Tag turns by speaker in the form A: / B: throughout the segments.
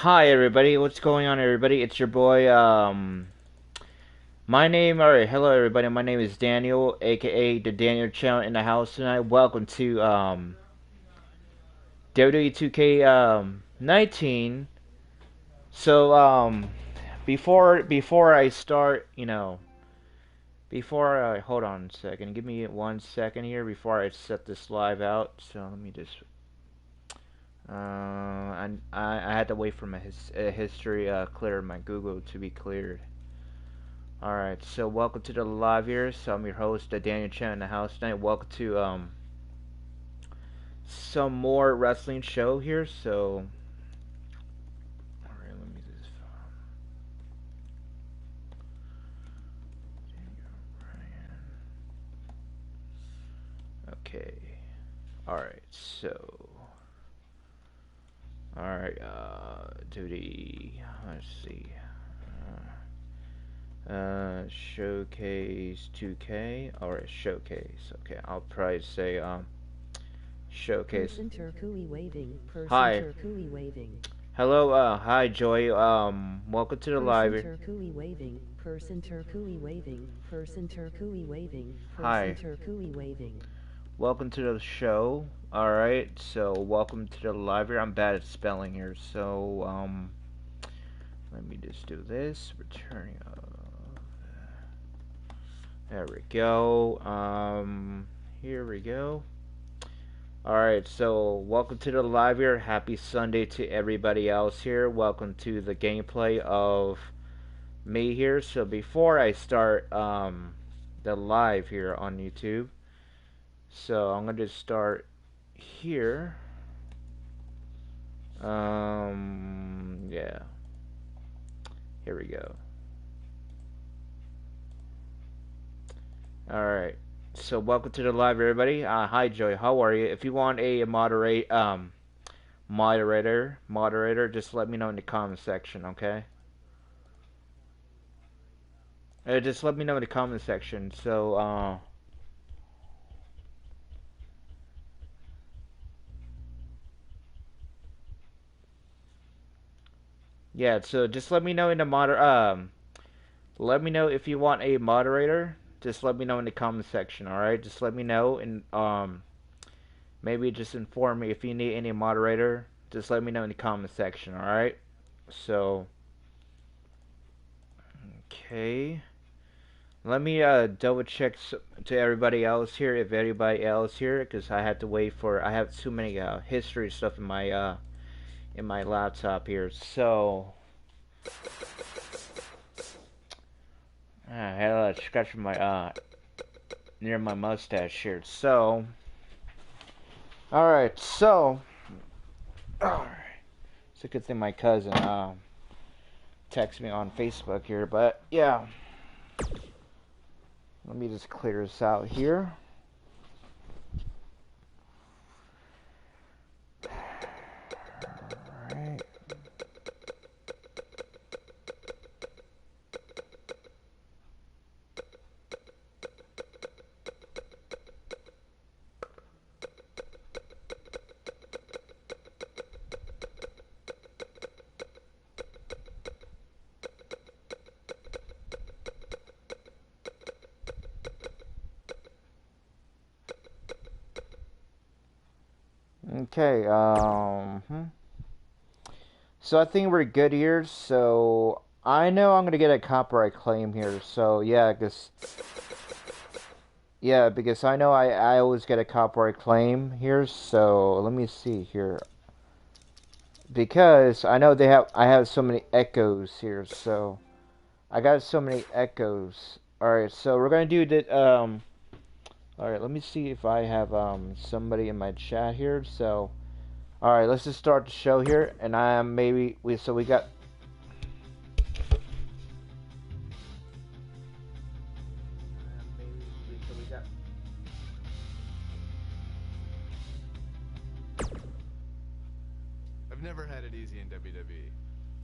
A: Hi everybody, what's going on everybody? It's your boy, alright, hello everybody, my name is Daniel, aka the Daniel Channel in the house tonight. Welcome to, WWE 2K19. So, before I start, hold on a second, give me 1 second here before I set this live out. So let me just, I had to wait for my history, clear, my Google to be cleared. Alright, so welcome to the live here. So I'm your host, Daniel Chen in the house tonight. Welcome to some more wrestling show here. So alright, let me just Bryan. Okay. Alright, so alright, let's see. Showcase 2K. Alright, showcase. Okay, I'll probably say showcase.
B: Person Turkui waving. Person
A: Hi.
B: Turkui waving.
A: Hello, hi Joy. Welcome to the live.
B: Person Turkui waving. Person Turkui waving. Person Turkui waving.
A: Hi.
B: Person Turkui waving.
A: Welcome to the show. Alright, so welcome to the live here. I'm bad at spelling here, so let me just do this. Returning there we go. Here we go. Alright, so welcome to the live here. Happy Sunday to everybody else here. Welcome to the gameplay of me here. So before I start the live here on YouTube, so I'm going to start here. Yeah. Here we go. Alright. So welcome to the live everybody. Hi Joy, how are you? If you want a moderator, just let me know in the comment section, okay? Just let me know in the comment section. So yeah, so just let me know in the let me know if you want a moderator. Just let me know in the comment section, alright? Just let me know and maybe just inform me if you need any moderator. Just let me know in the comment section, alright? So okay. Let me double check to everybody else here, if anybody else here, because I had to wait for. I have too many history stuff in my laptop here. So I had a scratch my near my mustache here. So all right, so all right. It's a good thing my cousin texted me on Facebook here, but yeah. Let me just clear this out here. Alright. Okay, so I think we're good here. So I know I'm gonna get a copyright claim here. So because I know I always get a copyright claim here. So let me see here. Because I know I have so many echoes here. So I got so many echoes. Alright, so we're gonna do that, alright, let me see if I have somebody in my chat here. So alright, let's just start the show here, and we got.
C: I've never had it easy in WWE.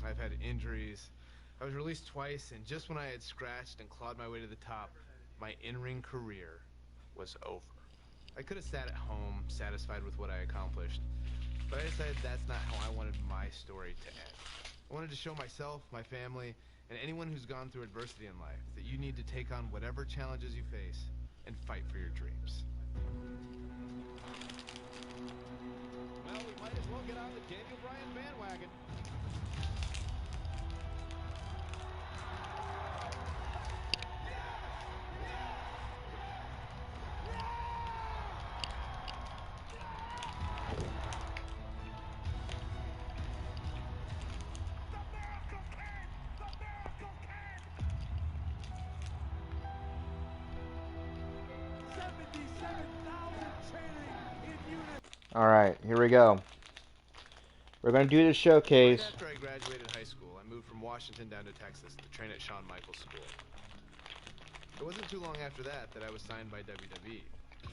C: I've had injuries. I was released twice, and just when I had scratched and clawed my way to the top, my in-ring career was over. I could have sat at home, satisfied with what I accomplished, but I decided that's not how I wanted my story to end. I wanted to show myself, my family, and anyone who's gone through adversity in life that you need to take on whatever challenges you face and fight for your dreams.
D: Well, we might as well get on the Daniel Bryan bandwagon.
A: Alright, here we go. We're going to do the showcase.
C: Right after I graduated high school, I moved from Washington down to Texas to train at Shawn Michaels School. It wasn't too long after that I was signed by WWE.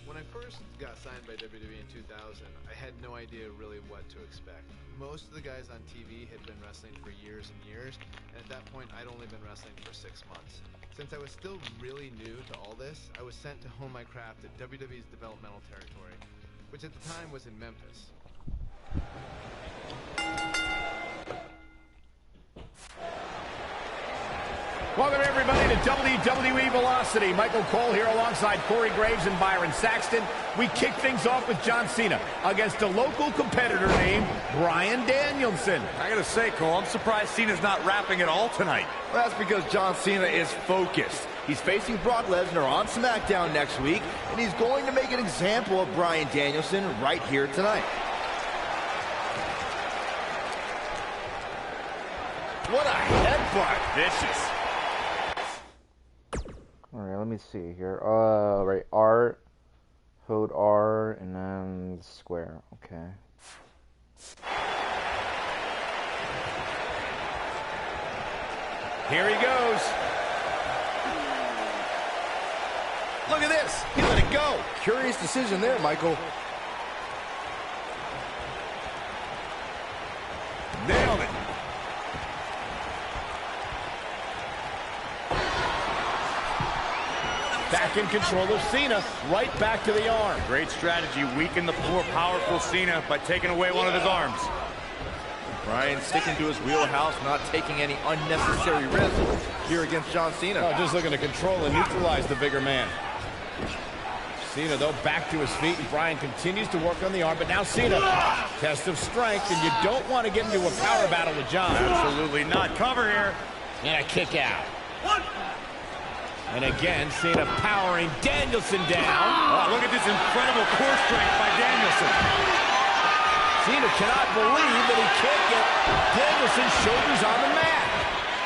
C: When I first got signed by WWE in 2000, I had no idea really what to expect. Most of the guys on TV had been wrestling for years and years, and at that point I'd only been wrestling for 6 months. Since I was still really new to all this, I was sent to hone my craft at WWE's developmental territory, which at the time was in Memphis.
D: Welcome everybody to WWE Velocity. Michael Cole here alongside Corey Graves and Byron Saxton. We kick things off with John Cena against a local competitor named Bryan Danielson.
E: I gotta say, Cole, I'm surprised Cena's not rapping at all tonight.
F: Well, that's because John Cena is focused. He's facing Brock Lesnar on SmackDown next week, and he's going to make an example of Bryan Danielson right here tonight. What a headbutt!
E: Vicious.
A: Alright, let me see here. Right, R, hold R, and then square. Okay.
D: Here he goes.
F: Look at this! He let it go! Curious decision there, Michael.
E: Nailed it.
D: Back in control of Cena, right back to the arm.
E: Great strategy, weaken the more powerful Cena by taking away one of his arms.
F: Bryan sticking to his wheelhouse, not taking any unnecessary risks here against John Cena.
D: Oh, just looking to control and neutralize the bigger man. Cena, though, back to his feet, and Bryan continues to work on the arm, but now Cena, test of strength, and you don't want to get into a power battle with John.
E: Absolutely not. Cover here.
D: And a kick out. And again, Cena powering Danielson down.
E: Oh, look at this incredible core strength by Danielson.
D: Cena cannot believe that he can't get Danielson's shoulders on the mat.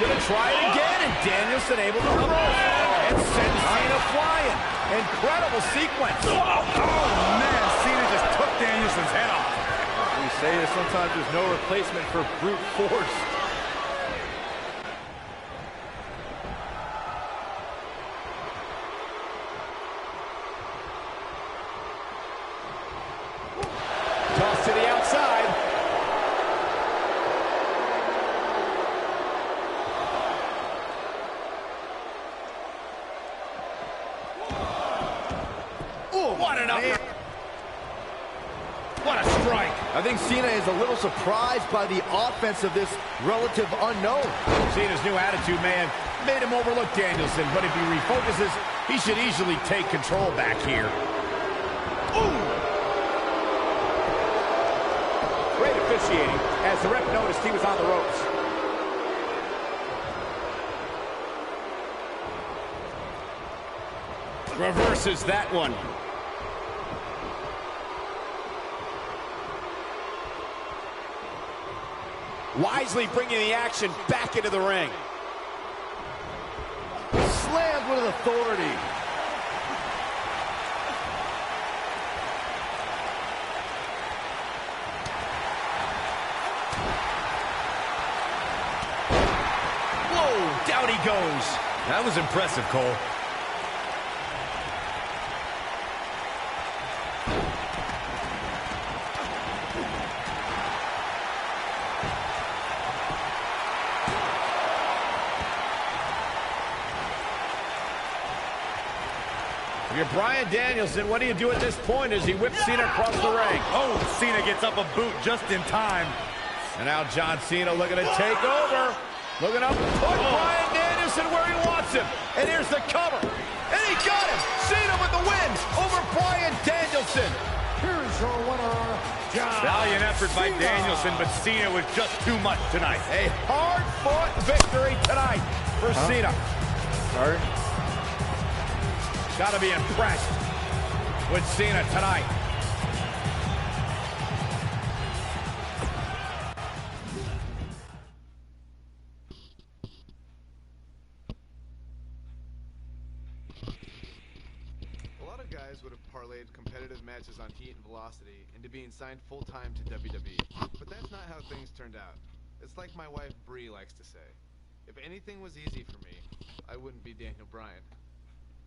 D: Gonna try it again, and Danielson able to reverse and send Cena flying. Incredible sequence.
E: Oh, man, Cena just took Danielson's head off.
F: We say that sometimes there's no replacement for brute force.
D: Toss to the outside.
F: Oh,
D: What an upper. What a strike.
F: I think Cena is a little surprised by the offense of this relative unknown.
D: Cena's new attitude, man, made him overlook Danielson, but if he refocuses, he should easily take control back here. Ooh! Great officiating, as the ref noticed he was on the ropes. Reverses that one. Wisely bringing the action back into the ring.
F: Slammed with authority.
D: Whoa, down he goes.
E: That was impressive, Cole.
D: If you're Bryan Danielson, what do you do at this point as he whips Cena across the ring?
E: Oh, Cena gets up a boot just in time.
D: And now John Cena looking to take over. Looking up, put Bryan Danielson where he wants him. And here's the cover. And he got him. Cena with the win over Bryan Danielson.
G: Here's your winner, John
E: Valiant effort by
G: Cena.
E: Danielson, but Cena was just too much tonight.
D: A hard-fought victory tonight for Cena.
A: Hard.
D: Got to be impressed with Cena tonight.
C: A lot of guys would have parlayed competitive matches on Heat and Velocity into being signed full-time to WWE, but that's not how things turned out. It's like my wife Bree likes to say, if anything was easy for me, I wouldn't be Daniel Bryan.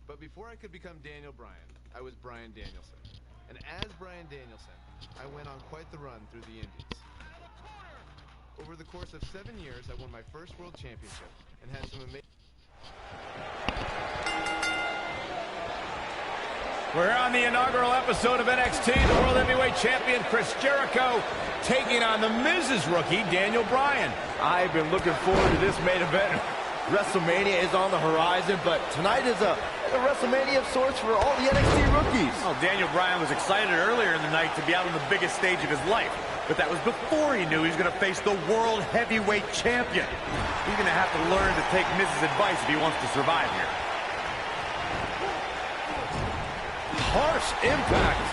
C: But before I could become Daniel Bryan, I was Bryan Danielson. And as Bryan Danielson, I went on quite the run through the Indies. Over the course of 7 years, I won my first world championship and had some amazing...
D: We're here on the inaugural episode of NXT. The World Heavyweight Champion Chris Jericho taking on the Miz's rookie, Daniel Bryan.
F: I've been looking forward to this main event. WrestleMania is on the horizon, but tonight is a WrestleMania of sorts for all the NXT rookies.
E: Well, Daniel Bryan was excited earlier in the night to be out on the biggest stage of his life. But that was before he knew he was going to face the World Heavyweight Champion. He's going to have to learn to take Miz's advice if he wants to survive here.
F: Harsh impact.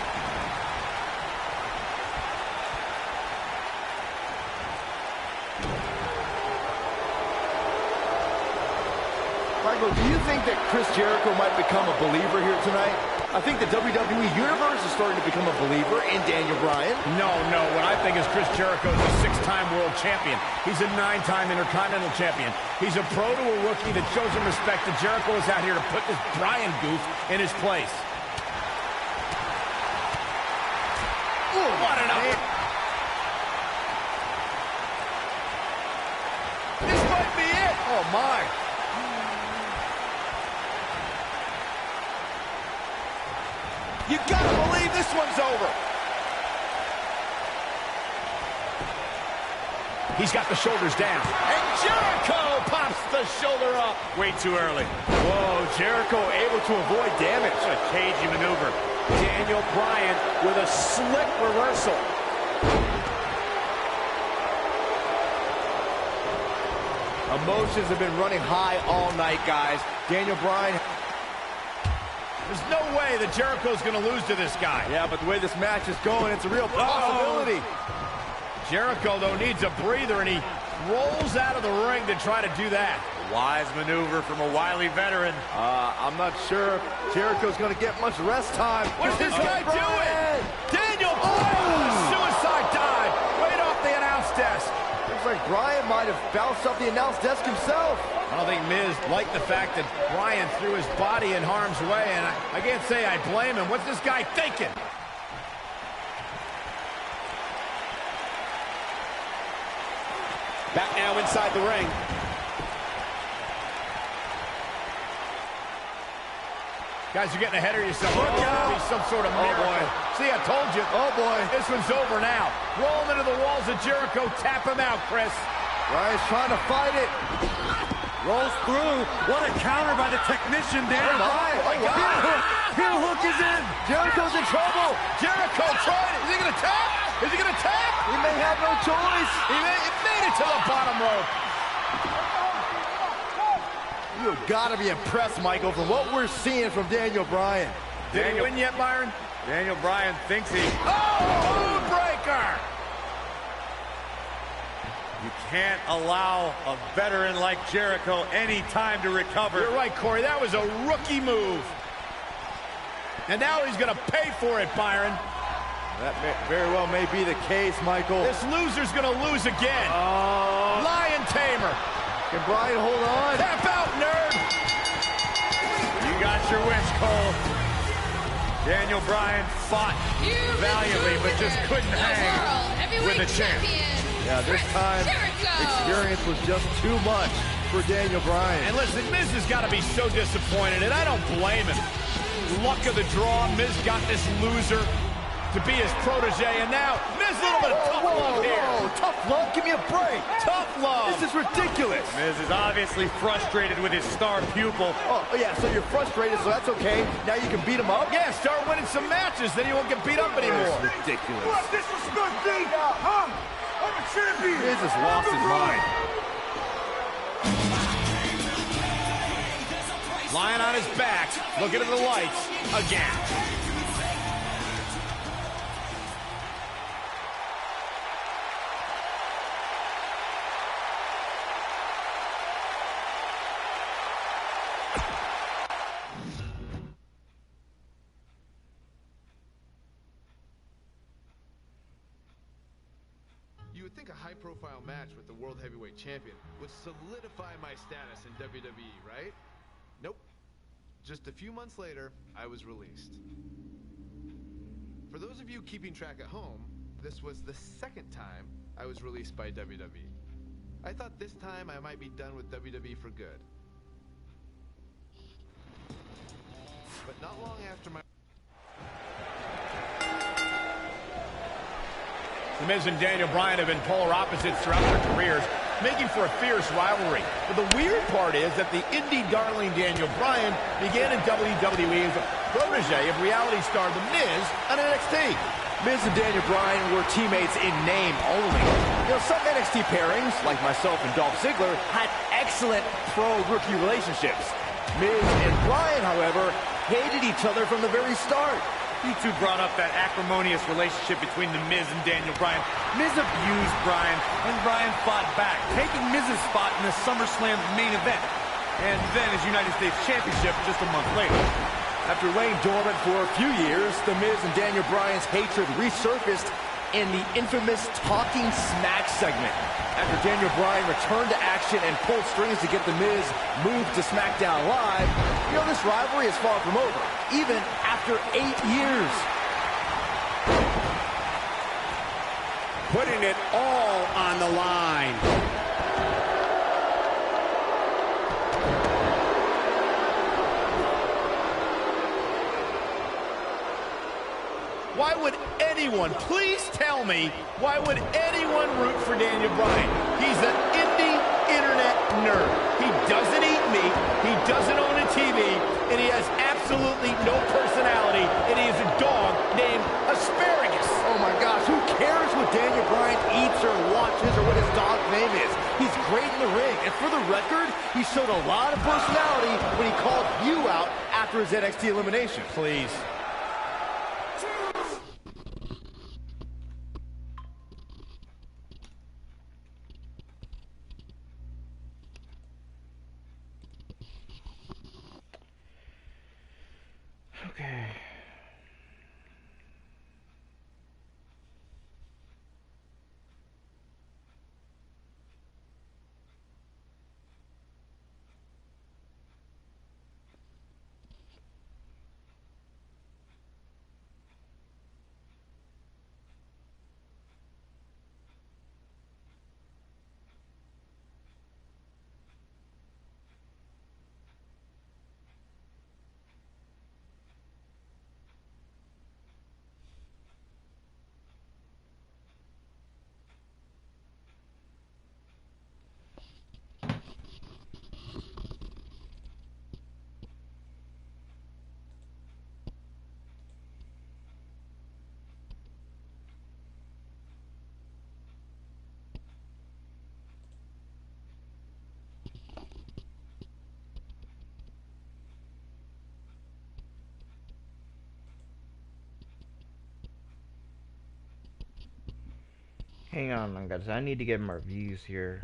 F: Michael, do you think that Chris Jericho might become a believer here tonight? I think the WWE Universe is starting to become a believer in Daniel Bryan.
D: No. What I think is Chris Jericho is a 6-time world champion. He's a 9-time Intercontinental champion. He's a pro to a rookie that shows him respect, and Jericho is out here to put this Bryan goof in his place. Ooh, what an up! This might be it! Oh, my! You gotta believe this one's over. He's got the shoulders down. And Jericho pops the shoulder up.
E: Way too early.
F: Whoa, Jericho able to avoid damage.
E: What a cagey maneuver.
D: Daniel Bryan with a slick reversal.
F: Emotions have been running high all night, guys. Daniel Bryan.
D: There's no way that Jericho's going to lose to this guy.
F: Yeah, but the way this match is going, it's a real possibility.
D: Jericho, though, needs a breather, and he rolls out of the ring to try to do that.
E: A wise maneuver from a wily veteran.
F: I'm not sure if Jericho's going to get much rest time.
D: What's this guy doing? Daniel Bryan, suicide dive, right off the announce desk.
F: Looks like Bryan might have bounced off the announce desk himself.
D: I don't think Miz liked the fact that Bryan threw his body in harm's way, and I can't say I blame him. What's this guy thinking? Back now inside the ring. Guys, you're getting ahead of yourself. Look out! Some sort of miracle.
F: Boy.
D: See, I told you.
F: Oh, boy.
D: This one's over now. Roll him into the walls of Jericho. Tap him out, Chris.
F: Bryan's trying to fight it.
G: Rolls through. What a counter by the technician there.
F: Oh, my God.
G: Heel hook is in.
F: Jericho's in trouble.
D: Jericho tried it. Is he going to tap? Is he going to tap?
F: He may have no choice.
D: He made it to the bottom rope.
F: You've got to be impressed, Michael, from what we're seeing from Daniel Bryan.
D: Did he win yet, Byron?
E: Daniel Bryan thinks he...
D: Oh, Moonbreaker!
E: You can't allow a veteran like Jericho any time to recover.
D: You're right, Corey. That was a rookie move. And now he's going to pay for it, Byron.
F: That very well may be the case, Michael.
D: This loser's going to lose again. Lion Tamer.
F: Can Bryan hold on?
D: Tap out, nerd.
E: You got your wish, Cole. Daniel Bryan fought valiantly, but just couldn't hang with the champ.
F: Yeah, this time, experience was just too much for Daniel Bryan.
D: And listen, Miz has got to be so disappointed, and I don't blame him. Luck of the draw, Miz got this loser. to be his protege, and now Miz, a little bit of tough love here.
F: Whoa, tough love? Give me a break.
D: Tough love.
F: This is ridiculous.
E: Miz is obviously frustrated with his star pupil.
F: Oh, yeah, so you're frustrated, so that's okay. Now you can beat him up?
D: Yeah, start winning some matches, then you won't get beat up anymore.
F: That's ridiculous.
G: What disrespect me? Huh? I'm a champion.
F: Miz has lost his mind.
D: Lying on his back, looking at the lights again.
C: You would think a high-profile match with the World Heavyweight Champion would solidify my status in WWE, right? Nope. Just a few months later, I was released. For those of you keeping track at home, this was the second time I was released by WWE. I thought this time I might be done with WWE for good. But not long after my...
D: The Miz and Daniel Bryan have been polar opposites throughout their careers, making for a fierce rivalry. But the weird part is that the indie darling Daniel Bryan began in WWE as a protege of reality star The Miz on NXT.
F: Miz and Daniel Bryan were teammates in name only. You know, some NXT pairings, like myself and Dolph Ziggler, had excellent pro-rookie relationships. Miz and Bryan, however, hated each other from the very start.
E: You two brought up that acrimonious relationship between The Miz and Daniel Bryan. Miz abused Bryan, and Bryan fought back, taking Miz's spot in the SummerSlam main event, and then his United States Championship just a month later.
F: After laying dormant for a few years, The Miz and Daniel Bryan's hatred resurfaced in the infamous Talking Smack segment. After Daniel Bryan returned to action and pulled strings to get The Miz moved to SmackDown Live, you know, this rivalry is far from over, even after 8 years.
G: Putting it all on the line.
D: Why would anyone, please tell me, why would anyone root for Daniel Bryan? He's an indie internet nerd. He doesn't eat meat, he doesn't own a TV, and he has absolutely no personality, and he is a dog named Asparagus.
F: Oh my gosh, who cares what Daniel Bryan eats or watches or what his dog's name is? He's great in the ring, and for the record, he showed a lot of personality when he called you out after his NXT elimination.
D: Please.
A: Okay. Hang on, guys. I need to get more views here.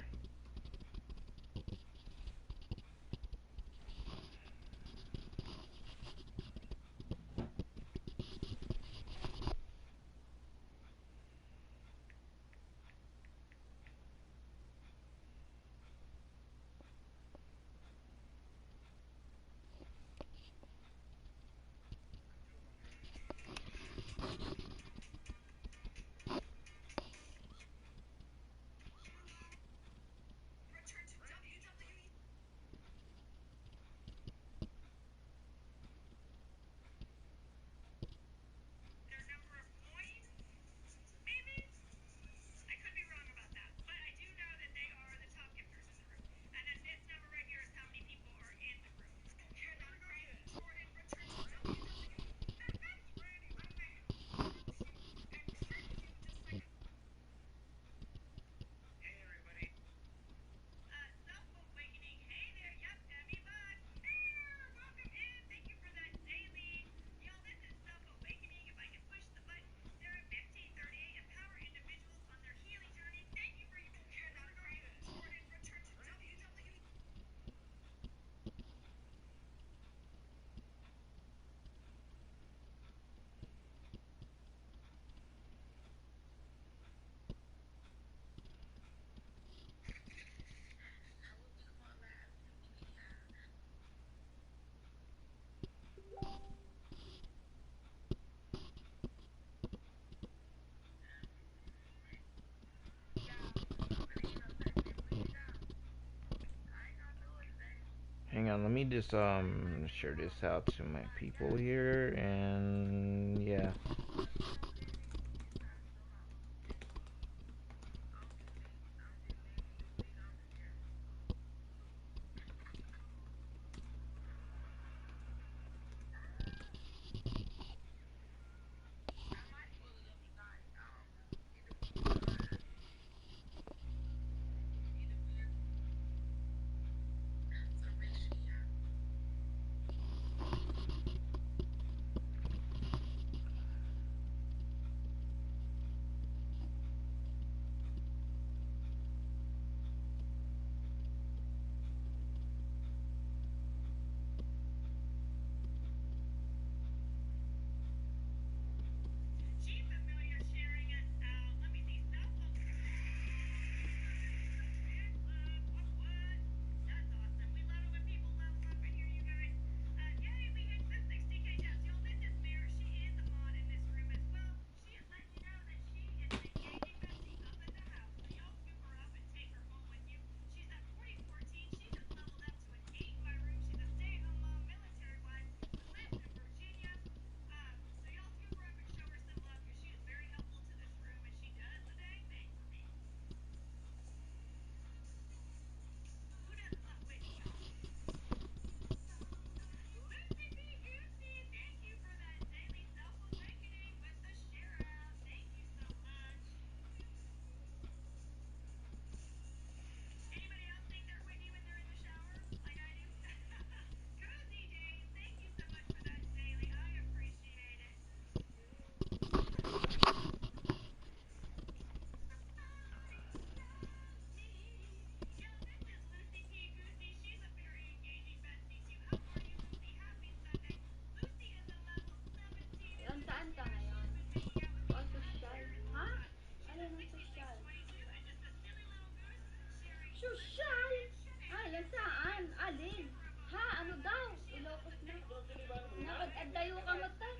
A: Hang on, let me just share this out to my people here, and yeah.
H: Saan ka ngayon? Oh, social. Ha? Ano yung social? Social? Ah, yan saan? Alin? Ha? Ano daw? Ilocos na. Nakag-adayo ka mo ta?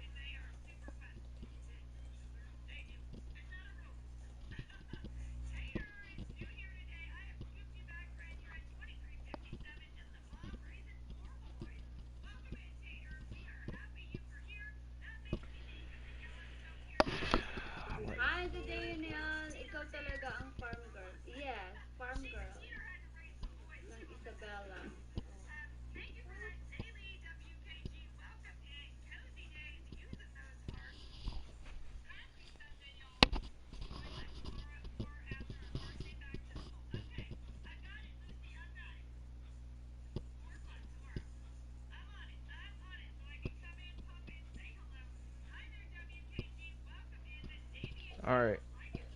H: Hi, today yun yan. Ikaw talaga ang farm girl. Yes, farm girl. Ng Isabella.
A: Alright.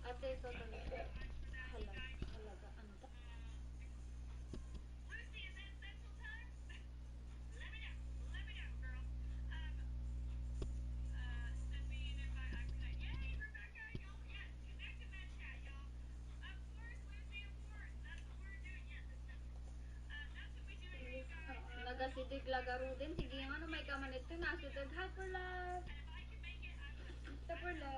H: Ate, ikaw talaga. Halaga, ano ba? Nagasidig lagaro din. Sige nga, ano may kamanit ko. Nasidag hapula. Hapula.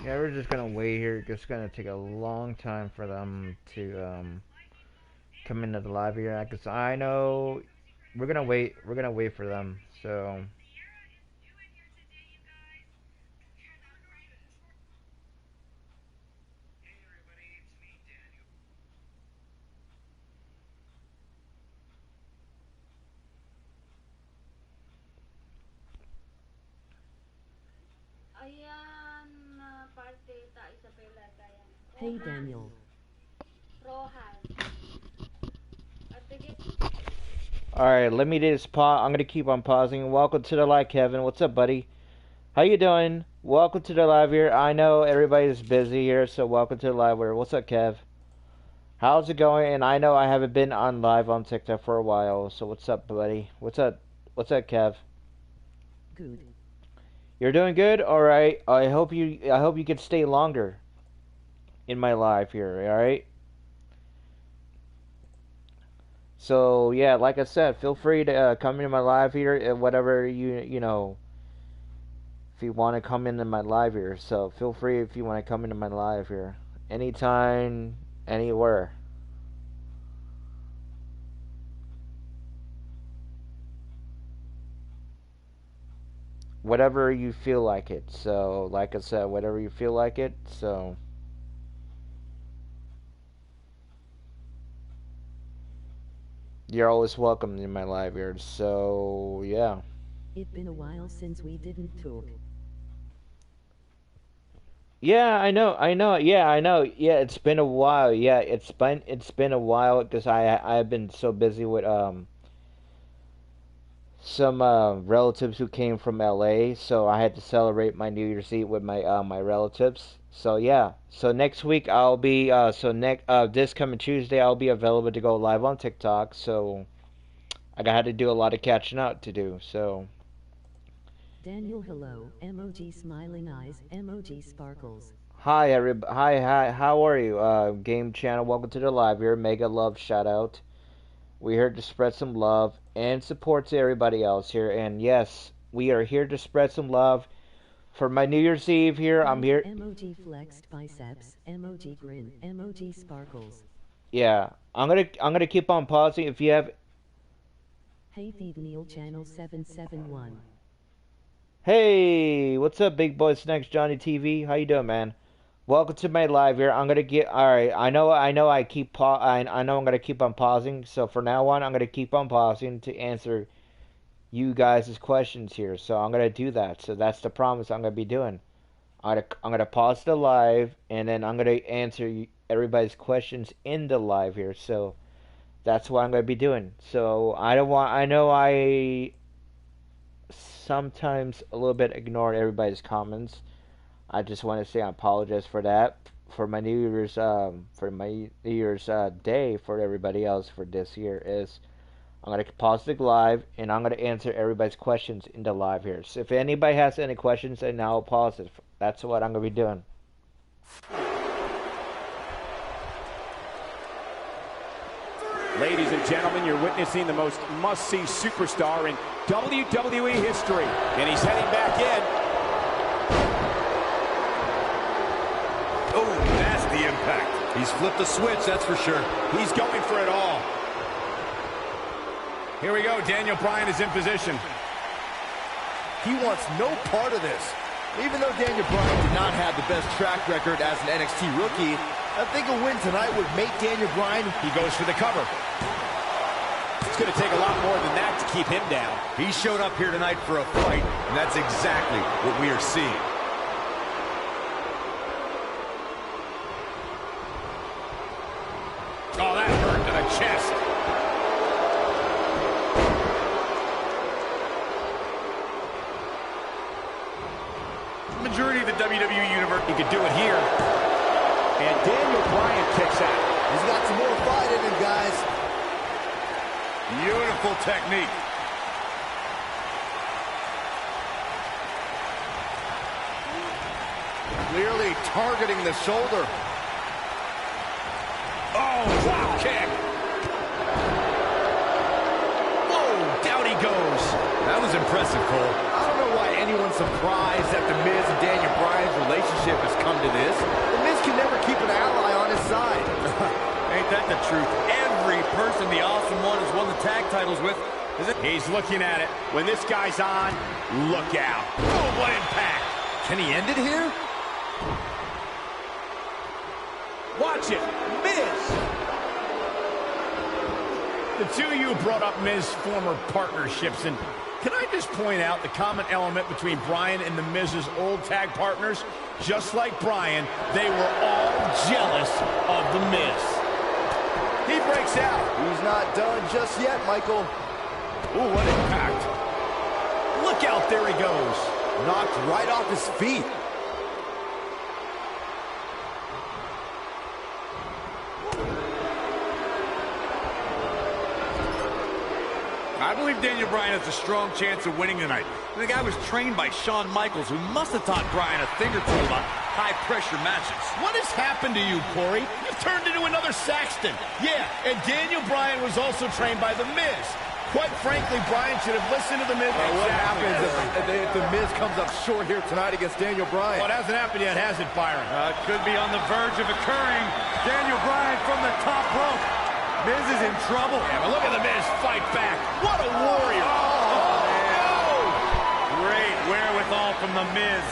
A: Yeah, we're just gonna wait here. It's gonna take a long time for them to come into the live here. Cause I know we're gonna wait. We're gonna wait for them. So
H: Ayan, parte ta Isabela kaya.
B: Hey Daniel.
H: Rojas. Ate,
A: all right, let me just pause. I'm gonna keep on pausing. Welcome to the live, Kevin. What's up, buddy? How you doing? Welcome to the live here. I know everybody's busy here, so welcome to the live here. What's up, Kev? How's it going? And I know I haven't been on live on TikTok for a while, so what's up, buddy? What's up? What's up, Kev?
B: Good.
A: You're doing good. All right. I hope you can stay longer in my live here. All right. So yeah, like I said, feel free to come into my live here, whatever you know. If you want to come into my live here, so feel free if you want to come into my live here, anytime, anywhere. Whatever you feel like it. So, like I said, whatever you feel like it. So, you're always welcome in my live here. So, yeah.
B: It's been a while since we didn't talk.
A: Yeah, I know. Yeah, I know. Yeah, it's been a while. Yeah, it's been a while because I've been so busy with some relatives who came from LA, so I had to celebrate my New Year's Eve with my relatives. So yeah, so next week I'll be this coming Tuesday I'll be available to go live on TikTok. So I had to do a lot of catching up to do. So
B: Daniel, hello. Emoji smiling eyes. Emoji sparkles.
A: hi everybody, hi, how are you? Game channel, welcome to the live here. Mega love shout out. We're here to spread some love and support to everybody else here. And yes, we are here to spread some love for my New Year's Eve here. I'm here.
B: Emoji flexed biceps. Emoji grin. Emoji sparkles.
A: Yeah, I'm gonna keep on pausing. If you have,
B: Hey feed Neil channel 771.
A: hey, what's up, big boy snacks, Johnny TV? How you doing, man? Welcome to my live here. I'm gonna get all right. I know. I know I'm gonna keep on pausing. So for now on, I'm gonna keep on pausing to answer you guys' questions here. So I'm gonna do that. So that's the promise I'm gonna be doing. I'm gonna pause the live and then I'm gonna answer everybody's questions in the live here. So that's what I'm gonna be doing. So I don't want. I know I sometimes a little bit ignore everybody's comments. I just want to say I apologize for that. For my New Year's day for everybody else for this year is I'm gonna pause the live and I'm gonna answer everybody's questions in the live here. So if anybody has any questions, then I'll pause it. That's what I'm gonna be doing.
F: Ladies and gentlemen, you're witnessing the most must-see superstar in WWE history. And he's heading back in.
E: Oh, nasty impact. He's flipped the switch, that's for sure.
F: He's going for it all. Here we go. Daniel Bryan is in position.
G: He wants no part of this. Even though Daniel Bryan did not have the best track record as an NXT rookie, I think a win tonight would make Daniel Bryan.
F: He goes for the cover. It's going to take a lot more than that to keep him down.
E: He showed up here tonight for a fight, and that's exactly what we are seeing.
F: Oh, that hurt to the chest.
E: The majority of the WWE Universe.
F: He could do it here. And Daniel Bryan kicks out.
G: He's got some more fight in him, guys.
E: Beautiful technique.
G: Clearly targeting the shoulder.
F: Oh, wow kick.
E: Whoa, down he goes. That was impressive, Cole.
G: I don't know why anyone's surprised that The Miz and Daniel Bryan's relationship has come to this. The Miz can never keep an ally on his side.
E: Ain't that the truth? Every person the Awesome One has won the tag titles with.
F: He's looking at it. When this guy's on, look out. Oh, what impact.
G: Can he end it here?
F: Watch it. Miz. The two of you brought up Miz former partnerships, and can I just point out the common element between Bryan and the Miz's old tag partners? Just like Bryan, they were all jealous of the Miz. He breaks out.
G: He's not done just yet, Michael.
F: Ooh, what impact. Look out, there he goes.
G: Knocked right off his feet.
F: I
E: I believe Daniel Bryan has a strong chance of winning tonight. The guy was trained by Shawn Michaels, who must have taught Bryan a thing or two about high-pressure matches.
F: What has happened to you, Corey? You've turned into another Saxton. Yeah, and Daniel Bryan was also trained by The Miz. Quite frankly, Bryan should have listened to The Miz.
G: What happens if The Miz comes up short here tonight against Daniel Bryan?
F: Well, it hasn't happened yet, has it, Byron?
E: It could be on the verge of occurring. Daniel Bryan from the top rope. Miz is in trouble.
F: Yeah, but look at The Miz fight back. What a warrior.
E: Great wherewithal from The Miz.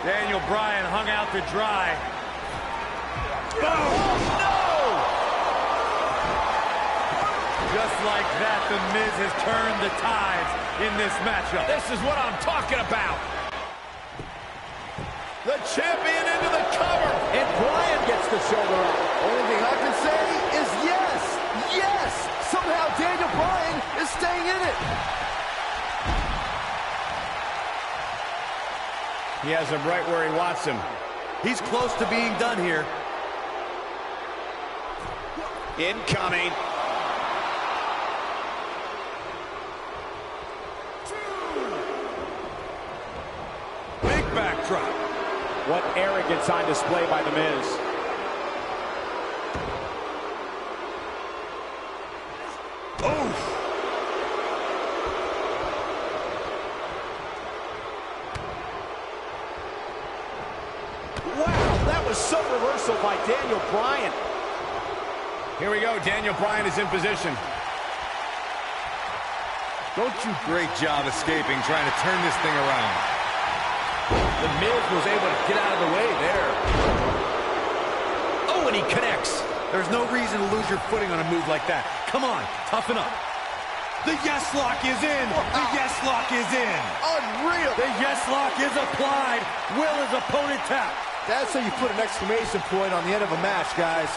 E: Daniel Bryan hung out to dry. Boom!
F: No!
E: Just like that, The Miz has turned the tides in this matchup.
F: This is what I'm talking about. The champion into the cover.
G: And Bryan gets the shoulder up. Only thing I can say is yes! Yes! Somehow Daniel Bryan is staying in it.
F: He has him right where he wants him.
E: He's close to being done here.
F: Incoming.
E: Big backdrop.
F: What arrogance on display by The Miz.
E: Oof.
F: Wow, that was some reversal by Daniel Bryan. Here we go, Daniel Bryan is in position.
E: Don't you great job escaping, trying to turn this thing around.
F: The Miz was able to get out of the way there. Oh, and he connects.
E: There's no reason to lose your footing on a move like that. Come on, toughen up. The yes lock is in. The yes lock is in.
G: Unreal.
E: The yes lock is applied. Will his opponent tap?
G: That's how you put an exclamation point on the end of a match, guys.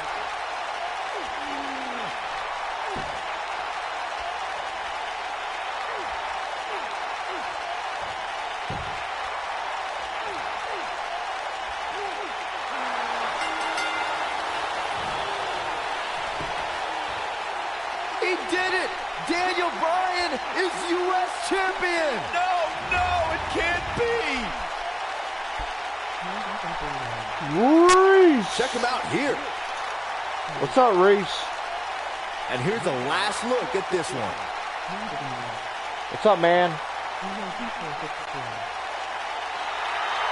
G: He did it! Daniel Bryan is U.S. champion!
F: No, it can't be.
A: Reese!
G: Check him out here.
A: What's up, Reese?
G: And here's a last look at this one.
A: What's up, man?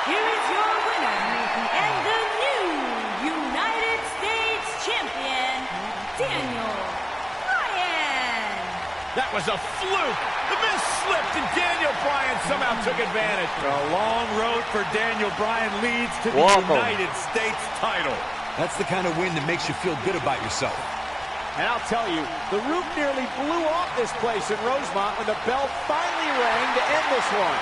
I: Here is your winner and the new United States champion, Daniel Bryan.
F: That was a fluke. The Miz slipped and Daniel Bryan somehow took advantage.
E: A long road for Daniel Bryan leads to the
A: Welcome.
E: United States title. That's the kind of win that makes you feel good about yourself.
F: And I'll tell you, the roof nearly blew off this place in Rosemont when the bell finally rang to end this one.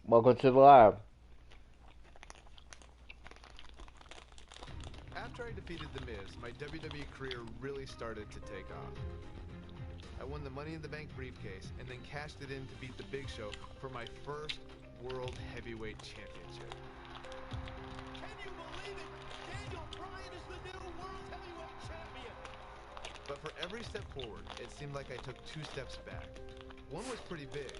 A: Welcome to the live.
C: After I defeated The Miz, my WWE career really started to take off. I won the Money in the Bank briefcase and then cashed it in to beat The Big Show for my first World Heavyweight Championship.
J: Can you believe it? Daniel Bryan is the new World Heavyweight Champion.
C: But for every step forward, it seemed like I took 2 steps back. One was pretty big.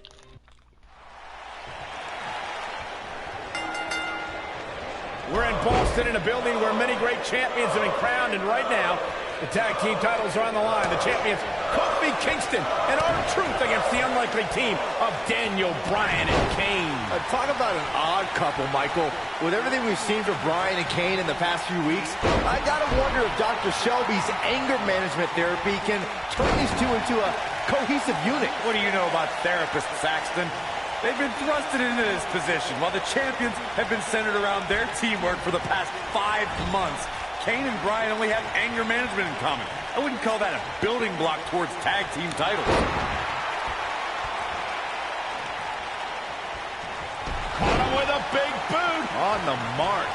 F: We're in Boston in a building where many great champions have been crowned, and right now, the tag team titles are on the line. The champions, Kofi Kingston and R-Truth against the unlikely team of Daniel Bryan and Kane.
G: Talk about an odd couple, Michael. With everything we've seen from Bryan and Kane in the past few weeks, I gotta wonder if Dr. Shelby's anger management therapy can turn these two into a cohesive unit.
E: What do you know about therapists, Saxton? They've been thrusted into this position while the champions have been centered around their teamwork for the past 5 months. Kane and Bryan only have anger management in common. I wouldn't call that a building block towards tag team titles.
F: Caught him with a big boot.
G: On the mark.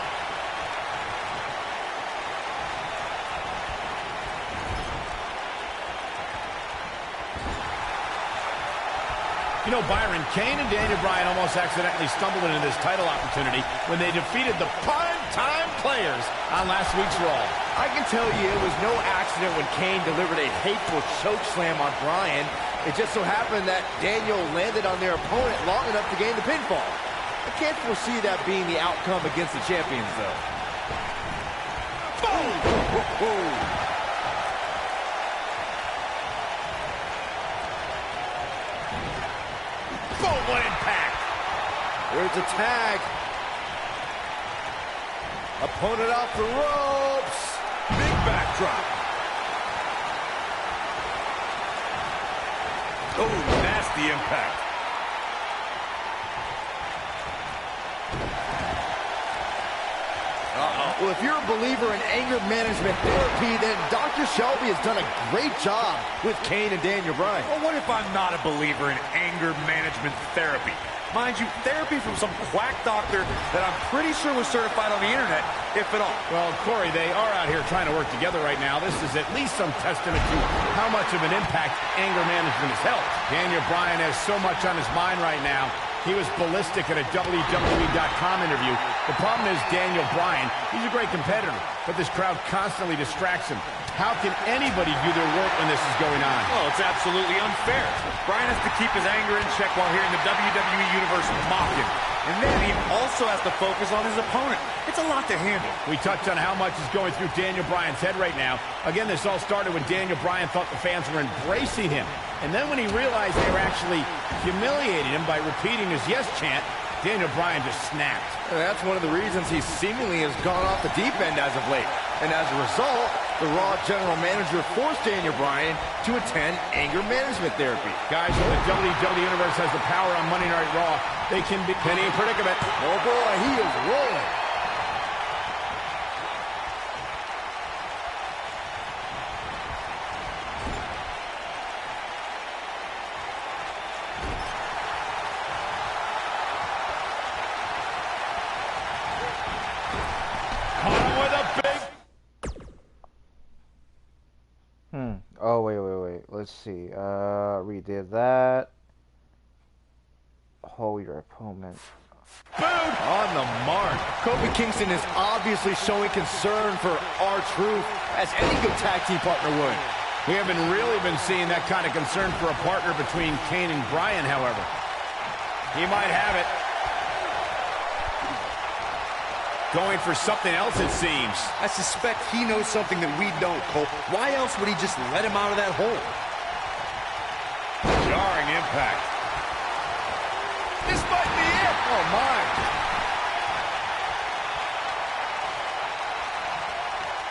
D: You know, Byron, Kane and Daniel Bryan almost accidentally stumbled into this title opportunity when they defeated the prime-time players on last week's Raw.
G: I can tell you it was no accident when Kane delivered a hateful choke slam on Bryan. It just so happened that Daniel landed on their opponent long enough to gain the pinfall. I can't foresee that being the outcome against the champions, though.
D: Boom! Boom, what impact!
G: There's a tag. Opponent off the ropes.
D: Big backdrop. Oh, nasty impact.
G: Well, if you're a believer in anger management therapy, then Dr. Shelby has done a great job with Kane and Daniel Bryan.
E: Well, what if I'm not a believer in anger management therapy? Mind you, therapy from some quack doctor that I'm pretty sure was certified on the internet, if at all.
D: Well, Corey, they are out here trying to work together right now. This is at least some testament to how much of an impact anger management has helped. Daniel Bryan has so much on his mind right now. He was ballistic at a WWE.com interview. The problem is Daniel Bryan, he's a great competitor, but this crowd constantly distracts him. How can anybody do their work when this is going on?
E: Well, it's absolutely unfair. Bryan has to keep his anger in check while hearing the WWE Universe mock him. And then he also has to focus on his opponent. It's a lot to handle.
D: We touched on how much is going through Daniel Bryan's head right now. Again, this all started when Daniel Bryan thought the fans were embracing him. And then when he realized they were actually humiliating him by repeating his yes chant, Daniel Bryan just snapped.
G: And that's one of the reasons he seemingly has gone off the deep end as of late. And as a result, the Raw general manager forced Daniel Bryan to attend anger management therapy.
D: Guys, when the WWE Universe has the power on Monday Night Raw, they can be penny in predicament.
G: Oh boy, he is rolling.
A: Oh, wait. Let's see. Redid that. Hold your opponent.
G: Boom! On the mark. Kofi Kingston is obviously showing concern for R-Truth, as any good tag team partner would.
D: We haven't really been seeing that kind of concern for a partner between Kane and Bryan, however. He might have it. Going for something else, it seems.
E: I suspect he knows something that we don't, Cole. Why else would he just let him out of that hole?
D: Jarring impact. This might be it. Oh, my.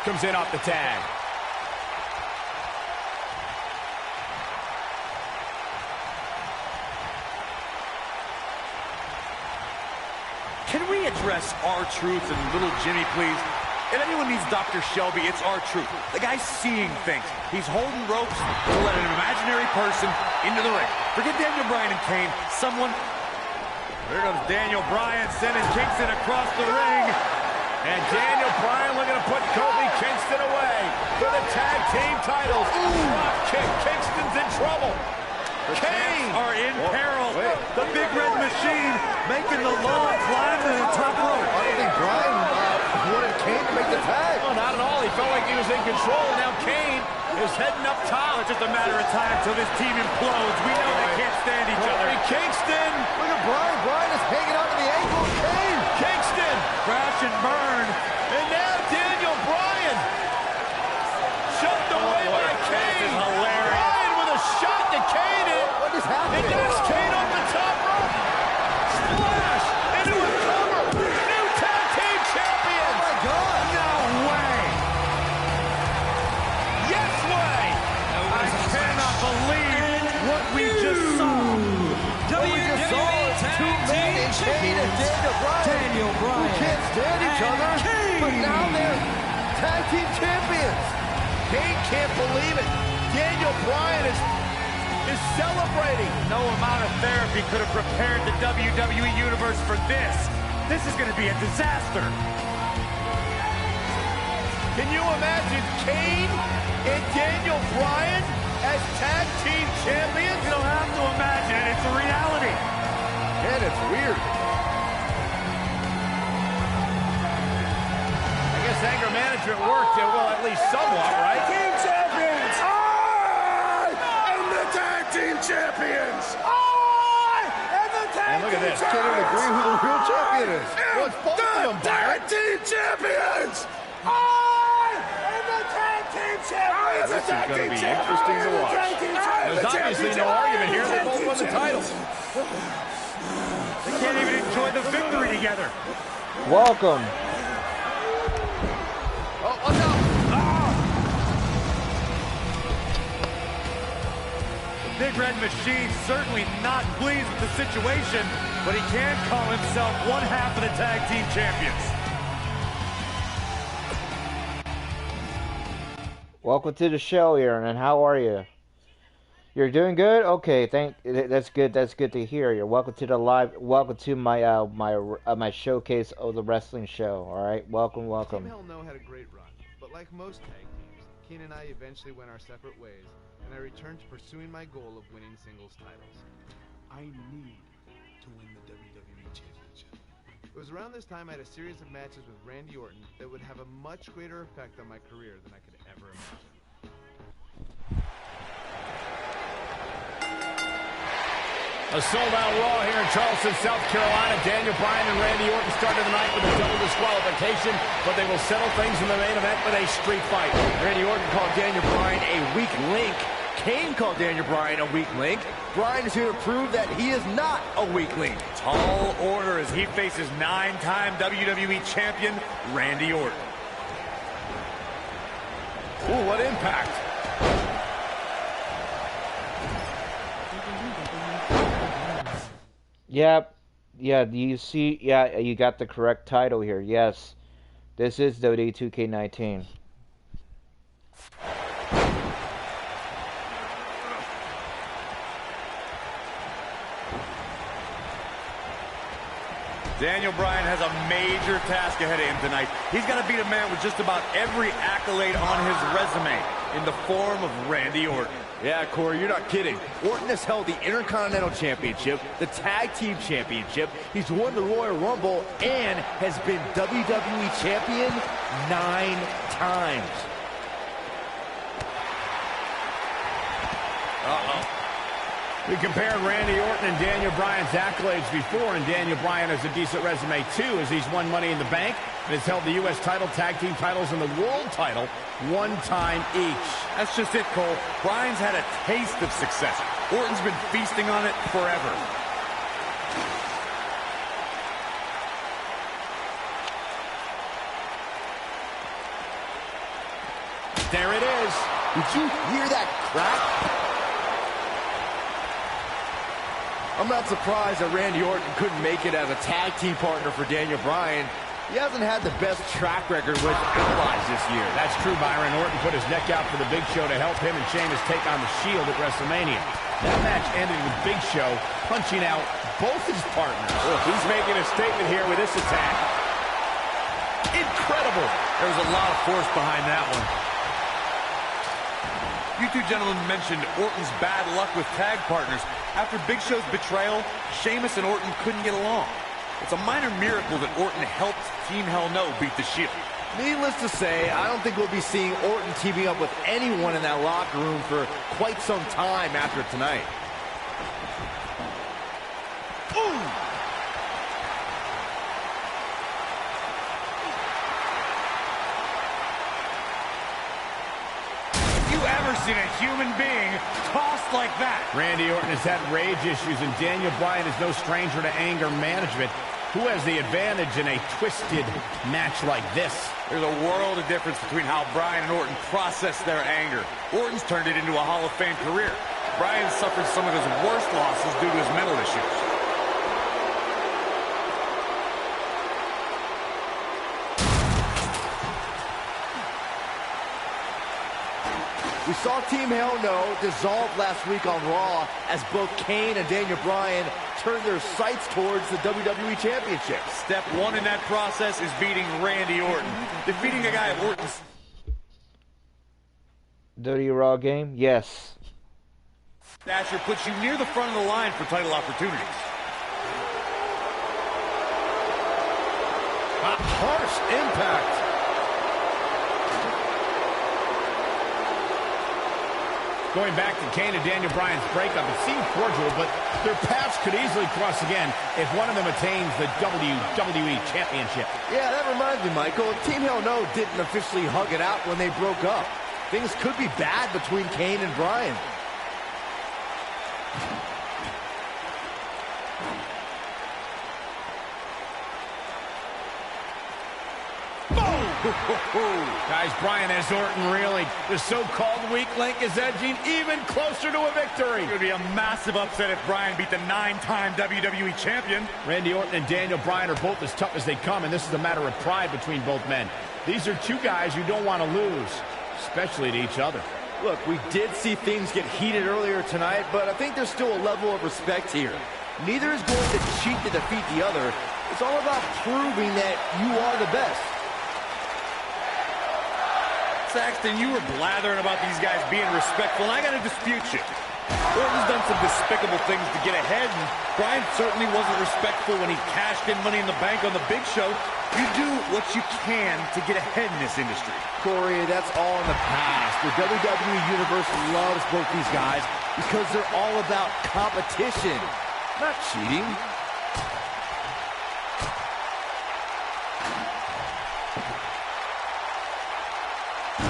D: Comes in off the tag.
E: Can we address R-Truth and Little Jimmy, please? If anyone needs Dr. Shelby, it's R-Truth. The guy's seeing things. He's holding ropes to let an imaginary person into the ring. Forget Daniel Bryan and Kane. Someone... There comes Daniel Bryan sending Kingston across the ring.
D: And Daniel Bryan looking to put Kofi Kingston away for the tag team titles. Drop kick. Kingston's in trouble.
E: The Kane are in peril. The Big Red Machine making the long climb to the top rope.
G: I don't think Bryan wanted Kane to make the tag.
D: No, not at all. He felt like he was in control. Now Kane is heading up top.
E: It's just a matter of time till this team implodes. We know they can't stand each other.
D: Kingston.
G: Look at Bryan. Bryan is hanging on to the ankle of Kane.
D: Kingston.
E: Crash and burn.
D: And now Daniel Bryan. Shoved away by Kane.
E: This is hilarious.
D: Bryan with a shot to Kane.
G: What is happening?
D: And there's Kane off the top rope. Splash into a cover. New tag team champions.
G: Oh, my God.
E: No way.
D: Yes way.
E: I cannot believe what we just saw.
G: What we just saw is two men in Kane and Daniel Bryan. Who can't stand each other, but now they're tag team champions.
D: Kane can't believe it. Daniel Bryan is celebrating.
E: No amount of therapy could have prepared the WWE Universe for this. This is going to be a disaster.
D: Can you imagine Kane and Daniel Bryan
E: as tag team champions? You don't have to imagine it. It's a reality.
F: And it's weird.
D: I guess anger management worked, well, at least somewhat, right?
K: Team champions! I am the tag team champions! I am the tag
D: And look at this.
F: Can't even agree who the real champion is. Well, it's both of them,
K: tag team champions! I am the tag team champions!
D: This is going to be interesting to watch. There's obviously no argument here. They both won the titles.
E: They can't even enjoy the victory together.
A: Welcome.
F: Oh, watch out.
E: The Big Red Machine certainly not pleased with the situation, but he can call himself one half of the tag team champions.
A: Welcome to the show, Aaron, and how are you? You're doing good? Okay, that's good. That's good to hear. You're welcome to the live. Welcome to my my showcase of the wrestling show. All right, welcome.
C: Team Hell No had a great run, but like most tag teams, Kane and I eventually went our separate ways, and I returned to pursuing my goal of winning singles titles.
J: I need to win the WWE Championship.
C: It was around this time I had a series of matches with Randy Orton that would have a much greater effect on my career than I could ever imagine.
D: A sold-out Raw here in Charleston, South Carolina. Daniel Bryan and Randy Orton started the night with a double disqualification, but they will settle things in the main event with a street fight.
F: Randy Orton called Daniel Bryan a weak link. Kane called Daniel Bryan a weak link. Bryan is here to prove that he is not a weak link.
E: Tall order as he faces 9-time WWE champion Randy Orton.
F: Ooh, what impact.
A: Yep. Yeah, you see, yeah, you got the correct title here. Yes. This is WWE 2K19.
E: Daniel Bryan has a major task ahead of him tonight. He's got to beat a man with just about every accolade on his resume in the form of Randy Orton.
F: Yeah, Corey, you're not kidding. Orton has held the Intercontinental Championship, the Tag Team Championship, he's won the Royal Rumble, and has been WWE Champion 9 times.
D: We compared Randy Orton and Daniel Bryan's accolades before, and Daniel Bryan has a decent resume too, as he's won Money in the Bank and has held the U.S. title, tag team titles, and the world title one time each.
E: That's just it, Cole. Bryan's had a taste of success. Orton's been feasting on it forever.
D: There it is.
F: Did you hear that crack? I'm not surprised that Randy Orton couldn't make it as a tag team partner for Daniel Bryan. He hasn't had the best track record with allies this year.
D: That's true, Byron. Orton put his neck out for the Big Show to help him and Sheamus take on the Shield at WrestleMania. That match ended with Big Show punching out both his partners. He's making a statement here with this attack.
E: Incredible. There was a lot of force behind that one. You two gentlemen mentioned Orton's bad luck with tag partners. After Big Show's betrayal, Sheamus and Orton couldn't get along. It's a minor miracle that Orton helped Team Hell No beat the Shield.
F: Needless to say, I don't think we'll be seeing Orton teaming up with anyone in that locker room for quite some time after tonight.
E: Ooh! Seen a human being tossed like that.
D: Randy Orton has had rage issues, and Daniel Bryan is no stranger to anger management. Who has the advantage in a twisted match like this?
E: There's a world of difference between how Bryan and Orton process their anger. Orton's turned it into a Hall of Fame career. Bryan suffered some of his worst losses due to his mental issues.
F: We saw Team Hell No dissolve last week on Raw as both Kane and Daniel Bryan turned their sights towards the WWE Championship.
E: Step one in that process is beating Randy Orton. Defeating a guy at Orton's...
A: WWE Raw game? Yes.
E: Stature puts you near the front of the line for title opportunities.
D: A harsh impact. Going back to Kane and Daniel Bryan's breakup, it seemed cordial, but their paths could easily cross again if one of them attains the WWE Championship.
G: Yeah, that reminds me, Michael. Team Hell No didn't officially hug it out when they broke up. Things could be bad between Kane and Bryan.
D: Guys, Bryan has Orton reeling. The so-called weak link is edging even closer to a victory.
E: It would be a massive upset if Bryan beat the 9-time WWE Champion.
D: Randy Orton and Daniel Bryan are both as tough as they come, and this is a matter of pride between both men. These are two guys you don't want to lose, especially to each other.
G: Look, we did see things get heated earlier tonight, but I think there's still a level of respect here. Neither is going to cheat to defeat the other. It's all about proving that you are the best.
E: Saxton, you were blathering about these guys being respectful, and I got to dispute you. Orton's done some despicable things to get ahead, and Bryan certainly wasn't respectful when he cashed in Money in the Bank on the Big Show. You do what you can to get ahead in this industry.
G: Corey, that's all in the past. The WWE Universe loves both these guys because they're all about competition, not cheating.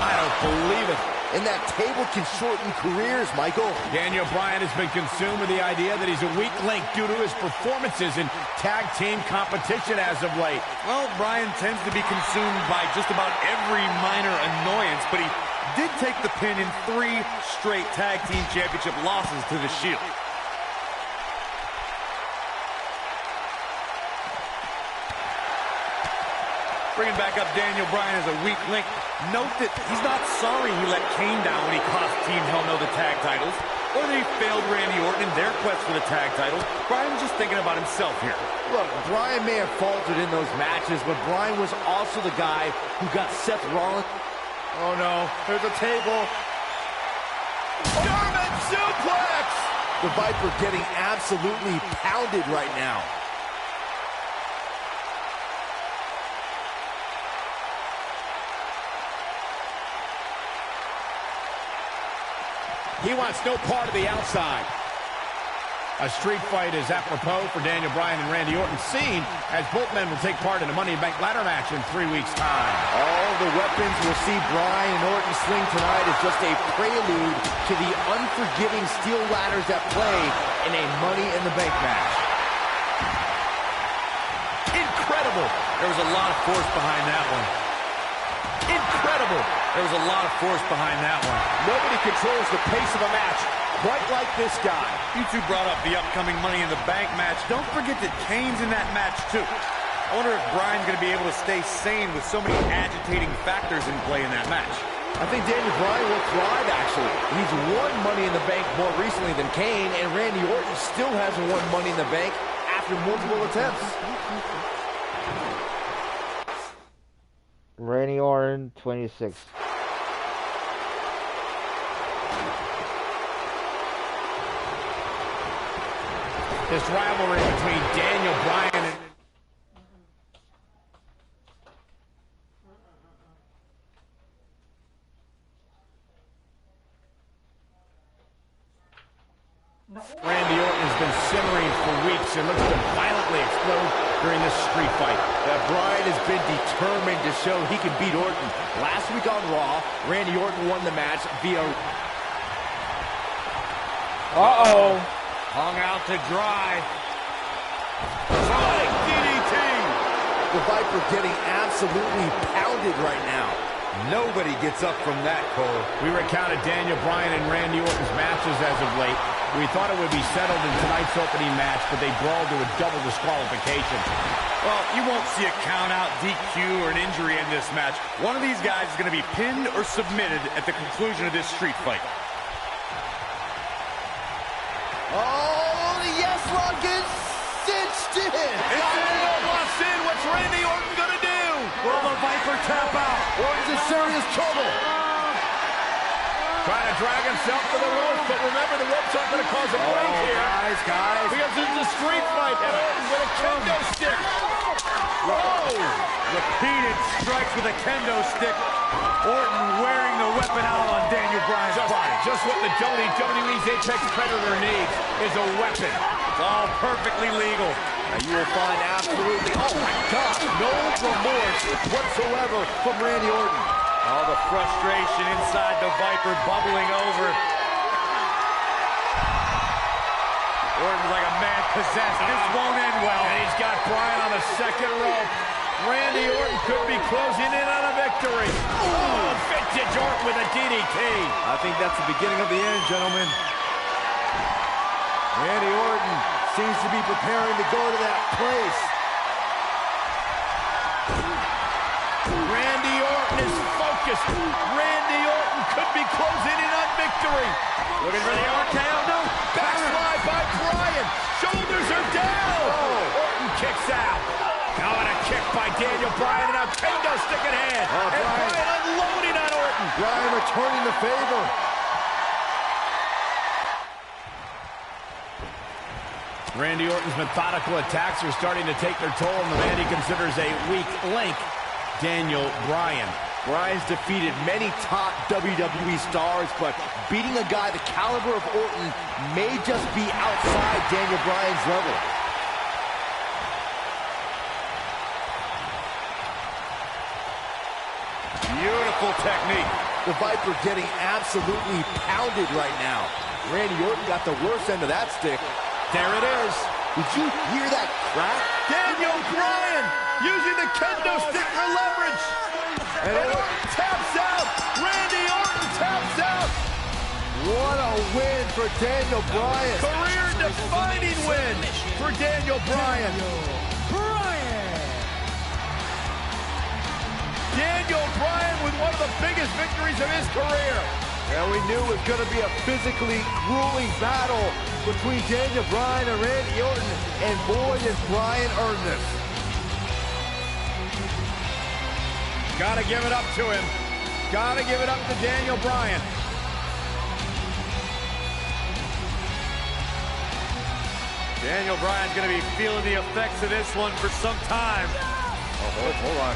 D: I don't believe it.
G: And that table can shorten careers, Michael.
D: Daniel Bryan has been consumed with the idea that he's a weak link due to his performances in tag team competition as of late.
E: Well, Bryan tends to be consumed by just about every minor annoyance, but he did take the pin in 3 straight tag team championship losses to the Shield. Bringing back up Daniel Bryan as a weak link. Note that he's not sorry he let Kane down when he cost Team Hell No the tag titles, or that he failed Randy Orton in their quest for the tag titles. Bryan's just thinking about himself here.
G: Look, Bryan may have faltered in those matches, but Bryan was also the guy who got Seth Rollins. Oh no, there's a table.
D: German suplex!
G: The Viper getting absolutely pounded right now.
D: He wants no part of the outside. A street fight is apropos for Daniel Bryan and Randy Orton, seen as both men will take part in a Money in the Bank ladder match in 3 weeks' time.
G: All the weapons we'll see Bryan and Orton sling tonight is just a prelude to the unforgiving steel ladders that play in a Money in the Bank match.
E: Incredible! There was a lot of force behind that one. Incredible! There was a lot of force behind that one.
D: Nobody controls the pace of a match quite like this guy.
E: You two brought up the upcoming Money in the Bank match. Don't forget that Kane's in that match, too. I wonder if Bryan's going to be able to stay sane with so many agitating factors in play in that match.
G: I think Daniel Bryan will thrive, actually. He's won Money in the Bank more recently than Kane, and Randy Orton still hasn't won Money in the Bank after multiple attempts.
A: Randy Orton, 26.
D: This rivalry between Daniel Bryan and... Randy Orton has been simmering for weeks and looks to violently explode during this street fight.
G: Bryan has been determined to show he can beat Orton. Last week on Raw, Randy Orton won the match via...
A: Uh-oh.
E: Hung out to dry. Trying DDT.
G: The Viper getting absolutely pounded right now.
E: Nobody gets up from that, Cole.
D: We recounted Daniel Bryan and Randy Orton's matches as of late. We thought it would be settled in tonight's opening match, but they brawled to a double disqualification.
E: Well, you won't see a count-out, DQ, or an injury in this match. One of these guys is going to be pinned or submitted at the conclusion of this street fight.
G: Oh, the yes lock is cinched in.
D: It's locks in. What's Randy Orton going to do?
E: Will the Viper tap out?
G: Orton's in serious trouble.
D: Trying to drag himself to the ropes, but remember, the ropes aren't going to cause a break here.
G: Guys.
D: Because this is a street fight, and Orton with a kendo stick. Whoa!
E: Repeated strikes with a kendo stick. Orton wearing the weapon out on Daniel Bryan's body.
D: Just what the WWE's Apex Predator needs is a weapon.
E: It's all perfectly legal.
G: Now you will find absolutely, oh my God, no remorse whatsoever from Randy Orton.
E: All the frustration inside the Viper bubbling over. Orton's like a man possessed. This won't end well.
D: And he's got Bryan on the second rope. Randy Orton could be closing in on a victory. Oh, vintage Orton with a DDT.
G: I think that's the beginning of the end, gentlemen. Randy Orton seems to be preparing to go to that place.
D: Randy Orton is focused. Randy Orton could be closing in on victory.
E: Looking for the RKO. No.
D: Backslide by Bryan. Shoulders are down. Orton kicks out. Now and a kick by Daniel Bryan, and a kendo stick in hand. And Bryan unloading on Orton.
G: Bryan returning the favor.
D: Randy Orton's methodical attacks are starting to take their toll on the man he considers a weak link, Daniel Bryan.
G: Bryan's defeated many top WWE stars, but beating a guy the caliber of Orton may just be outside Daniel Bryan's level.
E: Beautiful technique.
G: The Viper getting absolutely pounded right now. Randy Orton got the worst end of that stick.
D: There it is.
G: Did you hear that crack?
D: Daniel Bryan using the kendo stick for leverage. And Orton taps out. Randy Orton taps out.
G: What a win for Daniel Bryan.
D: Career-defining win for Daniel Bryan. Daniel Bryan with one of the biggest victories of his career.
G: And we knew it was going to be a physically grueling battle between Daniel Bryan and Randy Orton. And boy, did Bryan earn this.
D: Gotta give it up to him. Gotta give it up to Daniel Bryan.
E: Daniel Bryan's going to be feeling the effects of this one for some time.
G: Oh, hold on.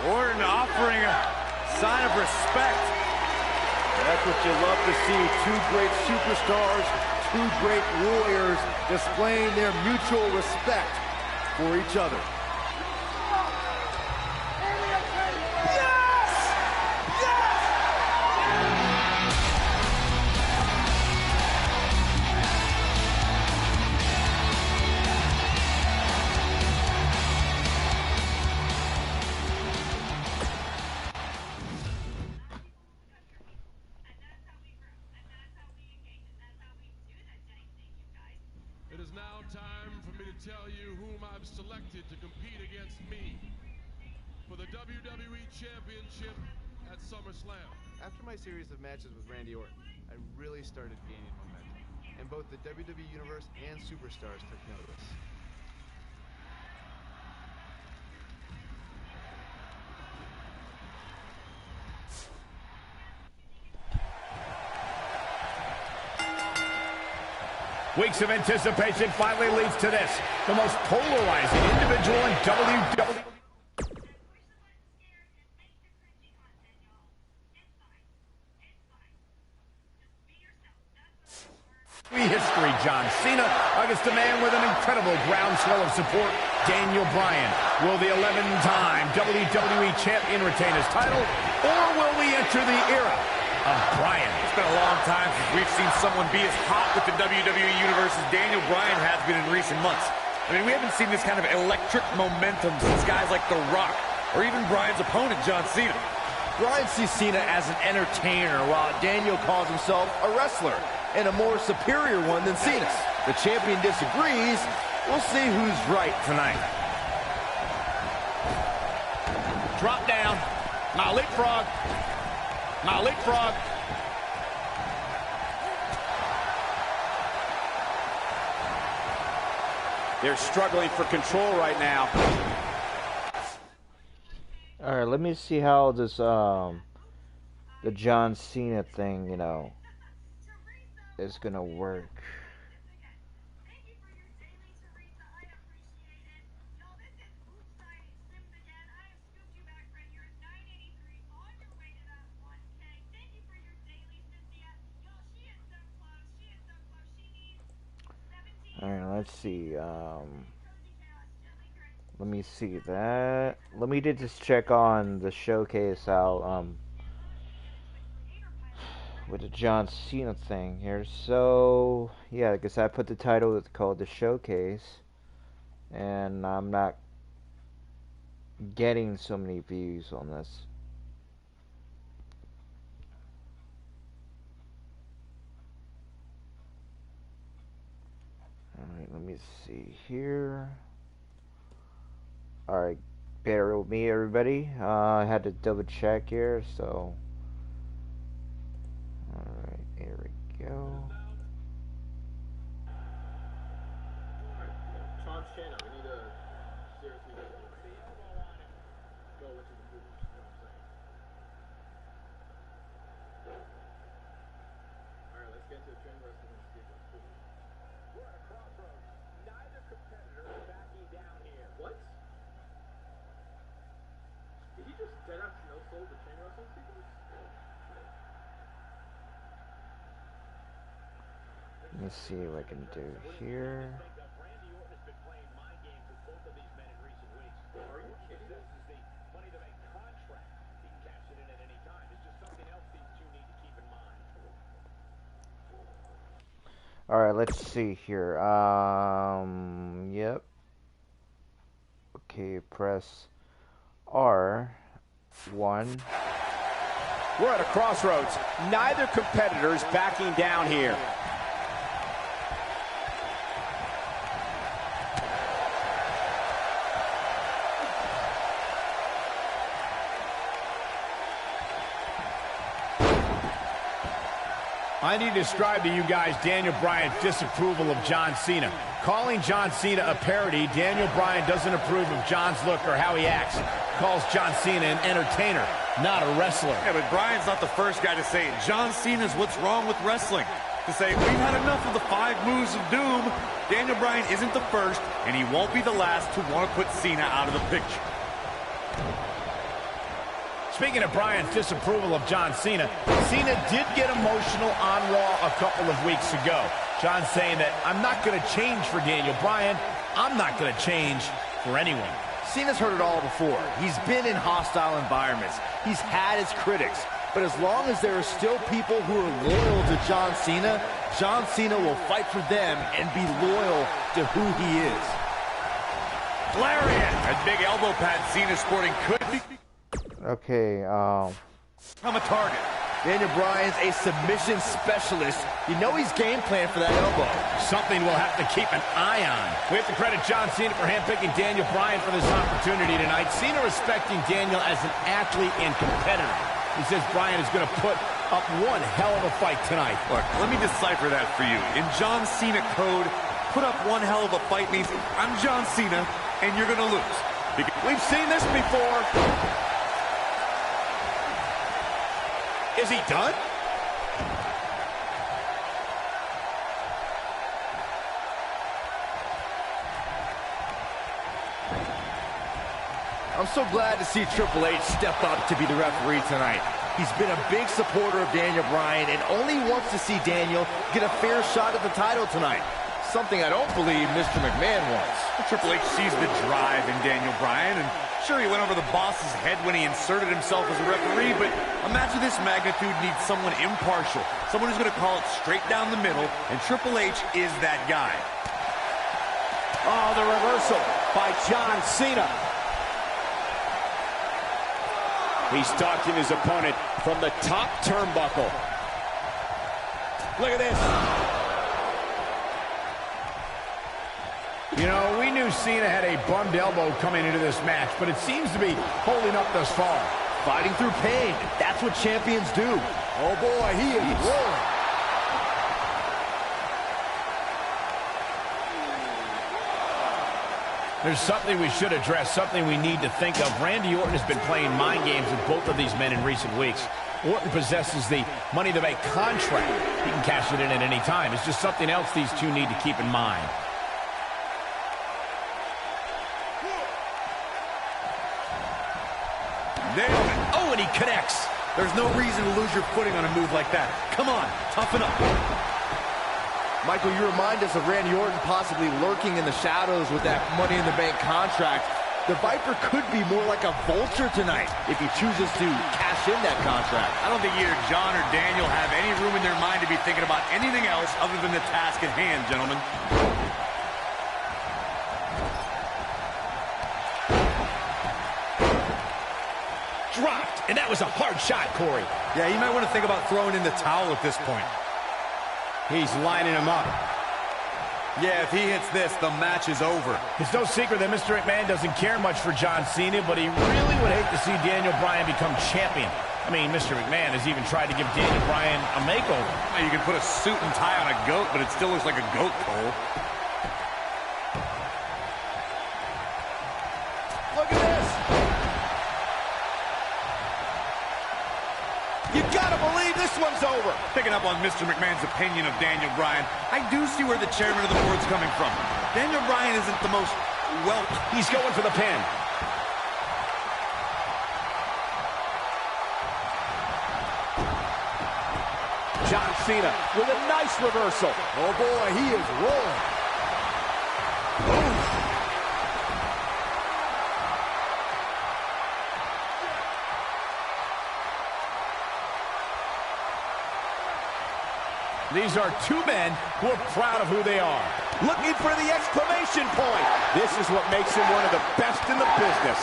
E: Orton offering a sign of respect.
G: That's what you love to see. Two great superstars, two great warriors displaying their mutual respect for each other.
J: Tell you whom I've selected to compete against me for the WWE Championship at SummerSlam.
C: After my series of matches with Randy Orton, I really started gaining momentum, and both the WWE Universe and Superstars took notice.
D: Weeks of anticipation finally leads to this, the most polarizing individual in WWE. History, John Cena against a man with an incredible groundswell of support, Daniel Bryan. Will the 11-time WWE Champion retain his title, or will we enter the era of Bryan?
E: It's been a long time since we've seen someone be as hot with the WWE Universe as Daniel Bryan has been in recent months. I mean, we haven't seen this kind of electric momentum since guys like The Rock, or even Bryan's opponent, John Cena.
G: Bryan sees Cena as an entertainer, while Daniel calls himself a wrestler, and a more superior one than Cena. The champion disagrees. We'll see who's right tonight.
D: Drop down. Now leapfrog. Now leapfrog. They're struggling for control right now.
A: Alright, let me see how this, the John Cena thing, you know, is gonna work. Alright, let's see, let me see that. Let me just check on the showcase out, with the John Cena thing here. So, yeah, I guess I put the title, it's called The Showcase, and I'm not getting so many views on this. Alright, let me see here. Alright, bear with me, everybody. I had to double check here, so. Alright, here we go.
L: Sean's channel, we need to seriously go into the moves, you know what I'm saying? Alright, let's get into the trend wrestling and see if it's cool. We're at a crossroads. Neither competitor is backing down here. What? Did he just dead out no soul the trend wrestling sequence?
A: Let me see what I can do here. Alright, let's see here. Yep. Okay, press R1.
D: We're at a crossroads. Neither competitor is backing down here. I need to describe to you guys Daniel Bryan's disapproval of John Cena. Calling John Cena a parody, Daniel Bryan doesn't approve of John's look or how he acts. Calls John Cena an entertainer, not a wrestler.
E: Yeah, but Bryan's not the first guy to say it. John Cena's what's wrong with wrestling. To say, we've had enough of the 5 moves of doom. Daniel Bryan isn't the first, and he won't be the last to want to put Cena out of the picture.
D: Speaking of Bryan's disapproval of John Cena, Cena did get emotional on Raw a couple of weeks ago. John saying that, I'm not going to change for Daniel Bryan. I'm not going to change for anyone.
G: Cena's heard it all before. He's been in hostile environments. He's had his critics. But as long as there are still people who are loyal to John Cena will fight for them and be loyal to who he is.
E: Lariat! That big elbow pad Cena sporting could be...
A: Okay,
E: I'm a target.
G: Daniel Bryan's a submission specialist. You know he's game planned for that elbow.
D: Something we'll have to keep an eye on. We have to credit John Cena for handpicking Daniel Bryan for this opportunity tonight. Cena respecting Daniel as an athlete and competitor. He says Bryan is going to put up one hell of a fight tonight.
E: Look, let me decipher that for you. In John Cena code, put up one hell of a fight means I'm John Cena and you're going to lose.
D: We've seen this before. Is he done?
G: I'm so glad to see Triple H step up to be the referee tonight. He's been a big supporter of Daniel Bryan and only wants to see Daniel get a fair shot at the title tonight. Something I don't believe Mr. McMahon wants.
E: Triple H sees the drive in Daniel Bryan, and sure, he went over the boss's head when he inserted himself as a referee, but a match of this magnitude needs someone impartial, someone who's going to call it straight down the middle, and Triple H is that guy.
D: Oh, the reversal by John Cena. He's stalking his opponent from the top turnbuckle. Look at this. You know, we knew Cena had a bummed elbow coming into this match, but it seems to be holding up thus far.
G: Fighting through pain. That's what champions do. Oh, boy, he is rolling.
D: There's something we should address, something we need to think of. Randy Orton has been playing mind games with both of these men in recent weeks. Orton possesses the Money to Bank contract. He can cash it in at any time. It's just something else these two need to keep in mind.
E: Nailed it. Oh, and he connects. There's no reason to lose your footing on a move like that. Come on, toughen up.
G: Michael, you remind us of Randy Orton possibly lurking in the shadows with that Money in the Bank contract. The Viper could be more like a vulture tonight if he chooses to cash in that contract.
E: I don't think either John or Daniel have any room in their mind to be thinking about anything else other than the task at hand, gentlemen.
D: Dropped, and that was a hard shot, Corey.
E: Yeah, you might want to think about throwing in the towel at this point.
D: He's lining him up.
E: Yeah, if he hits this, the match is over.
D: It's no secret that Mr. McMahon doesn't care much for John Cena, but he really would hate to see Daniel Bryan become champion. I mean, Mr. McMahon has even tried to give Daniel Bryan a makeover.
E: You can put a suit and tie on a goat, but it still looks like a goat, Cole.
G: Look at this.
E: You gotta believe this one's over. Picking up on Mr. McMahon's opinion of Daniel Bryan, I do see where the chairman of the board's coming from. Daniel Bryan isn't the most well.
D: He's going for the pin. John Cena with a nice reversal.
G: Oh boy, he is rolling. Ooh.
D: These are two men who are proud of who they are.
G: Looking for the exclamation point. This is what makes him one of the best in the business.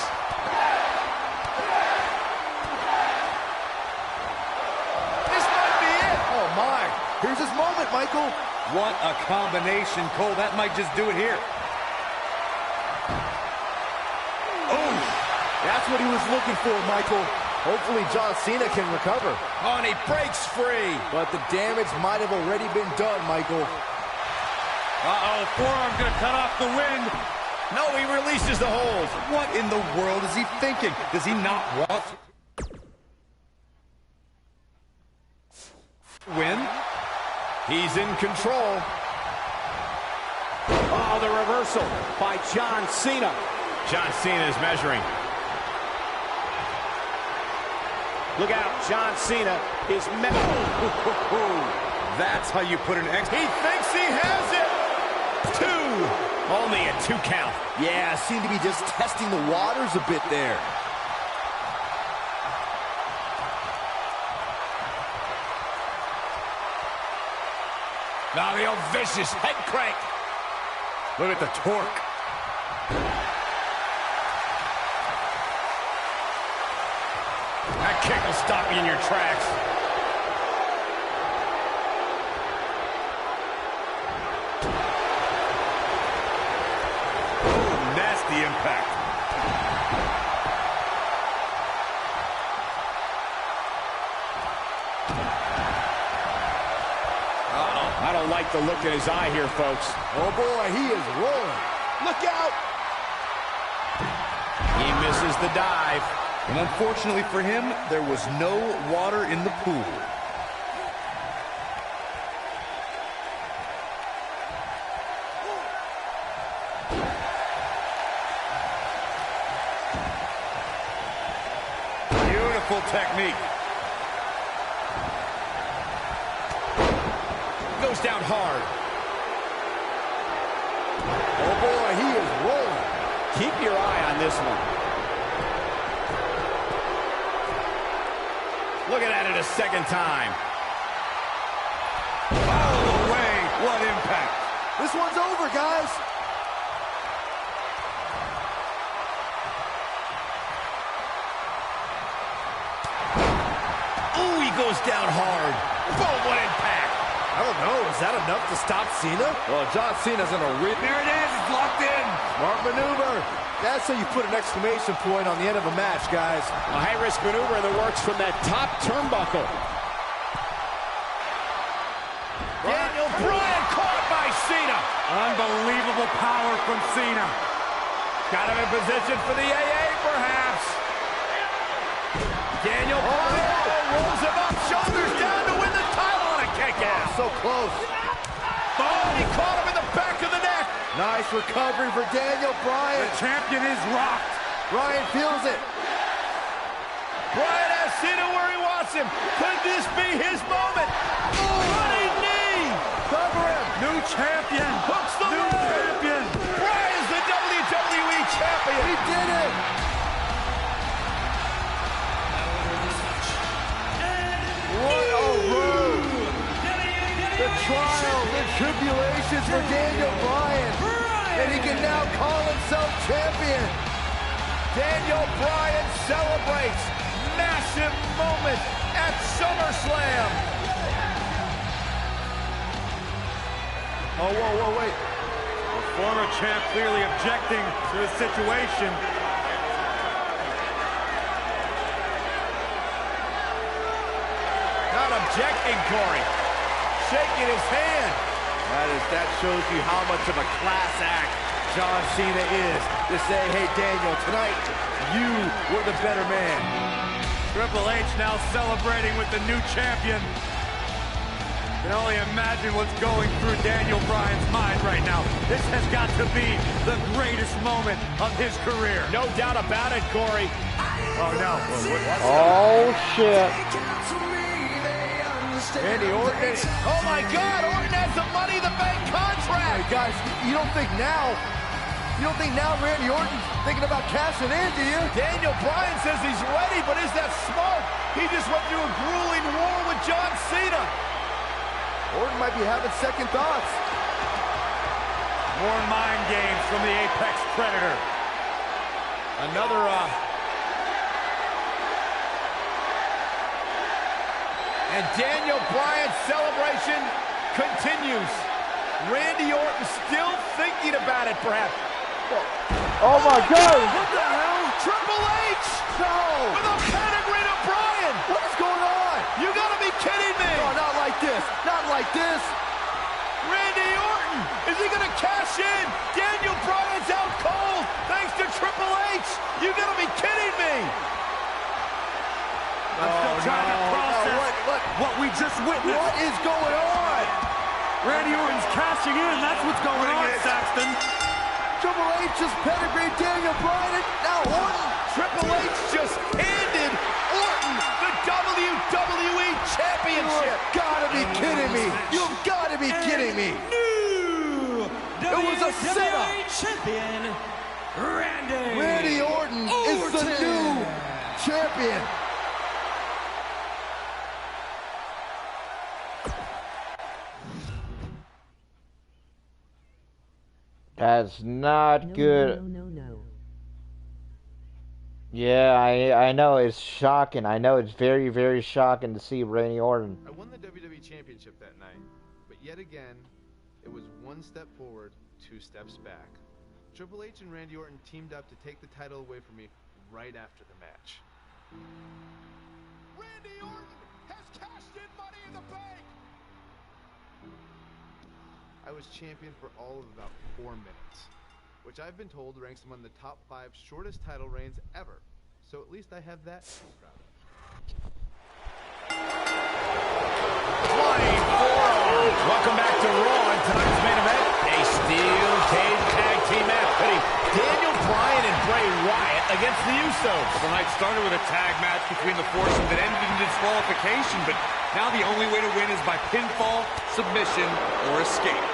G: This might be it. Oh, my. Here's his moment, Michael.
E: What a combination, Cole. That might just do it here.
G: Oh, that's what he was looking for, Michael. Hopefully John Cena can recover.
D: Oh, and he breaks free.
G: But the damage might have already been done, Michael.
E: Uh-oh, forearm's gonna cut off the wind.
D: No, he releases the hold.
E: What in the world is he thinking? Does he not want win?
D: He's in control. Oh, the reversal by John Cena. John Cena is measuring. Look out, John Cena is
E: That's how you put an X.
D: He thinks he has it. Two. Only a 2 count.
G: Yeah, seemed to be just testing the waters a bit there.
D: Now the old vicious head crank.
E: Look at the torque.
D: That kick will stop you in your tracks.
E: Ooh, nasty impact.
D: I don't like the look in his eye here, folks.
G: Oh, boy, he is rolling. Look out!
D: He misses the dive.
E: And unfortunately for him, there was no water in the pool. Beautiful technique.
D: Goes down hard.
G: Oh, boy, he is rolling.
D: Keep your eye on this one. Looking at it a second time.
E: All the way. What impact.
G: This one's over, guys.
D: Ooh, he goes down hard. Boom, what impact.
G: I don't know. Is that enough to stop Cena? Well, John Cena's in a real...
E: There it is. It's locked in.
G: Smart maneuver. That's how you put an exclamation point on the end of a match, guys.
D: A high-risk maneuver in the works from that top turnbuckle. Daniel Bryan caught by Cena.
E: Unbelievable power from Cena.
D: Got him in position for the AA, perhaps. Daniel Bryan rolls him up, shoulders down to win the title on a kick out.
G: So close.
D: Oh, he caught him in the back of the neck.
G: Nice recovery for Daniel Bryan.
D: The champion is rocked.
G: Bryan feels it.
D: Bryan has Cena where he wants him. Could this be his moment? Running knee.
G: Cover him.
D: New champion. Hooks the new champion. Bryan's the WWE champion.
G: He did it. What a road. The trials and tribulations for Daniel Bryan. And he can now call himself champion.
D: Daniel Bryan celebrates massive moment at SummerSlam.
G: Oh, whoa, wait.
E: The former champ clearly objecting to the situation.
D: Not objecting, Corey. Shaking his hand.
G: That shows you how much of a class act John Cena is. To say, hey, Daniel, tonight, you were the better man.
E: Triple H now celebrating with the new champion. Can only imagine what's going through Daniel Bryan's mind right now. This has got to be the greatest moment of his career.
D: No doubt about it, Corey.
E: Oh, no.
A: Oh, shit.
G: Randy Orton.
D: Oh, my God. Orton has the Money in the Bank contract.
G: Hey, guys, you don't think now Randy Orton's thinking about cashing in, do you?
D: Daniel Bryan says he's ready, but is that smart? He just went through a grueling war with John Cena.
G: Orton might be having second thoughts.
E: More mind games from the Apex Predator.
D: Another, and Daniel Bryan's celebration continues. Randy Orton still thinking about it, perhaps.
A: Oh my God!
D: What the hell? Triple H!
G: No!
D: With a pedigree to Bryan!
G: What is going on?
D: You gotta be kidding me!
G: No, not like this. Not like this.
D: Randy Orton! Is he gonna cash in? Daniel Bryan's out cold thanks to Triple H! You gotta be kidding me!
E: I'm still trying to process what we just witnessed.
G: What is going on?
E: Randy Orton's cashing in. That's what's going on, Saxton.
G: Triple H just pedigreed Daniel Bryan, and now Orton.
D: Triple H just handed Orton the WWE Championship.
G: You've got to be kidding me. You've got to be kidding me.
M: It
G: was a setup.
M: Champion,
G: Randy Orton is the new champion.
A: That's not good.
B: No.
A: Yeah, I know it's shocking. I know it's very, very shocking to see Randy Orton.
C: I won the WWE Championship that night, but yet again, it was one step forward, two steps back. Triple H and Randy Orton teamed up to take the title away from me right after the match.
J: Randy Orton has cashed in Money in the Bank!
C: I was champion for all of about 4 minutes, which I've been told ranks among the top 5 shortest title reigns ever. So at least I have that to be proud of.
D: Welcome back to Raw, and tonight's main event, a steel cage tag team match pitting Daniel Bryan and Bray Wyatt against the Usos.
E: The night started with a tag match between the foursome that ended in disqualification, but now the only way to win is by pinfall, submission, or escape.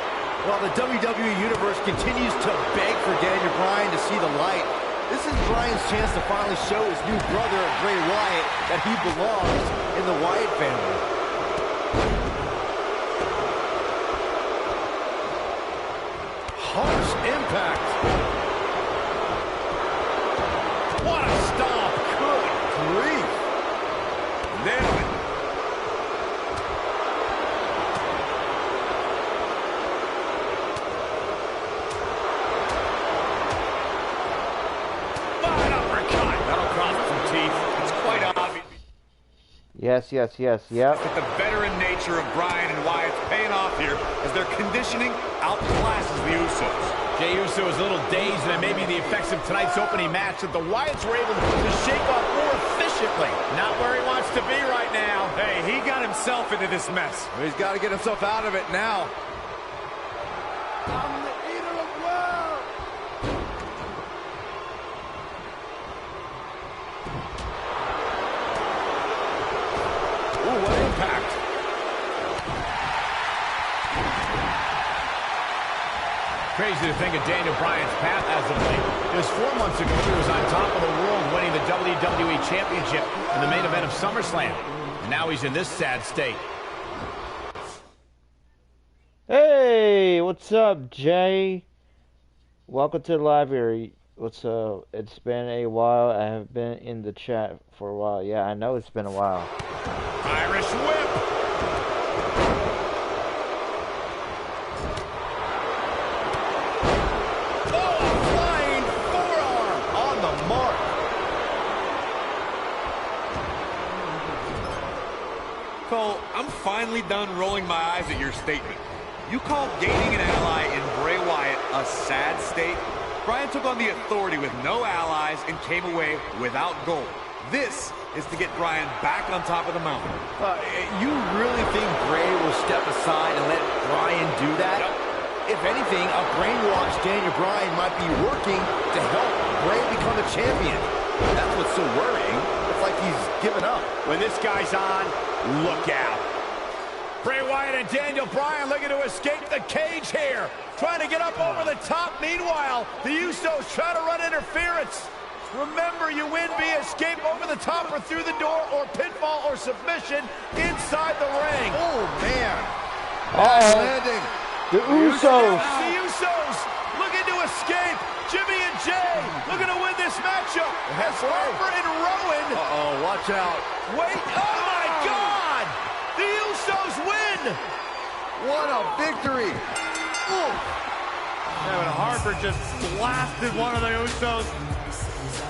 G: While the WWE Universe continues to beg for Daniel Bryan to see the light, this is Bryan's chance to finally show his new brother, Bray Wyatt, that he belongs in the Wyatt family. Harsh impact.
D: What a stomp!
G: Good grief.
D: Nailed it. Fine uppercut. That'll cross some teeth. It's quite obvious.
A: Yes, yep.
E: But the veteran nature of Bryan and Wyatt's paying off here as their conditioning outclasses the Usos.
D: Jey Uso is a little dazed, and it may be the effects of tonight's opening match that the Wyatts were able to shake off more efficiently. Not where he wants to be right now.
E: Hey, he got himself into this mess.
F: He's got to get himself out of it now.
K: I'm the eater of world.
D: Ooh, what impact. Crazy to think of Daniel Bryan's path as of late. Just 4 months ago, he was on top of the world, winning the WWE Championship in the main event of SummerSlam. And now he's in this sad state.
A: Hey, what's up, Jay? Welcome to the live here. What's up? It's been a while. I have been in the chat for a while. Yeah, I know it's been a while.
D: Irish whip.
E: Cole, I'm finally done rolling my eyes at your statement. You called gaining an ally in Bray Wyatt a sad state? Bryan took on the Authority with no allies and came away without gold. This is to get Bryan back on top of the mountain.
F: You really think Bray will step aside and let Bryan do that? Yep. If anything, a brainwashed Daniel Bryan might be working to help Bray become a champion. That's what's so worrying. It's like he's given up.
D: When this guy's on, look out. Bray Wyatt and Daniel Bryan looking to escape the cage here. Trying to get up over the top. Meanwhile, the Usos trying to run interference. Remember, you win via escape over the top or through the door or pinfall or submission inside the ring.
F: Oh, man. Landing.
A: The Usos.
D: The Usos looking to escape. Jimmy and Jay looking to win this matchup. As Harper and Rowan.
F: Uh-oh, watch out.
D: Wait, oh my God! The Usos win!
F: What a victory!
E: Yeah, but Harper just blasted one of the Usos.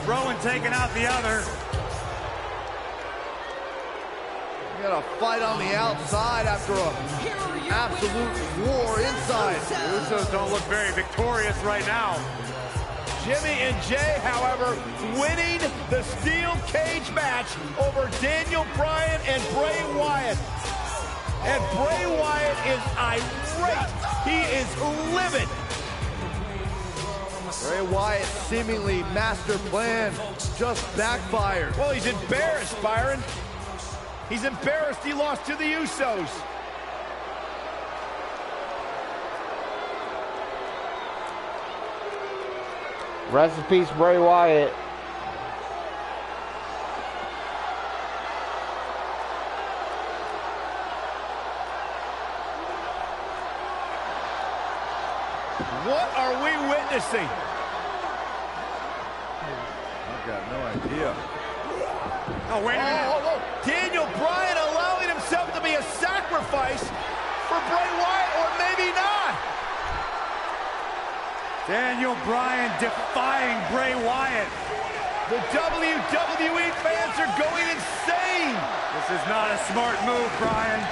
E: Rowan taking out the other.
F: We got a fight on the outside after a absolute war inside.
E: The Usos don't look very victorious right now.
D: Jimmy and Jay, however, winning the steel cage match over Daniel Bryan and Bray Wyatt. And Bray Wyatt is irate. He is livid.
F: Bray Wyatt's seemingly master plan just backfired.
D: Well, he's embarrassed, Byron. He's embarrassed he lost to the Usos.
A: Rest in peace, Bray Wyatt.
D: What are we witnessing?
F: I've got no idea.
D: Oh, wait a minute. Daniel Bryan allowing himself to be a sacrifice for Bray Wyatt, or maybe not.
E: Daniel Bryan defying Bray Wyatt.
D: The WWE fans are going insane.
E: This is not a smart move, Bryan.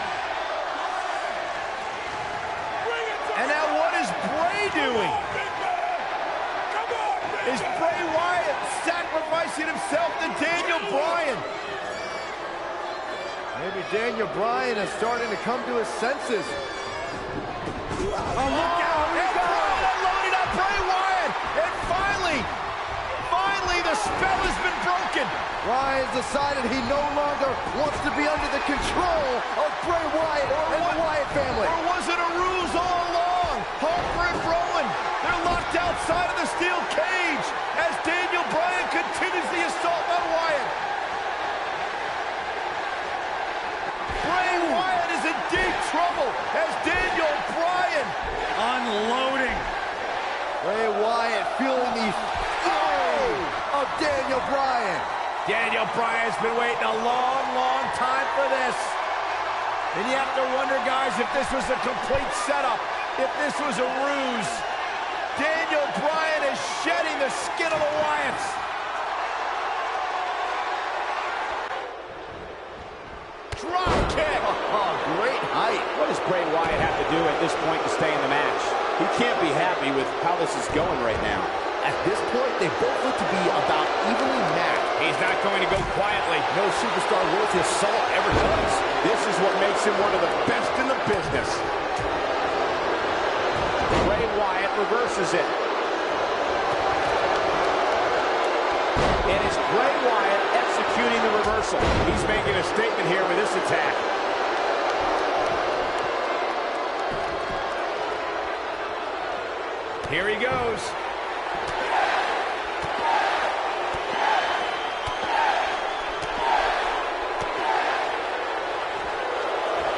D: And now what is Bray doing? Is Bray Wyatt sacrificing himself to Daniel Bryan?
F: Maybe Daniel Bryan is starting to come to his senses.
D: Oh, look out! And Bryan loading up Bray Wyatt! And finally, the spell has been broken!
F: Bryan's decided he no longer wants to be under the control of Bray Wyatt and the Wyatt family.
D: Or was it a ruse all along? Harper and Rowan, they're locked outside of the steel cage as Daniel Bryan continues the assault on Wyatt. Bray Wyatt is in deep trouble as Daniel Bryan
E: unloading.
F: Bray Wyatt feeling the flow of Daniel Bryan.
D: Daniel Bryan's been waiting a long time for this. And you have to wonder, guys, if this was a complete setup, if this was a ruse. Daniel Bryan is shedding the skin of the Wyatts.
F: Drop kick. Oh, great high
G: right.
D: What does Bray Wyatt have to do at this point to stay in the match? He can't be happy with how this is going right now.
G: At this point, they both look to be about evenly matched.
D: He's not going to go quietly.
G: No superstar worth his salt ever does.
D: This is what makes him one of the best in the business. Bray Wyatt reverses it. And it's Bray Wyatt executing the reversal. He's making a statement here with this attack. Here he goes.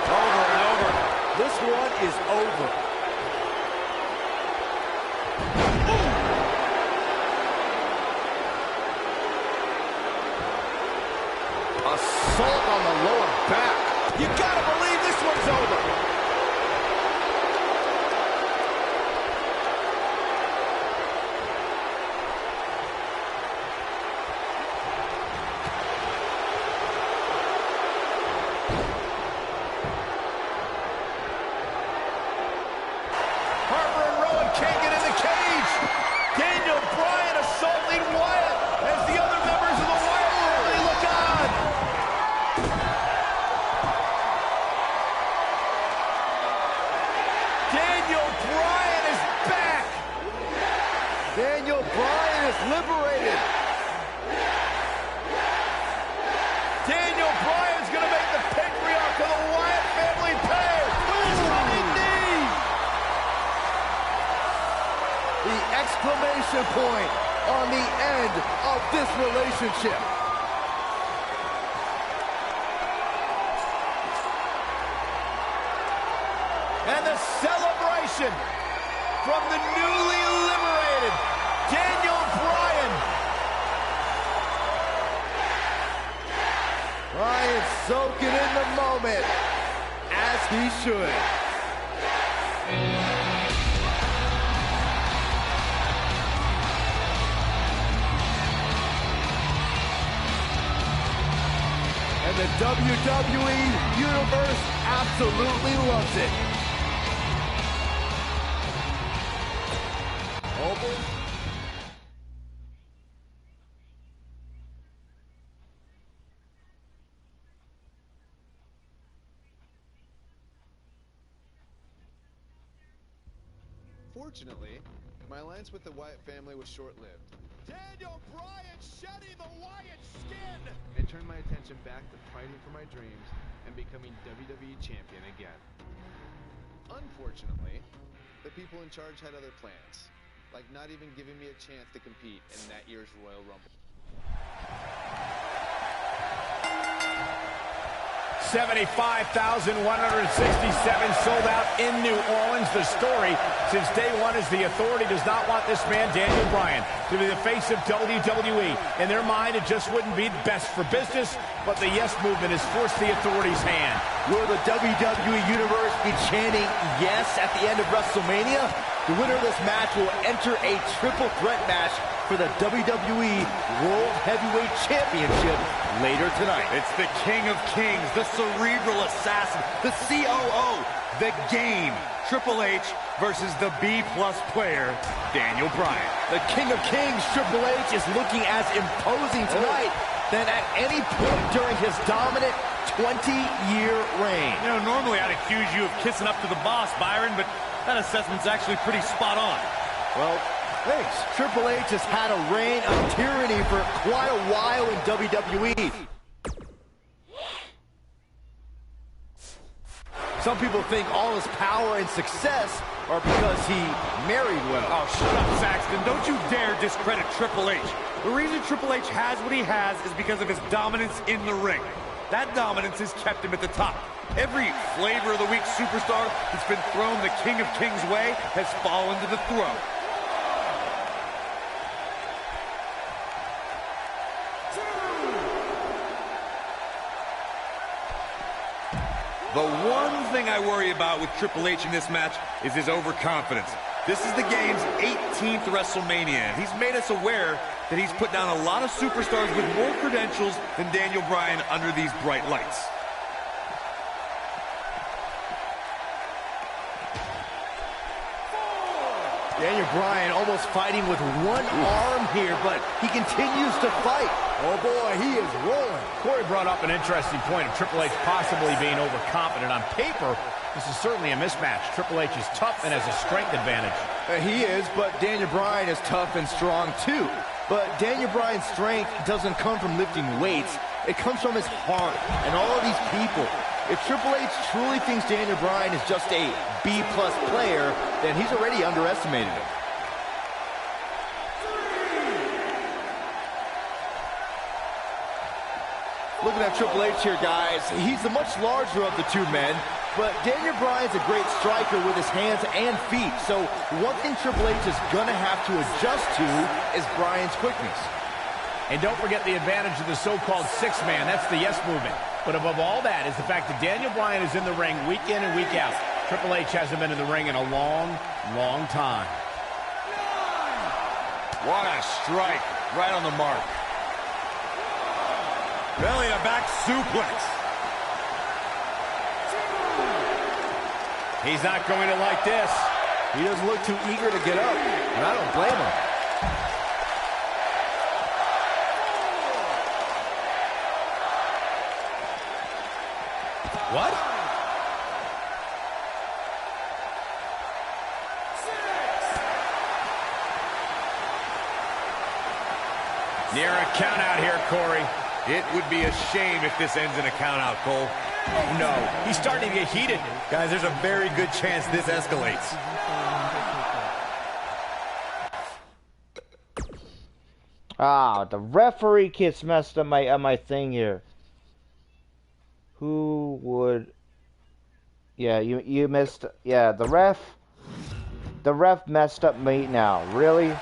G: Over and over. This one is over. Assault on the lower back.
D: You gotta believe this one's over. Harper and Rowan can't get in the cage. Daniel Bryan assaulting Wyatt as the other members of the Wyatt family look on. Daniel Bryan is back.
G: Daniel Bryan is liberated.
D: Daniel Bryan's going to make the patriarch of the Wyatt family pay. He's running knee.
G: The exclamation point on the end of this relationship.
D: And the celebration from the newly liberated Daniel Bryan.
G: Bryan soaking in the moment, as he should. And the WWE Universe absolutely loves it. Over.
C: Fortunately, my alliance with the Wyatt family was short-lived.
D: Daniel Bryan shedding the Wyatt skin.
C: I turned my attention back to fighting for my dreams and becoming WWE champion again. Unfortunately, the people in charge had other plans, like not even giving me a chance to compete in that year's Royal Rumble.
D: 75,167 sold out in New Orleans. The story since day one is the authority does not want this man, Daniel Bryan, to be the face of WWE. In their mind, it just wouldn't be best for business, but the yes movement has forced the authority's hand.
G: Will the WWE Universe be chanting yes at the end of WrestleMania? The winner of this match will enter a triple threat match for the WWE World Heavyweight Championship later tonight.
E: It's the King of Kings, the cerebral assassin, the COO, the game. Triple H versus the B-plus player, Daniel Bryan.
G: The King of Kings, Triple H, is looking as imposing tonight than at any point during his dominant 20-year reign.
E: You know, normally I'd accuse you of kissing up to the boss, Byron, but that assessment's actually pretty spot on.
G: Well, thanks. Triple H has had a reign of tyranny for quite a while in WWE. Some people think all his power and success are because he married well.
E: Oh, shut up, Saxton. Don't you dare discredit Triple H. The reason Triple H has what he has is because of his dominance in the ring. That dominance has kept him at the top. Every flavor of the week superstar that's been thrown the King of Kings way has fallen to the throne. The one thing I worry about with Triple H in this match is his overconfidence. This is the game's 18th WrestleMania, and he's made us aware that he's put down a lot of superstars with more credentials than Daniel Bryan under these bright lights.
G: Daniel Bryan almost fighting with one arm here, but he continues to fight.
F: Oh boy, he is rolling.
D: Corey brought up an interesting point of Triple H possibly being overconfident. On paper, this is certainly a mismatch. Triple H is tough and has a strength advantage.
G: He is, but Daniel Bryan is tough and strong too. But Daniel Bryan's strength doesn't come from lifting weights. It comes from his heart and all of these people. If Triple H truly thinks Daniel Bryan is just a B-plus player, then he's already underestimated him. Looking at Triple H here, guys, he's the much larger of the two men, but Daniel Bryan's a great striker with his hands and feet, so one thing Triple H is going to have to adjust to is Bryan's quickness.
D: And don't forget the advantage of the so-called six-man. That's the yes movement. But above all that is the fact that Daniel Bryan is in the ring week in and week out. Triple H hasn't been in the ring in a long, long time.
E: What a strike. Right on the mark. Belly to back suplex.
D: He's not going to like this.
G: He doesn't look too eager to get up, and I don't blame him.
D: What? Near a count out here, Corey.
E: It would be a shame if this ends in a count out, Cole.
D: Oh, no. He's starting to get heated.
E: Guys, there's a very good chance this escalates.
A: Ah, the referee gets messed up my thing here. Who would? Yeah, you missed. Yeah, the ref messed up me now. Really?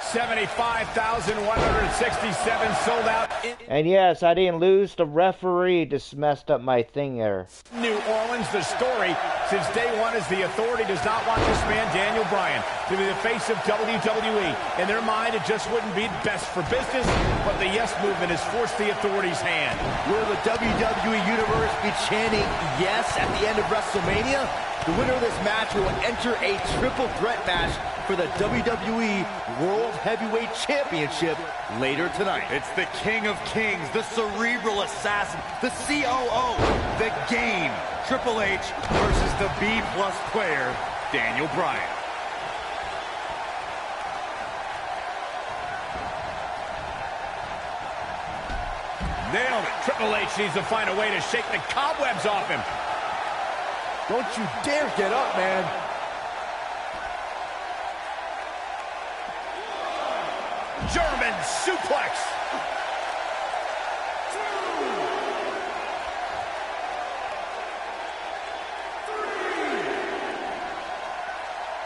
D: 75,167 sold out.
A: And yes, I didn't lose. The referee just messed up my thing there.
D: New Orleans, the story since day one is the authority does not want this man, Daniel Bryan, to be the face of WWE. In their mind, it just wouldn't be best for business, but the yes movement has forced the authority's hand.
G: Will the WWE Universe be chanting yes at the end of WrestleMania? The winner of this match will enter a triple threat match for the WWE World Heavyweight Championship later tonight.
E: It's the King of Kings, the cerebral assassin, the COO, the game. Triple H versus the B-plus player, Daniel Bryan.
D: Nailed it. Triple H needs to find a way to shake the cobwebs off him.
G: Don't you dare get up, man.
D: German suplex.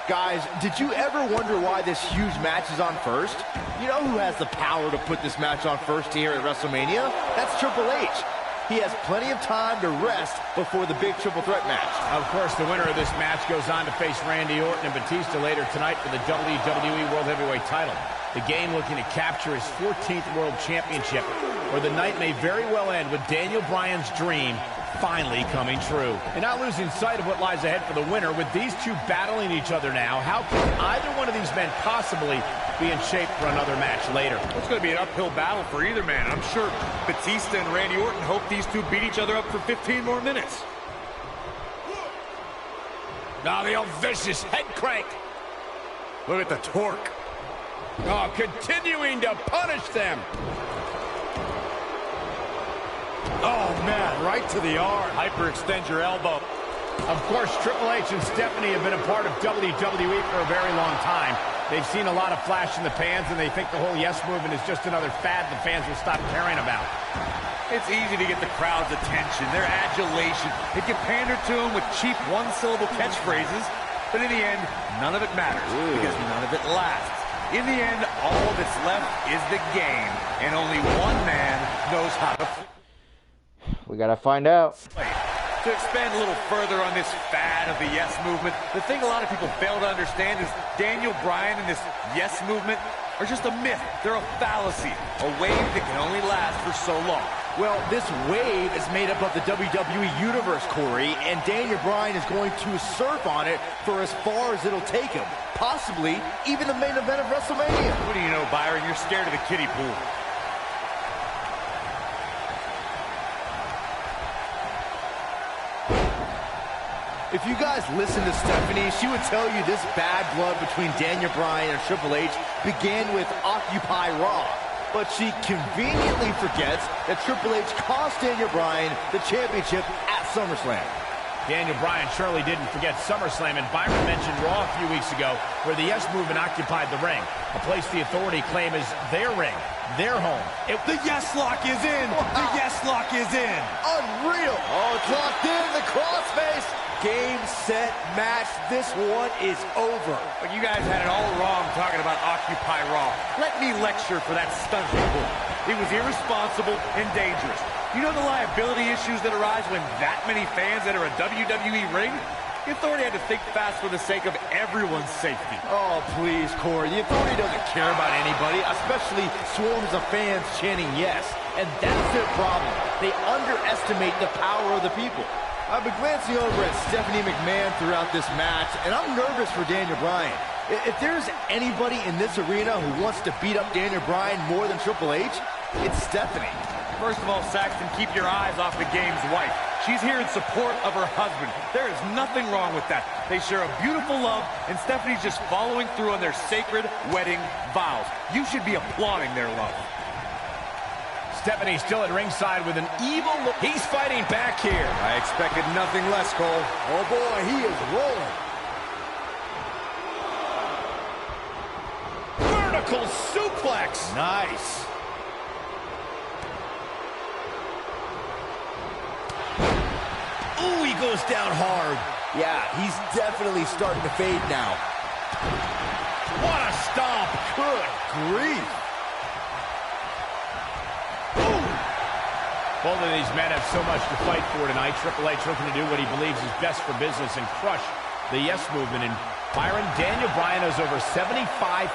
G: Guys, did you ever wonder why this huge match is on first? You know who has the power to put this match on first here at WrestleMania? That's Triple H. He has plenty of time to rest before the big triple threat match.
D: Of course, the winner of this match goes on to face Randy Orton and Batista later tonight for the WWE World Heavyweight title. The game looking to capture his 14th World Championship, or the night may very well end with Daniel Bryan's dream finally coming true. And not losing sight of what lies ahead for the winner, with these two battling each other now, how can either one of these men possibly be in shape for another match later?
E: It's going to be an uphill battle for either man. I'm sure Batista and Randy Orton hope these two beat each other up for 15 more minutes.
D: Now the old vicious head crank.
E: Look at the torque.
D: Oh, continuing to punish them.
E: Oh, man, right to the arm. Hyperextend your elbow.
D: Of course, Triple H and Stephanie have been a part of WWE for a very long time. They've seen a lot of flash in the pans, and they think the whole yes movement is just another fad the fans will stop caring about.
E: It's easy to get the crowd's attention, their adulation. If you pander to them with cheap one-syllable catchphrases, but in the end, none of it matters because none of it lasts. In the end, all that's left is the game, and only one man knows how to...
A: We gotta find out.
E: To expand a little further on this fad of the yes movement, the thing a lot of people fail to understand is Daniel Bryan and this yes movement are just a myth. They're a fallacy, a wave that can only last for so long.
F: Well, this wave is made up of the WWE Universe, Corey, and Daniel Bryan is going to surf on it for as far as it'll take him. Possibly even the main event of WrestleMania.
E: What do you know, Byron? You're scared of the kiddie pool.
F: If you guys listen to Stephanie, she would tell you this bad blood between Daniel Bryan and Triple H began with Occupy Raw. But she conveniently forgets that Triple H cost Daniel Bryan the championship at SummerSlam.
D: Daniel Bryan surely didn't forget SummerSlam, and Byron mentioned Raw a few weeks ago where the Yes Movement occupied the ring, a place the Authority claim is their ring, their home.
M: The Yes Lock is in! Wow. The Yes Lock is in!
F: Unreal! Oh, it's locked in, the crossface! Game, set, match. This one is over.
E: But you guys had it all wrong talking about Occupy Raw. Let me lecture for that stunting bull. It was irresponsible and dangerous. You know the liability issues that arise when that many fans enter a WWE ring? The Authority had to think fast for the sake of everyone's safety.
F: Oh, please, Corey. The Authority doesn't care about anybody, especially swarms of fans chanting yes. And that's their problem. They underestimate the power of the people. I've been glancing over at Stephanie McMahon throughout this match, and I'm nervous for Daniel Bryan. If there's anybody in this arena who wants to beat up Daniel Bryan more than Triple H, it's Stephanie.
E: First of all, Saxton, keep your eyes off the game's wife. She's here in support of her husband. There is nothing wrong with that. They share a beautiful love, and Stephanie's just following through on their sacred wedding vows. You should be applauding their love.
D: Stephanie still at ringside with an evil look. He's fighting back here.
G: I expected nothing less, Cole.
F: Oh boy, he is rolling.
D: Vertical suplex.
F: Nice.
D: Ooh, he goes down hard.
F: Yeah, he's definitely starting to fade now.
D: What a stomp.
F: Good grief.
D: Both of these men have so much to fight for tonight. Triple H looking to do what he believes is best for business and crush the Yes Movement. And Byron, Daniel Bryan has over 75,000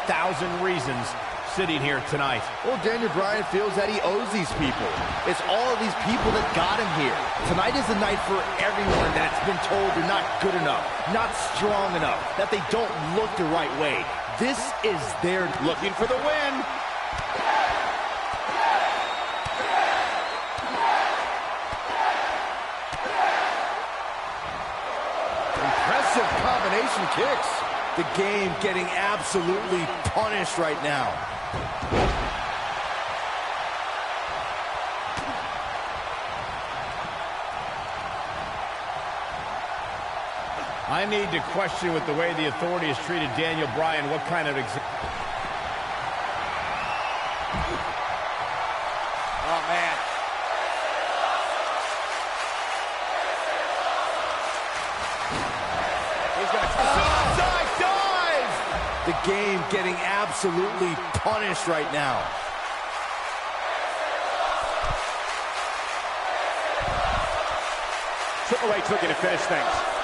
D: reasons sitting here tonight.
F: Well, Daniel Bryan feels that he owes these people. It's all of these people that got him here. Tonight is the night for everyone that's been told they're not good enough, not strong enough, that they don't look the right way. This is their
E: looking for the win.
F: Impressive combination kicks. The game getting absolutely punished right now.
D: I need to question with the way the Authority has treated Daniel Bryan. What kind of
F: Oh, man. He's going to dive! The game getting absolutely punished right now.
G: Triple H looking to finish things.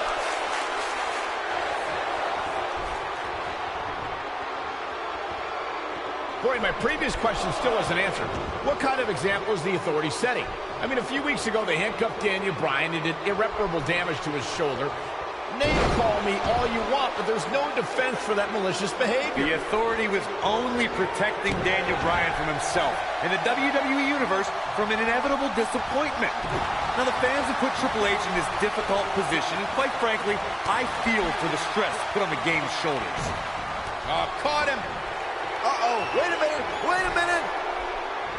D: Corey, my previous question still wasn't answered. What kind of example is the Authority setting? I mean, a few weeks ago, they handcuffed Daniel Bryan and did irreparable damage to his shoulder. Name call me all you want, but there's no defense for that malicious behavior.
E: The Authority was only protecting Daniel Bryan from himself and the WWE Universe from an inevitable disappointment. Now, the fans have put Triple H in this difficult position, and quite frankly, I feel for the stress put on the game's shoulders.
D: Oh, caught him.
F: Uh-oh, wait a minute, wait a minute.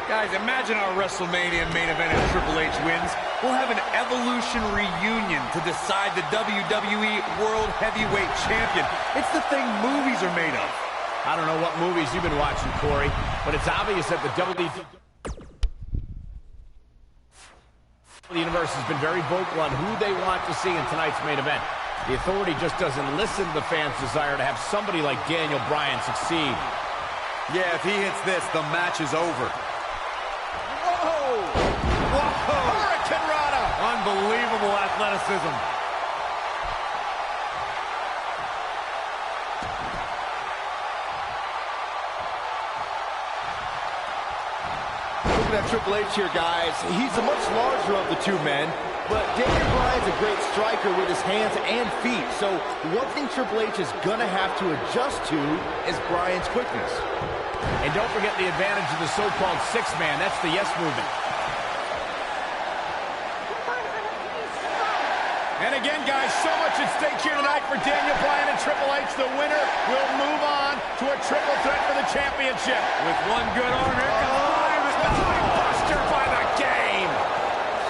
E: Guys, imagine our WrestleMania main event if Triple H wins. We'll have an Evolution reunion to decide the WWE World Heavyweight Champion. It's the thing movies are made of.
D: I don't know what movies you've been watching, Corey, but it's obvious that the WWE Universe has been very vocal on who they want to see in tonight's main event. The Authority just doesn't listen to the fans' desire to have somebody like Daniel Bryan succeed.
E: Yeah, if he hits this, the match is over.
F: Whoa! Whoa! Hurricane Rana!
E: Unbelievable athleticism.
G: looking at Triple H here, guys, he's the much larger of the two men, but Daniel Bryan's a great striker with his hands and feet. So one thing Triple H is going to have to adjust to is Bryan's quickness.
D: And don't forget the advantage of the so-called six-man. That's the yes movement. And again, guys, so much at stake here tonight for Daniel Bryan and Triple H. The winner will move on to a triple threat for the championship. With one good arm, here comes Bryan. Buster by the game.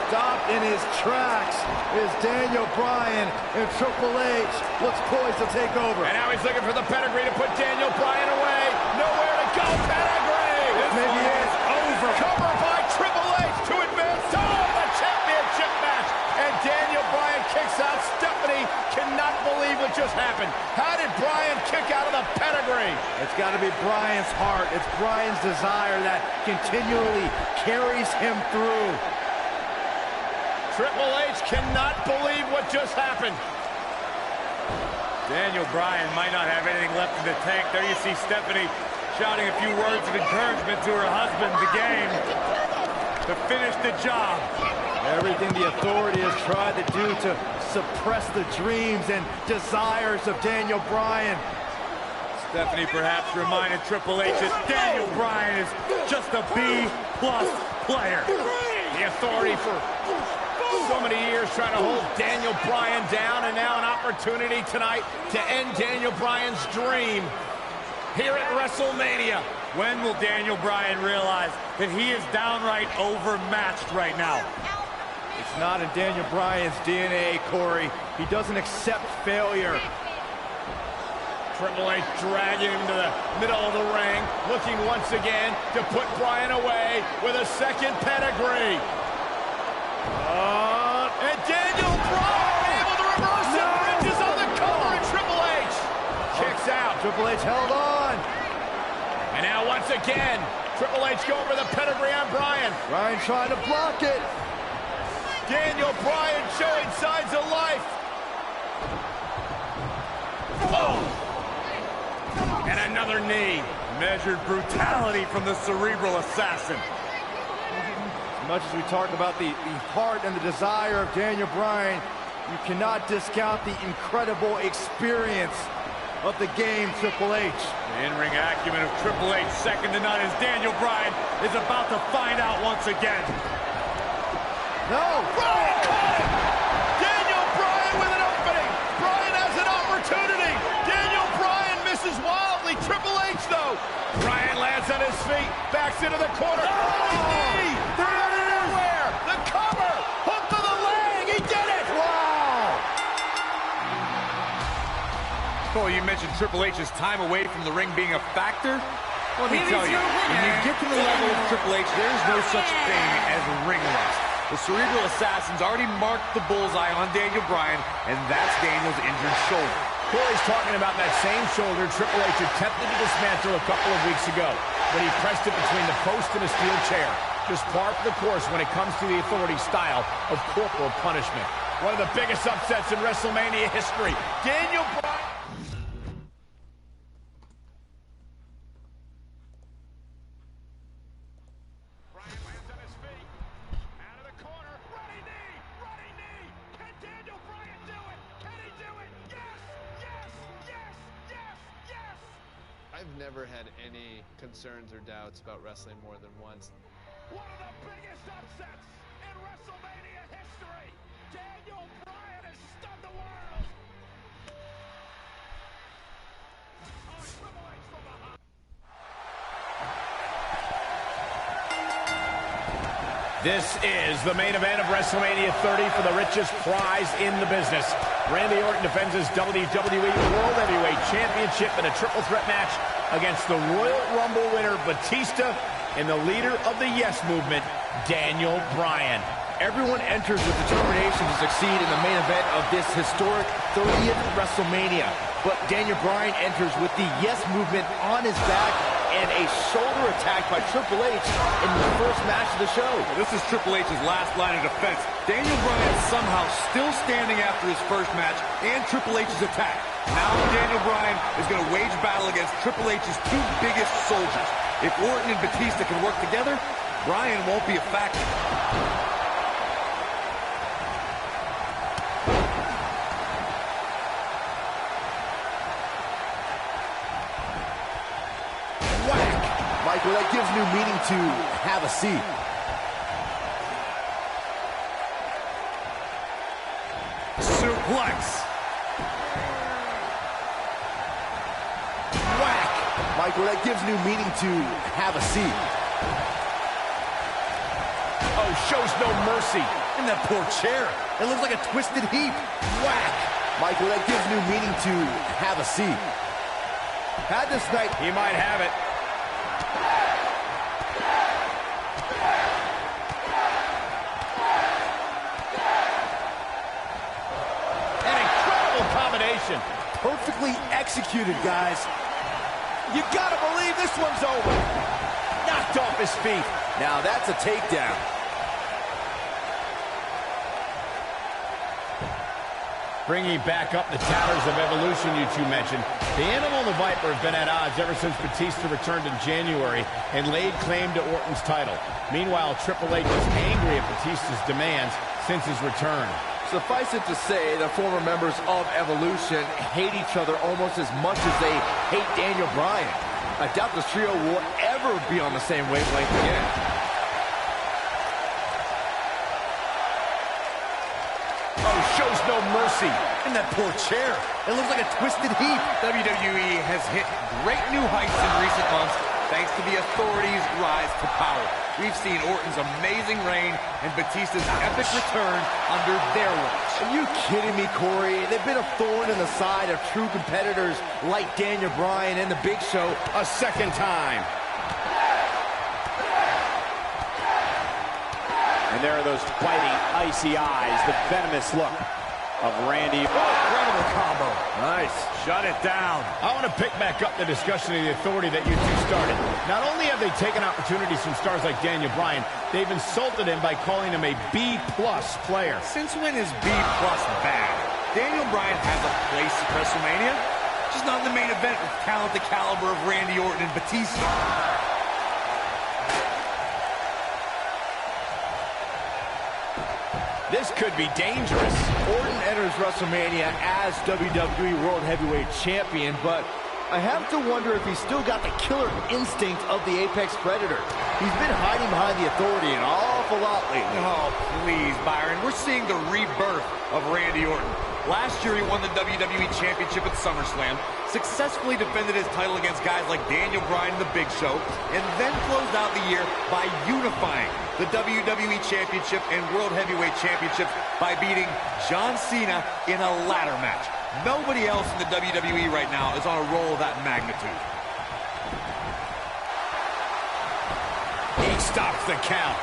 F: Stopped in his tracks is Daniel Bryan, and Triple H looks poised to take over.
D: And now he's looking for the pedigree to put Daniel Bryan away. Nowhere to go, pedigree. This
F: maybe
D: is
F: it.
D: over. Cover by Triple H to advance to the championship match. And Daniel Bryan kicks out. Stephanie cannot believe what just happened. How did Bryan kick out of the pedigree?
F: It's got to be Bryan's heart. It's Bryan's desire that continually carries him through.
D: Triple H cannot believe what just happened.
E: Daniel Bryan might not have anything left in the tank. There you see Stephanie shouting a few words of encouragement to her husband, the game, to finish the job.
F: Everything the authority has tried to do to suppress the dreams and desires of Daniel Bryan.
E: Stephanie perhaps reminded Triple H that Daniel Bryan is just a B-plus player.
D: The authority for so many years trying to hold Daniel Bryan down, and now an opportunity tonight to end Daniel Bryan's dream here at WrestleMania.
E: When will Daniel Bryan realize that he is downright overmatched right now?
F: It's not in Daniel Bryan's DNA, Corey. He doesn't accept failure.
D: Triple H dragging him to the middle of the ring, looking once again to put Bryan away with a second pedigree. And Daniel Bryan able to reverse it, bridges on the cover, and Triple H kicks out.
F: Triple H held on.
D: And now once again, Triple H going for the pedigree on Bryan.
F: Bryan trying to block it.
D: Daniel Bryan showing signs of life. Oh! And another knee.
E: Measured brutality from the cerebral assassin.
F: As much as we talk about the heart and the desire of Daniel Bryan, you cannot discount the incredible experience of the game, Triple H.
E: The in-ring acumen of Triple H, second to none, as Daniel Bryan is about to find out once again.
F: No!
D: Bryan caught it! Daniel Bryan with an opening! Bryan has an opportunity! Daniel Bryan misses wildly! Triple H, though! Bryan lands on his feet, backs into the corner. Knee! They're out of nowhere! The cover! Hook to the leg! He did it!
F: Wow!
E: Cole, you mentioned Triple H's time away from the ring being a factor. Let me tell you, when you get to the level of Triple H, there's no such thing as ring rust. The cerebral assassin's already marked the bullseye on Daniel Bryan, and that's Daniel's injured shoulder.
D: Corey's talking about that same shoulder Triple H attempted to dismantle a couple of weeks ago when he pressed it between the post and a steel chair. Just par for the course when it comes to the authority style of corporal punishment. One of the biggest upsets in WrestleMania history. Daniel Bryan.
C: I've never had any concerns or doubts about wrestling more than once.
D: One of the biggest upsets in WrestleMania history. Daniel Bryan has stunned the world. Oh, Triple H from behind. This is the main event of WrestleMania 30 for the richest prize in the business. Randy Orton defends his WWE World Heavyweight Championship in a triple threat match against the Royal Rumble winner Batista and the leader of the Yes Movement, Daniel Bryan.
G: Everyone enters with determination to succeed in the main event of this historic 30th WrestleMania. But Daniel Bryan enters with the Yes Movement on his back and a shoulder attack by Triple H in the first match of the show.
E: This is Triple H's last line of defense. Daniel Bryan somehow still standing after his first match and Triple H's attack. Now Daniel Bryan is going to wage battle against Triple H's two biggest soldiers. If Orton and Batista can work together, Bryan won't be a factor.
G: Michael, that gives new meaning to have a seat.
E: Suplex.
G: Whack. Michael, that gives new meaning to have a seat.
E: Oh, shows no mercy. And that poor chair. It looks like a twisted heap.
G: Whack. Michael, that gives new meaning to have a seat. Had this night.
E: He might have it.
G: Perfectly executed, guys.
F: You gotta believe this one's over.
E: Knocked off his feet.
G: Now that's a takedown.
D: Bringing back up the towers of Evolution you two mentioned, the Animal and the Viper have been at odds ever since Batista returned in January and laid claim to Orton's title. Meanwhile, Triple H is angry at Batista's demands since his return.
G: Suffice it to say, the former members of Evolution hate each other almost as much as they hate Daniel Bryan. I doubt this trio will ever be on the same wavelength again.
E: Oh, shows no mercy. And that poor chair. It looks like a twisted heap.
N: WWE has hit great new heights in recent months thanks to the Authority's rise to power. We've seen Orton's amazing reign and Batista's epic return under their watch.
G: Are you kidding me, Corey? They've been a thorn in the side of true competitors like Daniel Bryan and The Big Show
D: a second time. And there are those fighting, icy eyes, the venomous look of Randy.
E: Incredible combo.
G: Nice.
E: Shut it down.
D: I want to pick back up the discussion of the Authority that you two started. Not only have they taken opportunities from stars like Daniel Bryan, they've insulted him by calling him a B-plus player.
N: Since when is B-plus bad? Daniel Bryan has a place at WrestleMania, just not in the main event with talent the caliber of Randy Orton and Batista.
D: This could be dangerous.
G: Orton enters WrestleMania as WWE World Heavyweight Champion, but I have to wonder if he's still got the killer instinct of the Apex Predator. He's been hiding behind the Authority an awful lot lately.
N: Oh, please, Byron. We're seeing the rebirth of Randy Orton. Last year, he won the WWE Championship at SummerSlam, successfully defended his title against guys like Daniel Bryan and The Big Show, and then closed out the year by unifying the WWE Championship and World Heavyweight Championships by beating John Cena in a ladder match. Nobody else in the WWE right now is on a roll of that magnitude.
D: He stops the count.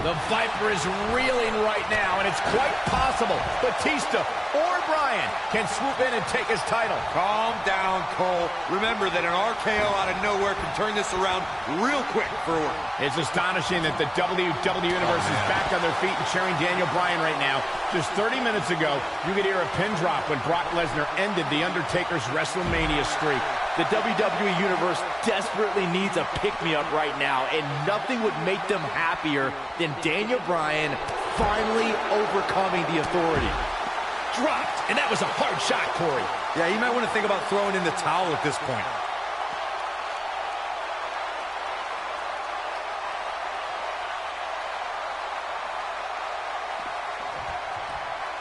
D: The Viper is reeling right now, and it's quite possible Batista or Bryan can swoop in and take his title.
N: Calm down, Cole. Remember that an RKO out of nowhere can turn this around real quick for Orton.
D: It's astonishing that the WWE Universe is back on their feet and cheering Daniel Bryan right now. Just 30 minutes ago, you could hear a pin drop when Brock Lesnar ended The Undertaker's WrestleMania streak.
G: The WWE Universe desperately needs a pick-me-up right now, and nothing would make them happier than Daniel Bryan finally overcoming the Authority.
D: Dropped, and that was a hard shot, Corey.
N: Yeah, you might want to think about throwing in the towel at this point.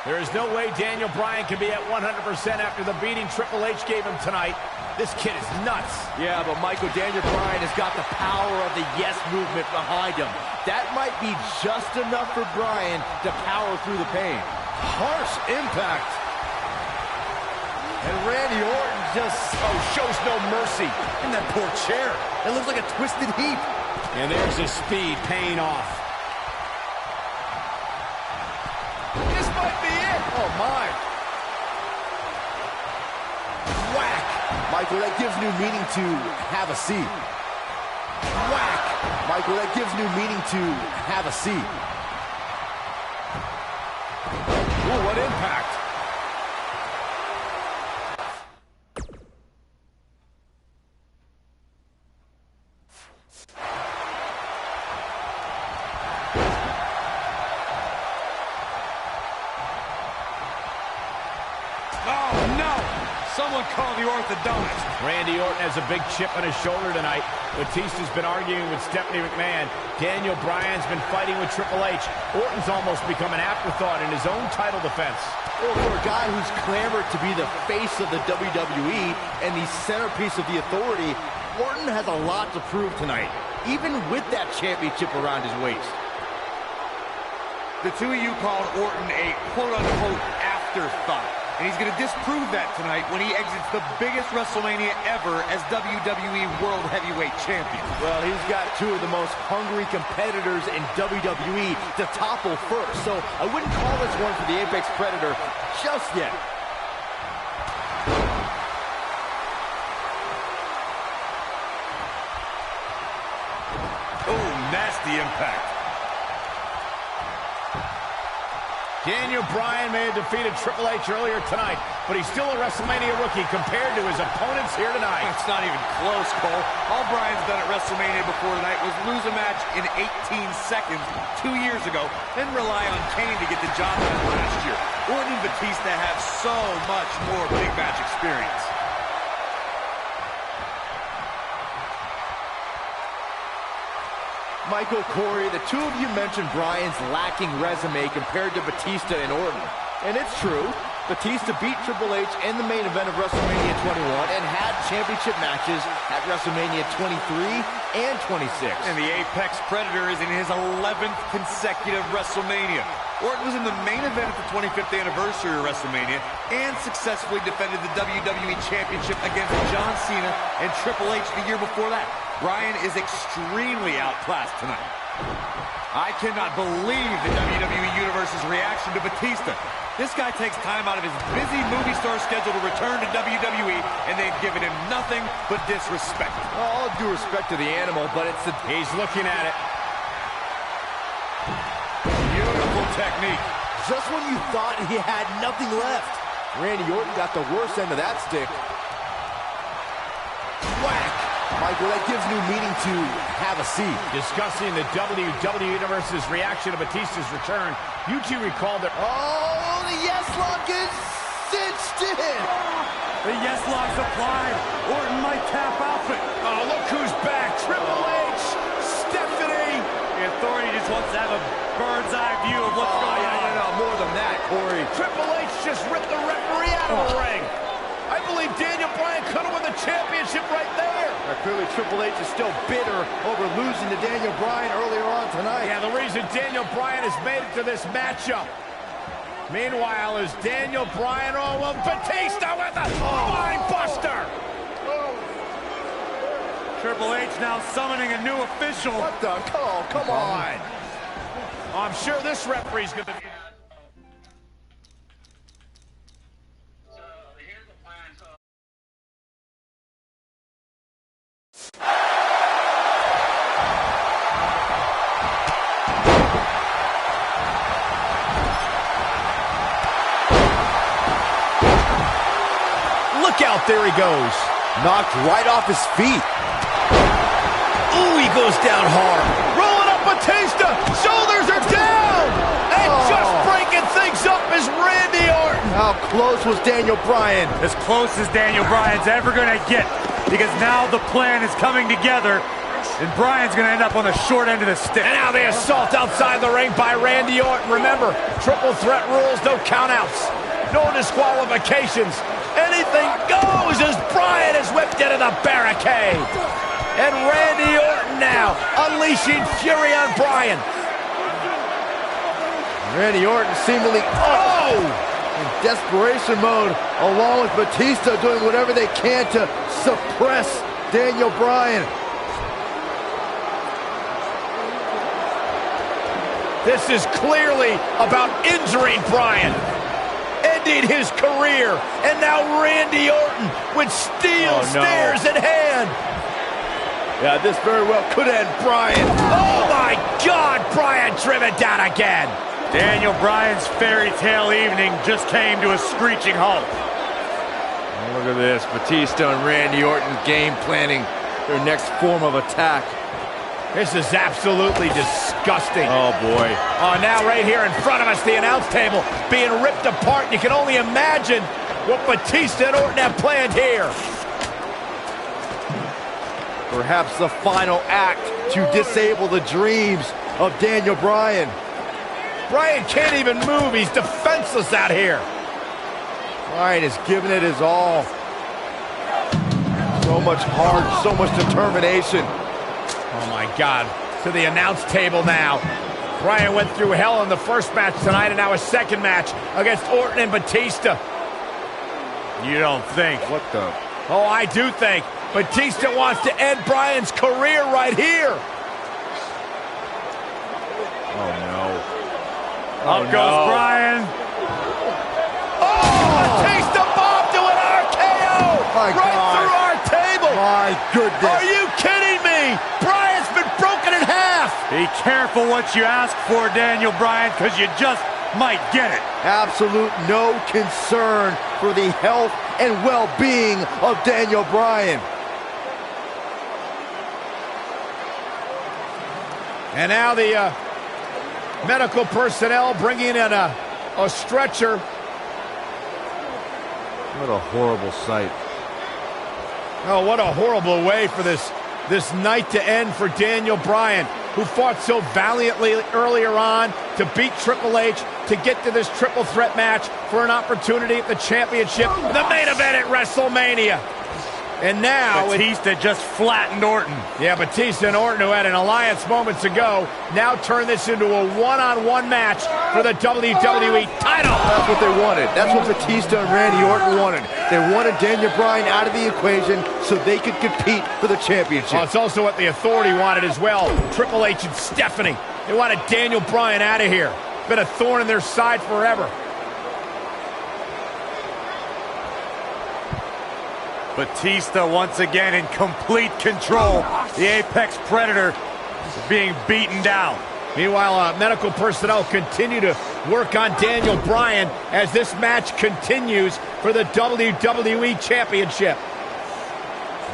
D: There is no way Daniel Bryan can be at 100% after the beating Triple H gave him tonight. This kid is nuts.
G: Yeah, but Michael, Daniel Bryan has got the power of the yes movement behind him. That might be just enough for Bryan to power through the pain. Harsh impact. And Randy Orton just...
E: Oh, shows no mercy. And that poor chair. It looks like a twisted heap.
D: And there's his speed paying off.
E: This might be it.
G: Oh, my. Whack. Michael, that gives new meaning to have a seat. Whack. Michael, that gives new meaning to have a seat.
E: Ooh, what impact.
N: Someone call the orthodontist.
D: Randy Orton has a big chip on his shoulder tonight. Batista's been arguing with Stephanie McMahon. Daniel Bryan's been fighting with Triple H. Orton's almost become an afterthought in his own title defense.
G: Well, for a guy who's clamored to be the face of the WWE and the centerpiece of the authority, Orton has a lot to prove tonight, even with that championship around his waist.
N: The two of you called Orton a quote-unquote afterthought. And he's going to disprove that tonight when he exits the biggest WrestleMania ever as WWE World Heavyweight Champion.
G: Well, he's got two of the most hungry competitors in WWE to topple first, so I wouldn't call this one for the Apex Predator just yet.
N: Oh, nasty impact.
D: Daniel Bryan may have defeated Triple H earlier tonight, but he's still a WrestleMania rookie compared to his opponents here tonight.
N: That's not even close, Cole. All Bryan's done at WrestleMania before tonight was lose a match in 18 seconds 2 years ago, then rely on Kane to get the job done last year. Orton and Batista have so much more big match experience.
G: Michael, Corey, the two of you mentioned Bryan's lacking resume compared to Batista and Orton. And it's true. Batista beat Triple H in the main event of WrestleMania 21 and had championship matches at WrestleMania 23 and 26.
N: And the Apex Predator is in his 11th consecutive WrestleMania. Orton was in the main event at the 25th anniversary of WrestleMania and successfully defended the WWE Championship against John Cena and Triple H the year before that. Bryan is extremely outclassed tonight. I cannot believe the WWE Universe's reaction to Batista. This guy takes time out of his busy movie star schedule to return to WWE, and they've given him nothing but disrespect.
G: All due respect to the animal, but it's the...
D: He's looking at it.
N: Beautiful technique.
G: Just when you thought he had nothing left, Randy Orton got the worst end of that stick. Whack! Michael, that gives new meaning to have a seat.
D: Discussing the WWE Universe's reaction to Batista's return, you two recall that...
G: Oh, the yes lock is cinched in!
M: The yes lock's applied. Orton might tap out, but...
D: Oh, look who's back. Triple H, Stephanie.
M: The Authority just wants to have a bird's eye view of what's going on.
G: No, more than that, Corey.
D: Triple H just ripped the referee out of the ring. I believe Daniel Bryan could have won the championship right there.
G: Clearly, Triple H is still bitter over losing to Daniel Bryan earlier on tonight.
D: Yeah, the reason Daniel Bryan has made it to this matchup. Meanwhile, is Daniel Bryan, oh, well, Batista with a mind buster.
M: Triple H now summoning a new official.
G: What the? Oh, come on.
D: I'm sure this referee's going to... Look out, there he goes.
G: Knocked right off his feet.
D: Ooh, he goes down hard. Rolling up Batista. Shoulders are down. And just breaking things up is Randy Orton.
G: How close was Daniel Bryan?
M: As close as Daniel Bryan's ever going to get, because now the plan is coming together, and Bryan's going to end up on the short end of the stick.
D: And now the assault outside the ring by Randy Orton. Remember, triple threat rules, no countouts, no disqualifications. Anything goes as Bryan is whipped into the barricade. And Randy Orton now unleashing fury on Bryan.
G: Randy Orton seemingly in desperation mode, along with Batista doing whatever they can to suppress Daniel Bryan.
D: This is clearly about injuring Bryan, ending his career, and now Randy Orton with steel stairs in hand.
G: Yeah, this very well could end Bryan.
D: Oh my God, Bryan driven down again.
M: Daniel Bryan's fairy tale evening just came to a screeching halt.
G: Oh, look at this, Batista and Randy Orton game planning their next form of attack.
D: This is absolutely disgusting.
G: Oh, boy.
D: Oh, now right here in front of us, the announce table being ripped apart. You can only imagine what Batista and Orton have planned here.
G: Perhaps the final act to disable the dreams of Daniel Bryan.
D: Bryan can't even move. He's defenseless out here.
G: Bryan is giving it his all. So much heart, so much determination.
D: Oh my God. To the announce table now. Bryan went through hell in the first match tonight and now a second match against Orton and Batista. You don't think?
G: What the?
D: Oh, I do think. Batista wants to end Bryan's career right here.
G: Oh no.
D: Up goes Bryan. Oh! Batista bombed to an RKO!
G: My
D: right
G: God.
D: through our table!
G: My goodness.
D: Are you kidding me? Bryan's been broken in half!
M: Be careful what you ask for, Daniel Bryan, because you just might get it.
G: Absolute no concern for the health and well-being of Daniel Bryan.
D: And now the medical personnel bringing in a stretcher.
G: What a horrible sight.
D: Oh, what a horrible way for this night to end for Daniel Bryan, who fought so valiantly earlier on to beat Triple H, to get to this triple threat match for an opportunity at the championship, the main event at WrestleMania. And now
M: Batista just flattened Orton.
D: Yeah, Batista and Orton, who had an alliance moments ago, now turn this into a one-on-one match for the WWE title.
G: That's what they wanted. That's what Batista and Randy Orton wanted. They wanted Daniel Bryan out of the equation so they could compete for the championship.
D: Well, it's also what the Authority wanted as well. Triple H and Stephanie. They wanted Daniel Bryan out of here. Been a thorn in their side forever.
M: Batista once again in complete control. The Apex Predator being beaten down.
D: Meanwhile, medical personnel continue to work on Daniel Bryan as this match continues for the WWE Championship.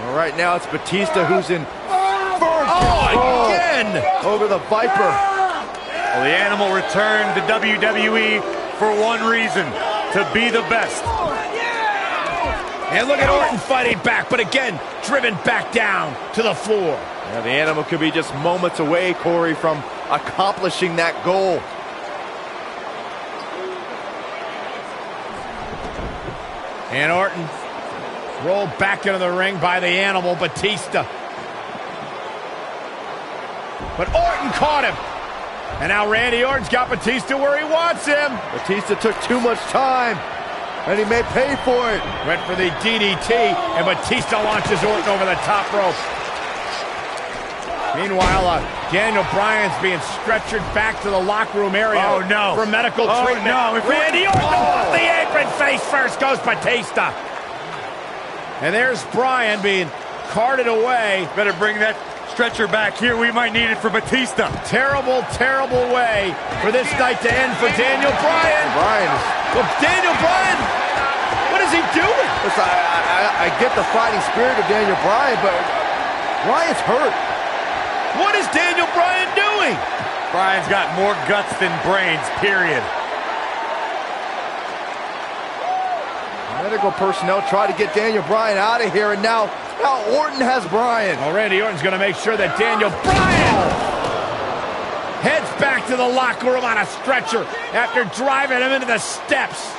G: All right, now it's Batista who's in firm control
D: again
G: over the Viper.
M: Well, the Animal returned to WWE for one reason, to be the best.
D: And look at Orton fighting back, but again, driven back down to the floor.
G: Yeah, the Animal could be just moments away, Corey, from accomplishing that goal.
D: And Orton rolled back into the ring by the Animal, Batista. But Orton caught him. And now Randy Orton's got Batista where he wants him.
G: Batista took too much time, and he may pay for it.
D: Went for the DDT, and Batista launches Orton over the top rope. Meanwhile, Daniel Bryan's being stretchered back to the locker room area for medical treatment.
M: No.
D: Randy Orton off the apron, face first goes Batista. And there's Bryan being carted away.
M: Better bring that stretcher back here. We might need it for Batista.
D: Terrible, terrible way for this night to end for Daniel Bryan. Well, Daniel Bryan, what is he doing?
G: Listen, I get the fighting spirit of Daniel Bryan, but Bryan's hurt.
D: What is Daniel Bryan doing?
M: Bryan's got more guts than brains, period.
G: Medical personnel try to get Daniel Bryan out of here, and now Orton has Bryan.
D: Well, Randy Orton's going to make sure that Daniel Bryan heads back to the locker room on a stretcher after driving him into the steps.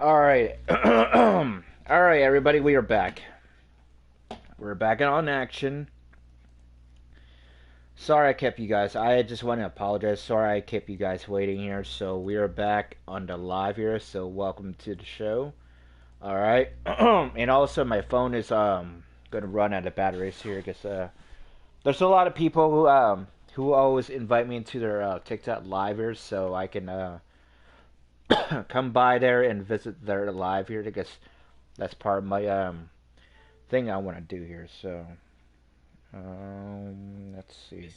A: All right. All right, everybody, we are back. We're back on action. Sorry I kept you guys. I just want to apologize. Sorry I kept you guys waiting here. So we are back on the live here. So welcome to the show. All right. And also my phone is gonna run out of batteries here because there's a lot of people who always invite me into their TikTok live here, so I can come by there and visit their live here because that's part of my thing I want to do here. So let's see.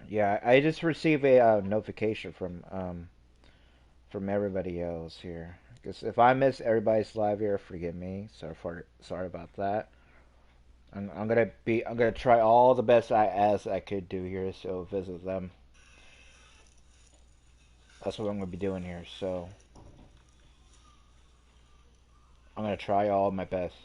A: Yeah, I just received a notification from everybody else here. Because if I miss everybody's live here, forgive me. Sorry about that. I'm gonna try all the best as I could do here. So visit them. That's what I'm gonna be doing here. So I'm gonna try all my best.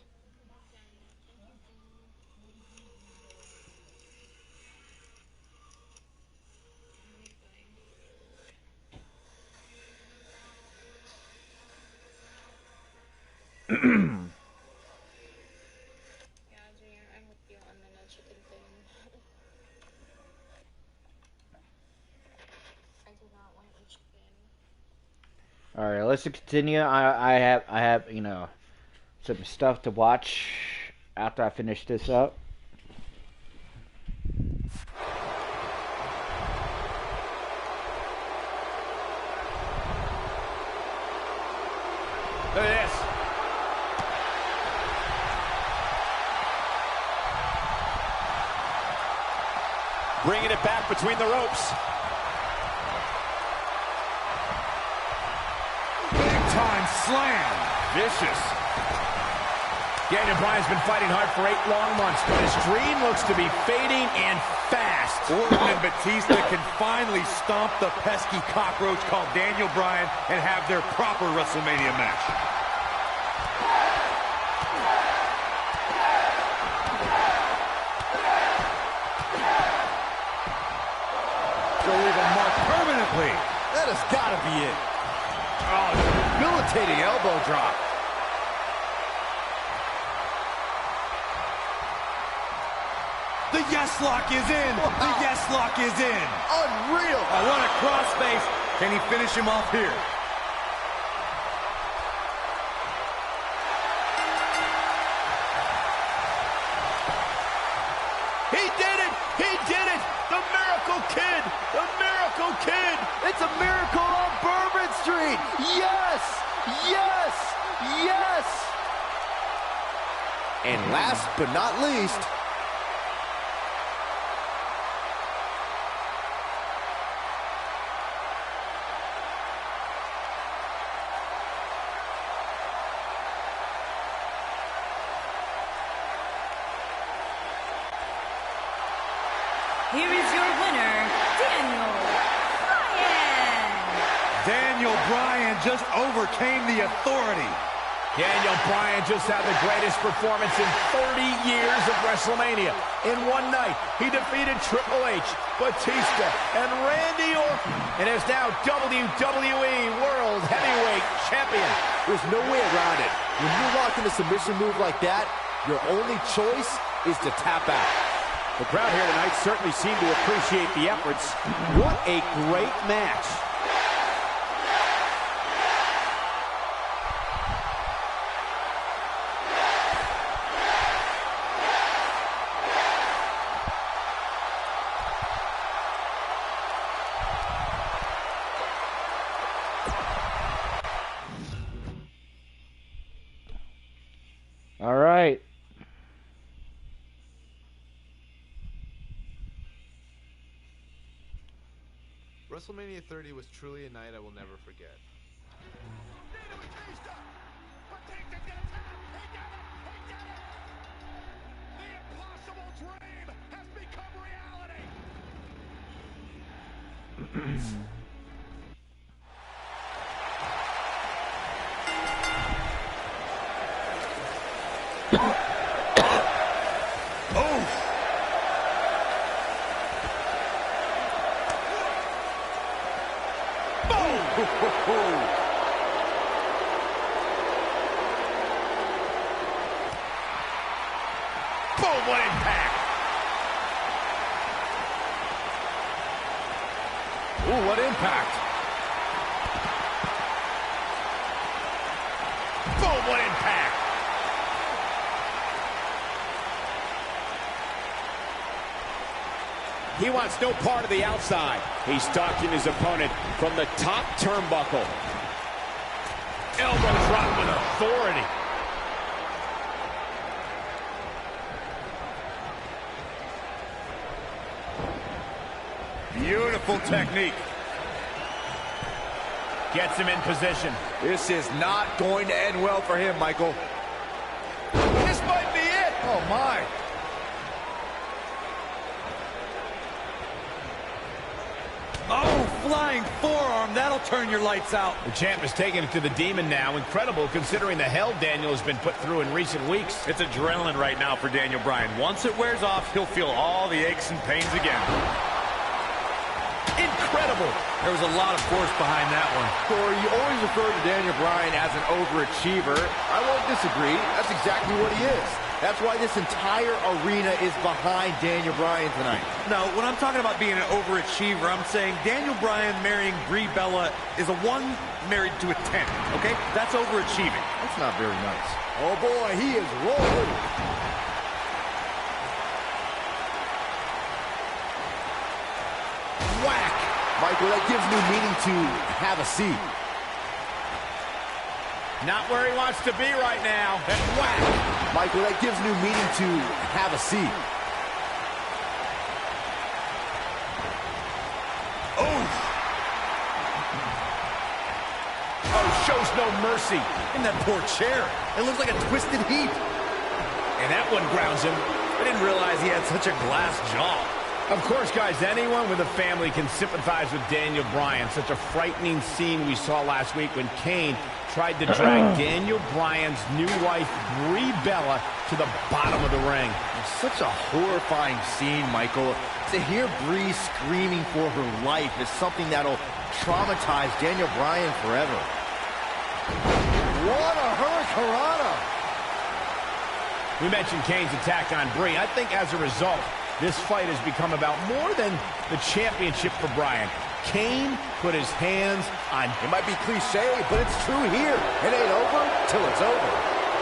A: All right, let's continue. I have some stuff to watch after I finish this up.
D: Look at this. Bringing it back between the ropes. Big time slam. Vicious. Daniel Bryan's been fighting hard for 8 long months, but his dream looks to be fading and fast.
N: Orton and Batista can finally stomp the pesky cockroach called Daniel Bryan and have their proper WrestleMania match.
D: To leave a mark permanently.
G: That has got to be it. Oh, debilitating elbow drop.
N: The yes lock is in.
G: Wow.
N: The yes lock is in.
G: Unreal.
N: Oh, what a crossface. Can he finish him off here?
G: He did it. He did it. The Miracle Kid. The Miracle Kid. It's a miracle on Bourbon Street. Yes. Yes. Yes. And last but not least,
I: Here is your winner, Daniel Bryan.
N: Daniel Bryan just overcame the authority.
D: Daniel Bryan just had the greatest performance in 30 years of WrestleMania. In one night, he defeated Triple H, Batista, and Randy Orton, and is now WWE World Heavyweight Champion.
G: there's no way around it. When you're locked in a submission move like that, your only choice is to tap out.
D: The crowd here tonight certainly seemed to appreciate the efforts.
G: What a great match.
A: All right.
C: WrestleMania 30 was truly a night I will never forget.
D: Boom, what impact.
F: Ooh, what impact.
D: Boom, what impact. He wants no part of the outside. He's stalking his opponent from the top turnbuckle. Elbow drop with authority. Beautiful technique. Gets him in position.
F: This is not going to end well for him, Michael.
D: This might be it.
F: Oh, my.
N: Oh, flying forearm. That'll turn your lights out.
D: The champ is taking it to the Demon now. Incredible considering the hell Daniel has been put through in recent weeks.
E: It's adrenaline right now for Daniel Bryan. Once it wears off, he'll feel all the aches and pains again.
D: Incredible.
N: There was a lot of force behind that one.
F: Corey, you always refer to Daniel Bryan as an overachiever. I won't disagree. That's exactly what he is. That's why this entire arena is behind Daniel Bryan tonight.
N: No, when I'm talking about being an overachiever, I'm saying Daniel Bryan marrying Brie Bella is a 1 married to a 10, okay? That's overachieving.
F: That's not very nice. Oh, boy, he is rolling. Whack! Michael, that gives new meaning to have a seat.
D: Not where he wants to be right now. And whack!
F: Michael, that gives new meaning to have a seat.
D: Oh! Oh, shows no mercy.
N: In that poor chair. It looks like a twisted heap.
D: And that one grounds him.
N: I didn't realize he had such a glass jaw.
D: Of course, guys, anyone with a family can sympathize with Daniel Bryan. Such a frightening scene we saw last week when Kane tried to drag Daniel Bryan's new wife, Brie Bella, to the bottom of the ring.
F: It's such a horrifying scene, Michael. To hear Brie screaming for her life is something that'll traumatize Daniel Bryan forever. What a hurricanrana!
D: We mentioned Kane's attack on Brie. I think as a result, this fight has become about more than the championship for Bryan. Kane put his hands on...
F: It might be cliche, but it's true here. It ain't over till it's over.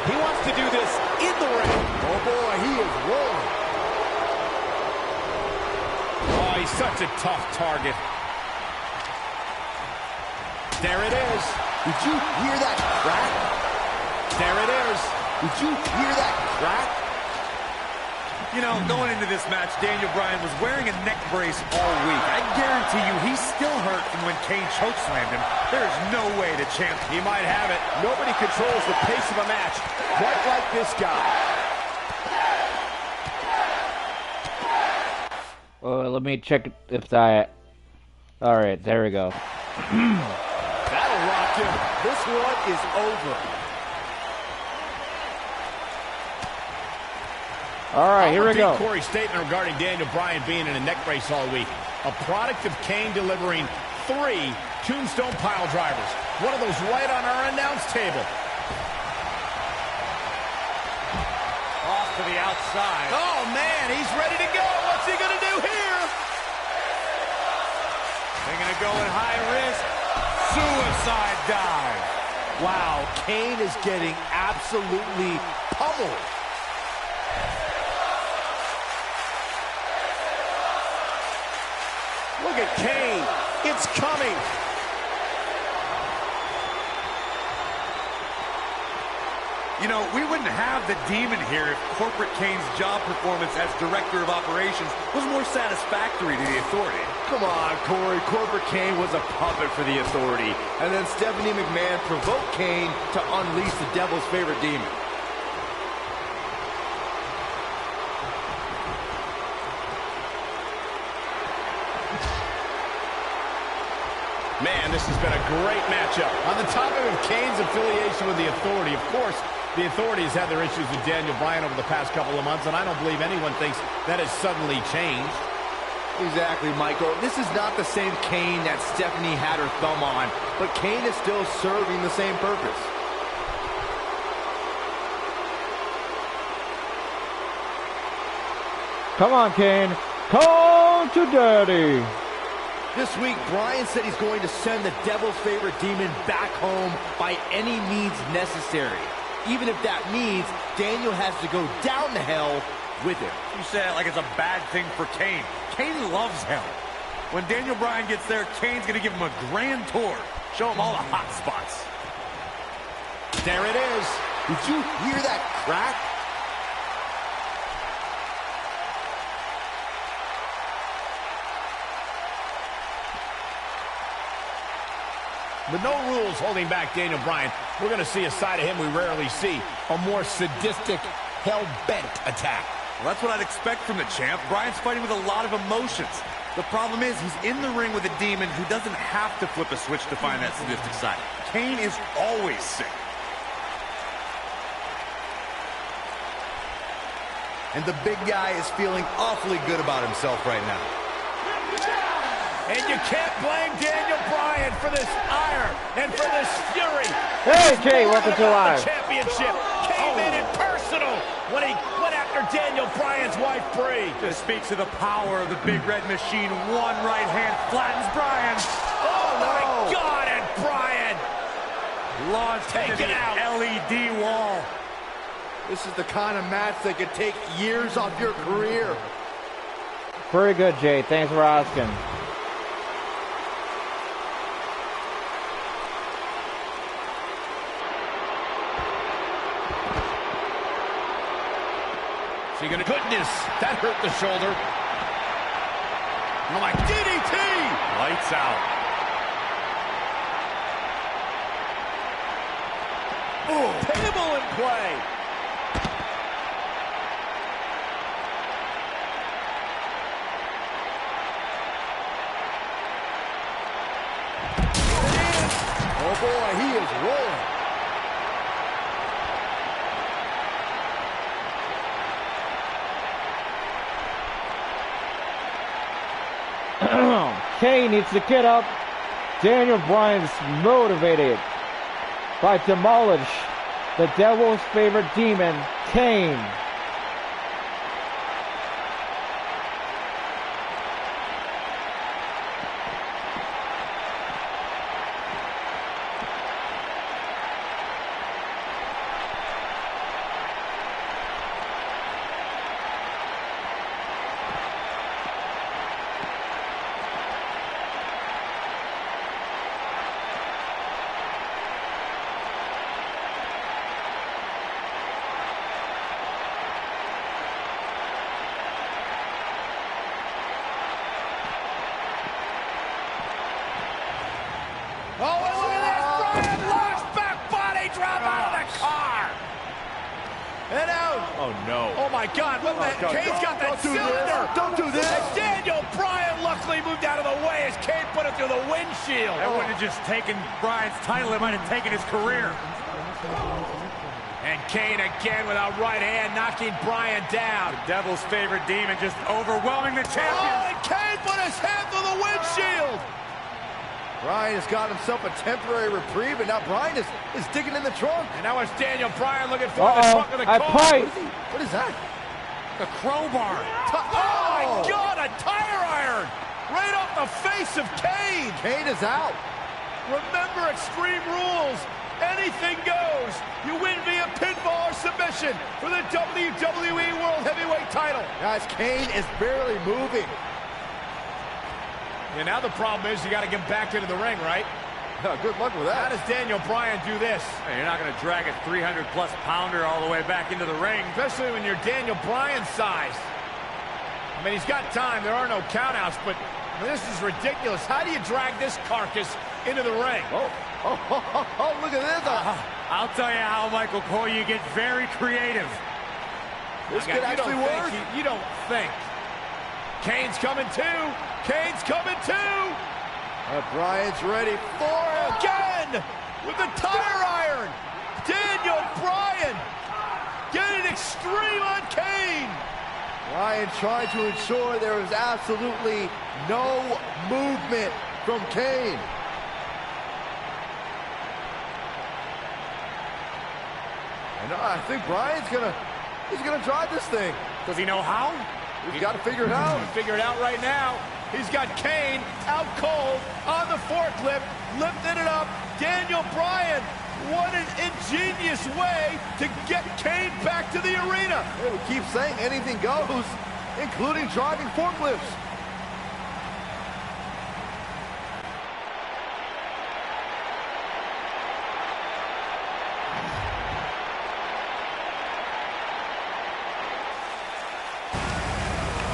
D: He wants to do this in the ring.
F: Oh, boy, he is rolling.
D: Oh, he's such a tough target. There it is.
F: Did you hear that crack?
D: There it is.
F: Did you hear that crack?
N: You know, going into this match, Daniel Bryan was wearing a neck brace all week. I guarantee you he's still hurt from when Kane chokeslammed him. There is no way the champ...
D: He might have it. Nobody controls the pace of a match quite like this guy.
A: Let me check if that... Alright, there we go.
F: That'll rock him. This one is over.
A: All right, here we go.
D: Corey's statement regarding Daniel Bryan being in a neck brace all week. A product of Kane delivering 3 tombstone pile drivers. One of those right on our announce table.
N: Off to the outside.
D: Oh, man, he's ready to go. What's he going to do here?
N: They're going to go at high risk. Suicide dive.
F: Wow, Kane is getting absolutely pummeled.
D: Look at Kane. It's coming.
N: You know, we wouldn't have the Demon here if Corporate Kane's job performance as Director of Operations was more satisfactory to the Authority.
F: Come on, Corey. Corporate Kane was a puppet for the Authority. And then Stephanie McMahon provoked Kane to unleash the Devil's favorite demon.
D: Man, this has been a great matchup. On the topic of Kane's affiliation with the Authority, of course, the Authority has had their issues with Daniel Bryan over the past couple of months, and I don't believe anyone thinks that has suddenly changed.
F: Exactly, Michael. This is not the same Kane that Stephanie had her thumb on, but Kane is still serving the same purpose.
A: Come on, Kane. Come to daddy.
G: This week, Bryan said he's going to send the devil's favorite demon back home by any means necessary. Even if that means Daniel has to go down to hell with him.
E: You say it like it's a bad thing for Kane. Kane loves hell. When Daniel Bryan gets there, Kane's going to give him a grand tour. Show him all the hot spots.
G: There it is. Did you hear that crack?
D: With no rules holding back Daniel Bryan, we're going to see a side of him we rarely see. A more sadistic, hell-bent attack.
E: Well, that's what I'd expect from the champ. Bryan's fighting with a lot of emotions. The problem is he's in the ring with a demon who doesn't have to flip a switch to find that sadistic side. Kane is always sick.
G: And the big guy is feeling awfully good about himself right now.
D: And you can't blame Daniel Bryan for this ire and for this fury.
A: Hey, Kane, welcome to Live.
D: The championship came in it personal when he went after Daniel Bryan's wife, Brie.
E: This speaks to the power of the Big Red Machine. One right hand flattens Bryan.
D: Oh, my God, and Bryan
E: Launched into the LED wall.
G: This is the kind of match that could take years off your career.
A: Very good, Jay. Thanks for asking.
D: So you're gonna, goodness, that hurt the shoulder. Oh my, DDT!
E: Lights out.
D: Oh, table in play.
G: Oh boy, he is rolling.
A: Kane needs to get up. Daniel Bryan's motivated by demolish the devil's favorite demon, Kane.
D: Oh, and look at this! Bryan launched back body drop out of the car! And out!
E: Oh, no.
D: Oh, my God. What the Kane's got that cylinder!
G: Don't do this!
D: And Daniel Bryan luckily moved out of the way as Kane put it through the windshield.
E: That wouldn't have just taken Bryan's title. It might have taken his career.
D: And Kane again without right hand, knocking Bryan down.
E: The devil's favorite demon just overwhelming the champion.
D: Oh, and Kane put his hand through the windshield!
G: Bryan has got himself a temporary reprieve, and now Bryan is digging in the trunk.
D: And now it's Daniel Bryan looking for the trunk of the car.
G: What is that?
E: The crowbar.
D: Oh, my God, a tire iron! Right off the face of Kane!
G: Kane is out.
D: Remember Extreme Rules. Anything goes. You win via pinfall or submission for the WWE World Heavyweight title.
G: Guys, Kane is barely moving.
D: And now the problem is you got to get back into the ring, right?
G: Good luck with that.
D: How does Daniel Bryan do this?
E: Hey, you're not going to drag a 300-plus pounder all the way back into the ring.
D: Especially when you're Daniel Bryan size. I mean, he's got time. There are no countouts, but this is ridiculous. How do you drag this carcass into the ring?
G: Oh, look at this.
E: I'll tell you how, Michael Cole, you get very creative.
G: This could actually work.
D: You don't think. Kane's coming too. Kane's coming too.
G: Bryan's ready for it.
D: Again with the tire iron. Daniel Bryan getting extreme on Kane.
G: Bryan trying to ensure there is absolutely no movement from Kane. And I think Bryan's gonna drive this thing.
E: Does he know how?
F: He's got to figure it out.
D: Figure it out right now. He's got Kane out cold on the forklift, lifting it up. Daniel Bryan, what an ingenious way to get Kane back to the arena.
F: Hey, we keep saying anything goes, including driving forklifts.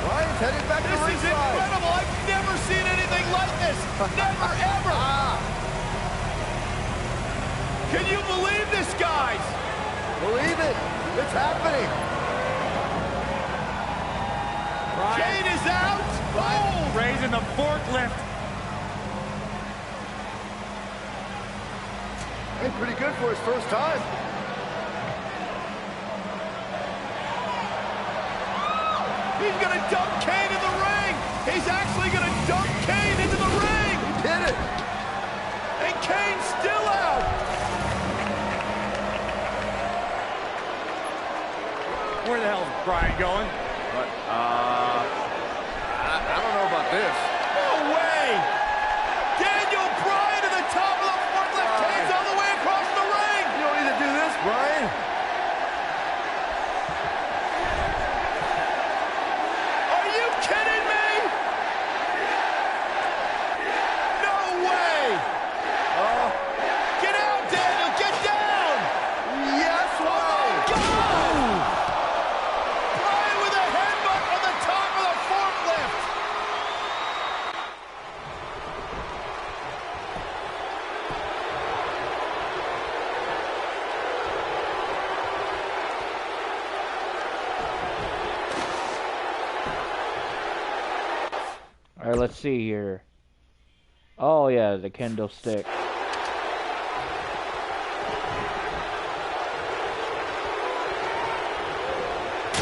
F: Bryan's headed back to
D: This is
F: ringside.
D: incredible. I've never seen anything like this. Never, ever. Can you believe this, guys?
F: Believe it. It's happening.
D: Kane is out. Oh!
M: Raising the forklift.
F: Hey, pretty good for his first time.
D: He's going to dump Kane in the ring. He's actually going to dump Kane into the ring.
F: He did it.
D: And Kane's still out.
M: Where the hell is Bryan going?
F: But, I don't know about this.
D: No way. Daniel Bryan to the top of the forklift. Kane's all the way across the ring.
F: You don't need to do this, Bryan.
D: Are you kidding me? No way. Get out, Daniel. Get down.
F: Yes way.
D: Go! Bryan with a headbutt on the top of the forklift.
A: Alright, let's see here. Oh yeah, the kendo stick.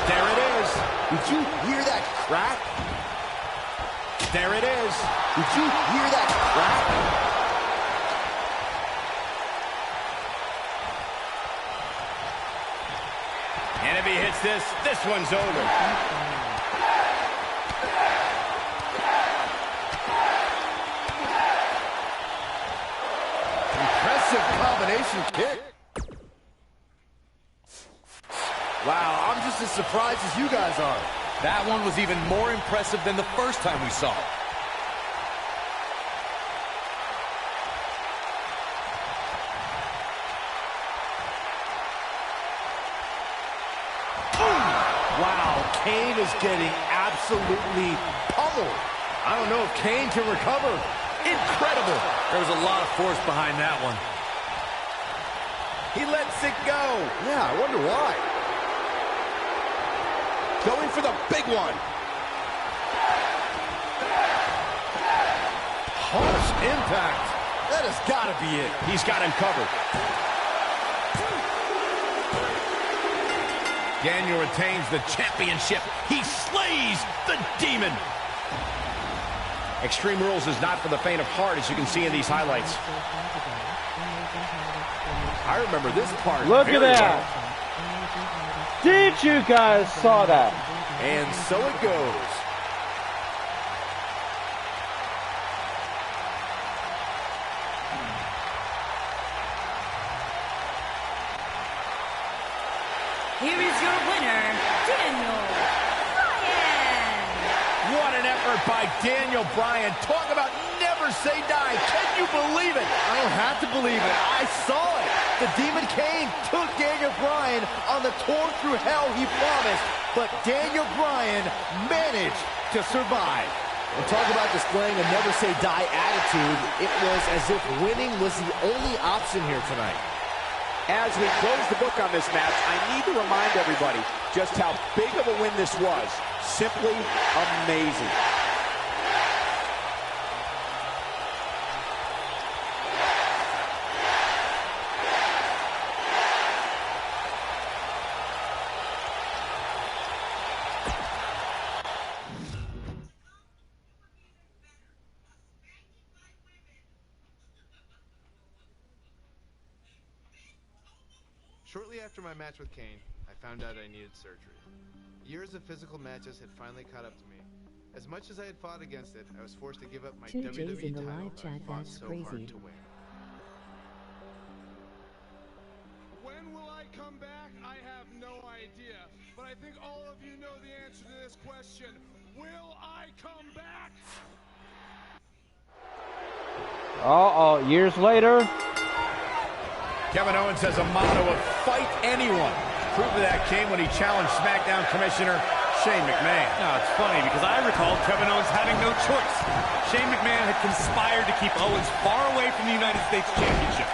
D: There it is.
G: Did you hear that crack?
D: There it is.
G: Did you hear that crack?
D: And if he hits this one's over.
F: Impressive combination kick. Wow, I'm just as surprised as you guys are.
N: That one was even more impressive than the first time we saw it.
F: Wow, Kane is getting absolutely pummeled. I don't know if Kane can recover.
D: Incredible.
N: There was a lot of force behind that one.
D: He lets it go.
F: Yeah, I wonder why.
D: Going for the big one.
F: Harsh impact. That has got to be it.
D: He's got him covered. Daniel retains the championship. He slays the demon. Extreme Rules is not for the faint of heart, as you can see in these highlights.
F: I remember this part.
A: Look at that! Did you guys saw that?
F: And so it goes.
I: Here is your winner, Daniel Bryan.
D: What an effort by Daniel Bryan. Talk about never say die. Can you believe it?
F: I don't have to believe it. I saw it. The Demon Kane took Daniel Bryan on the tour through hell he promised, but Daniel Bryan managed to survive. And talk about displaying a never say die attitude. It was as if winning was the only option here tonight.
O: As we close the book on this match, I need to remind everybody just how big of a win this was. Simply amazing.
C: Shortly after my match with Kane, I found out I needed surgery. Years of physical matches had finally caught up to me. As much as I had fought against it, I was forced to give up my
B: 2 J's
C: WWE
B: in the
C: title
B: live
C: that I
B: chat,
C: fought
B: that's
C: so
B: crazy.
C: hard to win.
J: When will I come back? I have no idea. But I think all of you know the answer to this question. Will I come back?
A: Years later.
F: Kevin Owens has a motto of fight anyone. Proof of that came when he challenged SmackDown Commissioner Shane McMahon.
E: Now, it's funny because I recall Kevin Owens having no choice. Shane McMahon had conspired to keep Owens far away from the United States Championship.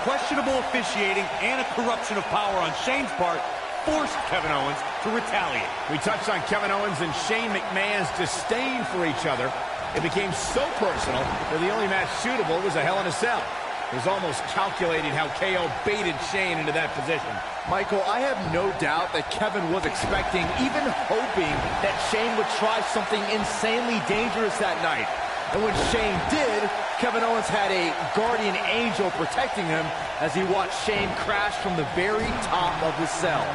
E: Questionable officiating and a corruption of power on Shane's part forced Kevin Owens to retaliate.
F: We touched on Kevin Owens and Shane McMahon's disdain for each other. It became so personal that the only match suitable was a Hell in a Cell. It was almost calculating how KO baited Shane into that position.
G: Michael, I have no doubt that Kevin was expecting, even hoping, that Shane would try something insanely dangerous that night. And when Shane did, Kevin Owens had a guardian angel protecting him as he watched Shane crash from the very top of the cell.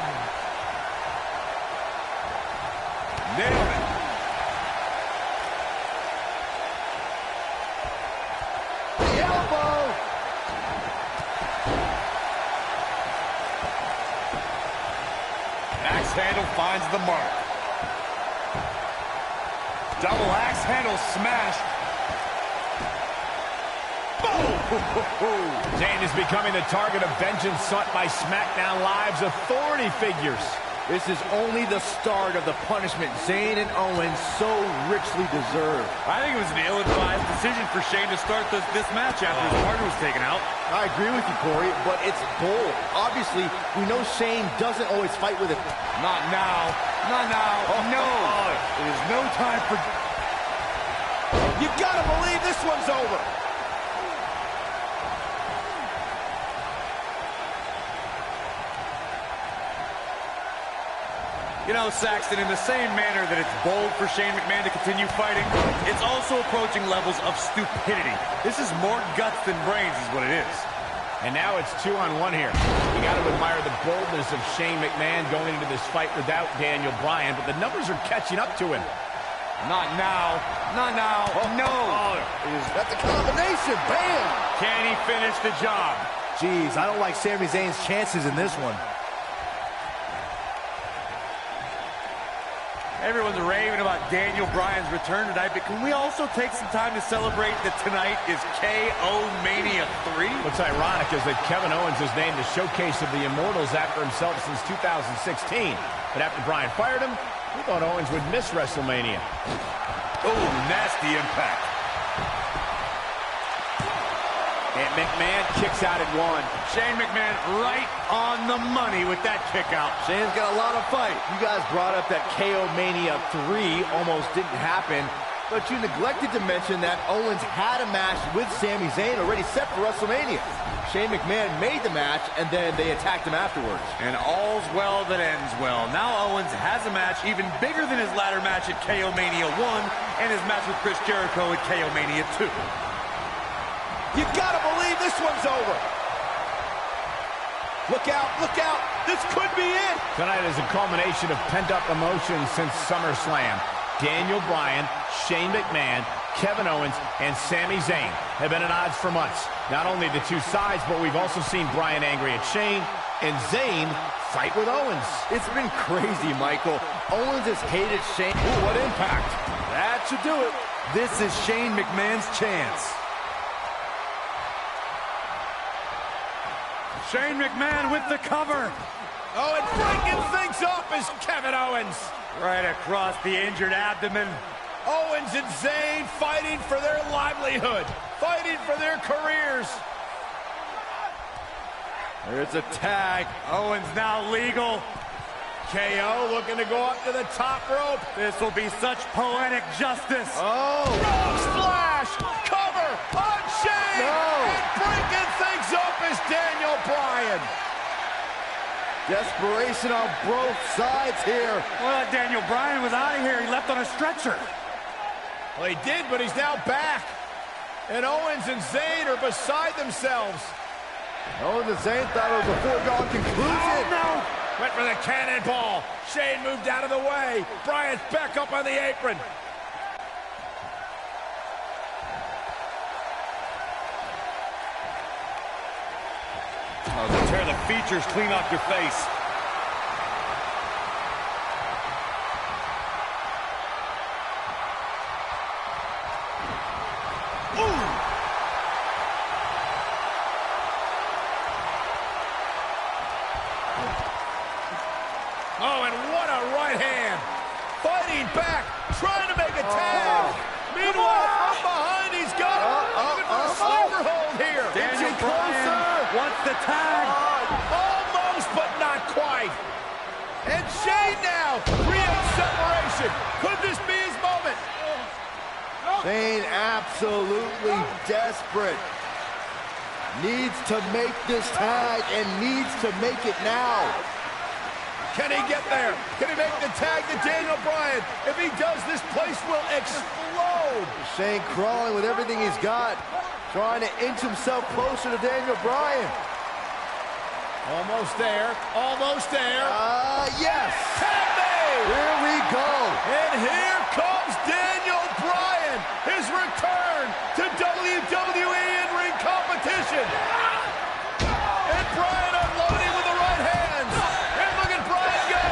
F: Nailed it.
G: The elbow!
E: Axe handle finds the mark. Double axe handle smash.
F: Boom! Zayn is becoming the target of vengeance sought by SmackDown Live's authority figures.
G: This is only the start of the punishment Zayn and Owens so richly deserve.
E: I think it was an ill-advised decision for Shane to start this match after his partner was taken out.
G: I agree with you, Corey, but it's bold. Obviously, we know Shane doesn't always fight with it.
E: Not now. Not now. No. It is no time for...
G: You gotta believe this one's over.
E: You know, Saxton, in the same manner that it's bold for Shane McMahon to continue fighting, it's also approaching levels of stupidity. This is more guts than brains is what it is.
F: And now it's 2-on-1 here. You got to admire the boldness of Shane McMahon going into this fight without Daniel Bryan, but the numbers are catching up to him.
E: Not now. Not now. No.
G: That's a combination. Bam!
E: Can he finish the job?
G: Jeez, I don't like Sami Zayn's chances in this one.
E: Everyone's raving about Daniel Bryan's return tonight, but can we also take some time to celebrate that tonight is KO Mania 3?
F: What's ironic is that Kevin Owens is named the showcase of the Immortals after himself since 2016. But after Bryan fired him, we thought Owens would miss WrestleMania.
E: Oh, nasty impact.
G: And McMahon kicks out at one.
E: Shane McMahon right on the money with that kick out.
G: Shane's got a lot of fight. You guys brought up that KO Mania 3 almost didn't happen, but you neglected to mention that Owens had a match with Sami Zayn already set for WrestleMania. Shane McMahon made the match, and then they attacked him afterwards.
E: And all's well that ends well. Now Owens has a match even bigger than his ladder match at KO Mania 1 and his match with Chris Jericho at KO Mania 2.
G: You gotta believe this one's over. Look out, look out. This could be it.
F: Tonight is a culmination of pent-up emotions since SummerSlam. Daniel Bryan, Shane McMahon, Kevin Owens, and Sami Zayn have been at odds for months. Not only the two sides, but we've also seen Bryan angry at Shane and Zayn fight with Owens.
G: It's been crazy, Michael. Owens has hated Shane.
F: Ooh, what impact.
G: That should do it.
E: This is Shane McMahon's chance. Shane McMahon with the cover.
F: Oh, and breaking things up is Kevin Owens.
E: Right across the injured abdomen.
F: Owens and Zayn fighting for their livelihood, fighting for their careers.
G: There's a tag.
E: Owens now legal.
F: KO looking to go up to the top rope.
E: This will be such poetic justice.
G: Oh.
F: Frog splash. Cover on Shane.
G: No.
F: And breaking things up is Daniel Bryan.
G: Desperation on both sides here.
E: Well, Daniel Bryan was out of here. He left on a stretcher.
F: Well, he did, but he's now back. And Owens and Zayn are beside themselves.
G: Owens and Zayn thought it was a foregone conclusion.
E: Oh, no.
D: Went for the cannonball. Shane moved out of the way. Bryan's back up on the apron.
E: Oh, to tear the features clean off your face.
D: Oh, and what a right hand. Fighting back, trying to make a tag. Meanwhile, from behind, he's got a sleeper hold here.
E: Daniel Bryan wants the tag.
D: Almost, but not quite. And Shane now creates separation. Could this be his moment?
G: Shane absolutely desperate. Needs to make this tag and needs to make it now.
D: Can he get there? Can he make the tag to Daniel Bryan? If he does, this place will explode.
G: Shane crawling with everything he's got, trying to inch himself closer to Daniel Bryan.
D: Almost there. Almost there.
G: Yes.
D: Tag made.
G: Here we go.
D: And here comes Daniel Bryan. His return to WWE in-ring competition. And Bryan unloading with the right hands. And look at Bryan go.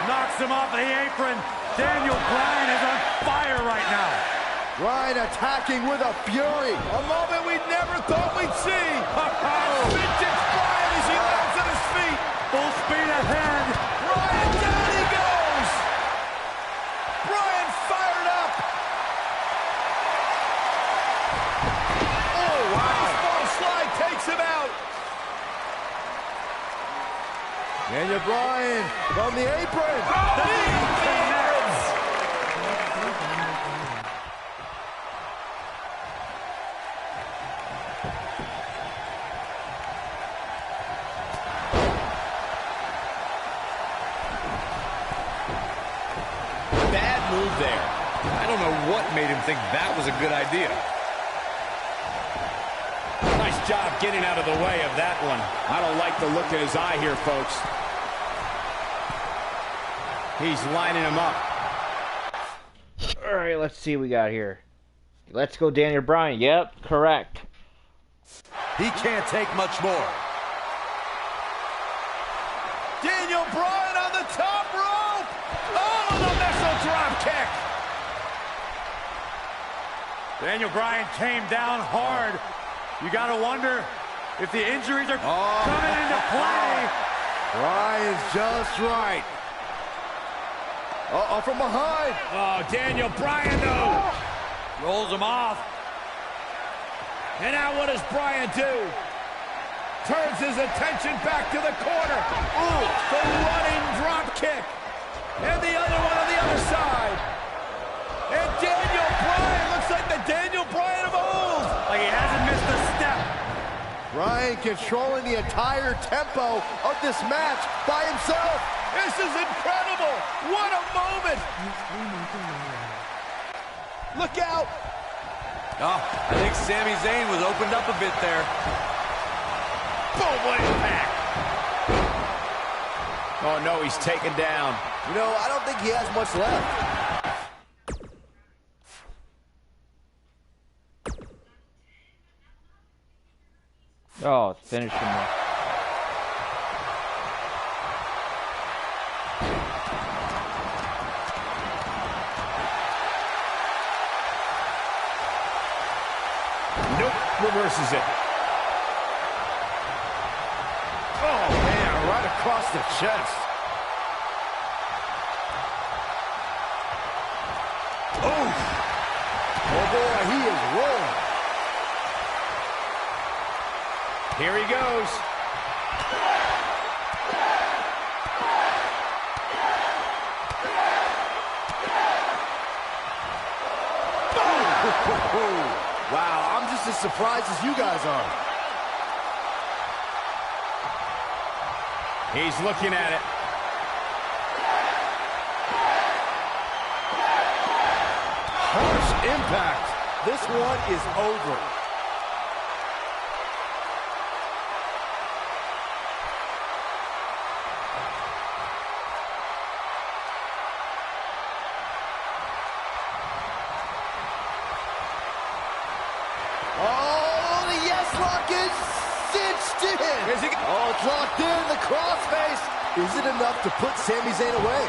M: Knocks him off the apron. Daniel Bryan is on fire right now.
G: Bryan attacking with a fury.
D: A moment we never thought we'd see. Vintage Bryan as he lands on his feet.
M: Full speed ahead.
D: Bryan, down he goes. Bryan fired up. Oh, wow. Baseball slide takes him out.
G: Daniel Bryan from the apron.
E: Bad move there. I don't know what made him think that was a good idea.
O: Nice job getting out of the way of that one. I don't like the look in his eye here, folks. He's lining him up.
A: All right, let's see what we got here. Let's go Daniel Bryan. Yep, correct.
E: He can't take much more.
D: Daniel Bryan on the top rope. Oh, the missile drop kick.
M: Daniel Bryan came down hard. You got to wonder if the injuries are coming into play.
G: Bryan's just right. Uh-oh, from behind.
D: Oh, Daniel Bryan, though.
M: Rolls him off.
D: And now what does Bryan do? Turns his attention back to the corner. Ooh, the running drop kick. And the other one on the other side. And Daniel Bryan looks like the Daniel Bryan of old.
M: Like he hasn't missed a step.
G: Bryan controlling the entire tempo of this match by himself.
D: This is incredible. What a moment. Look out.
E: Oh, I think Sami Zayn was opened up a bit there.
D: Boom, what impact.
O: Oh, no, he's taken down.
G: You know, I don't think he has much left.
A: Oh, finish him off.
D: Nope, reverses it. Oh, man, right across the chest.
G: Oh, boy, he is rolling.
O: Here he goes.
G: Wow, I'm just as surprised as you guys are.
O: He's looking at it.
G: Harsh impact. This one is over. locked in. Oh, it's locked in. The crossface. Is it enough to put Sami Zayn away?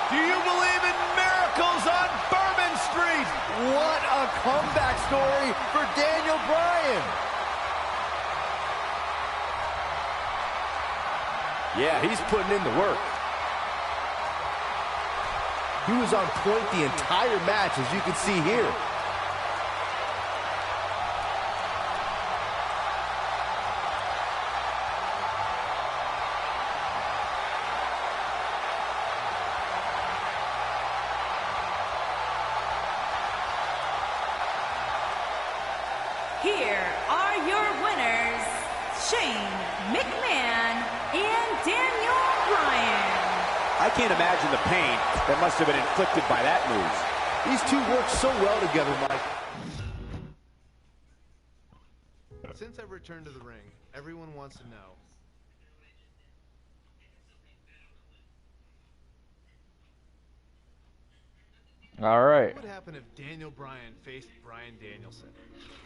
D: Do you believe in miracles on Bourbon Street?
G: What a comeback story for Daniel Bryan. Yeah, he's putting in the work. He was on point the entire match, as you can see here.
I: Here are your winners, Shane McMahon and Daniel Bryan.
O: I can't imagine the pain that must have been inflicted by that move.
G: These two work so well together, Mike.
C: Since I've returned to the ring, everyone wants to know.
A: All right.
C: What would happen if Daniel Bryan faced Bryan Danielson?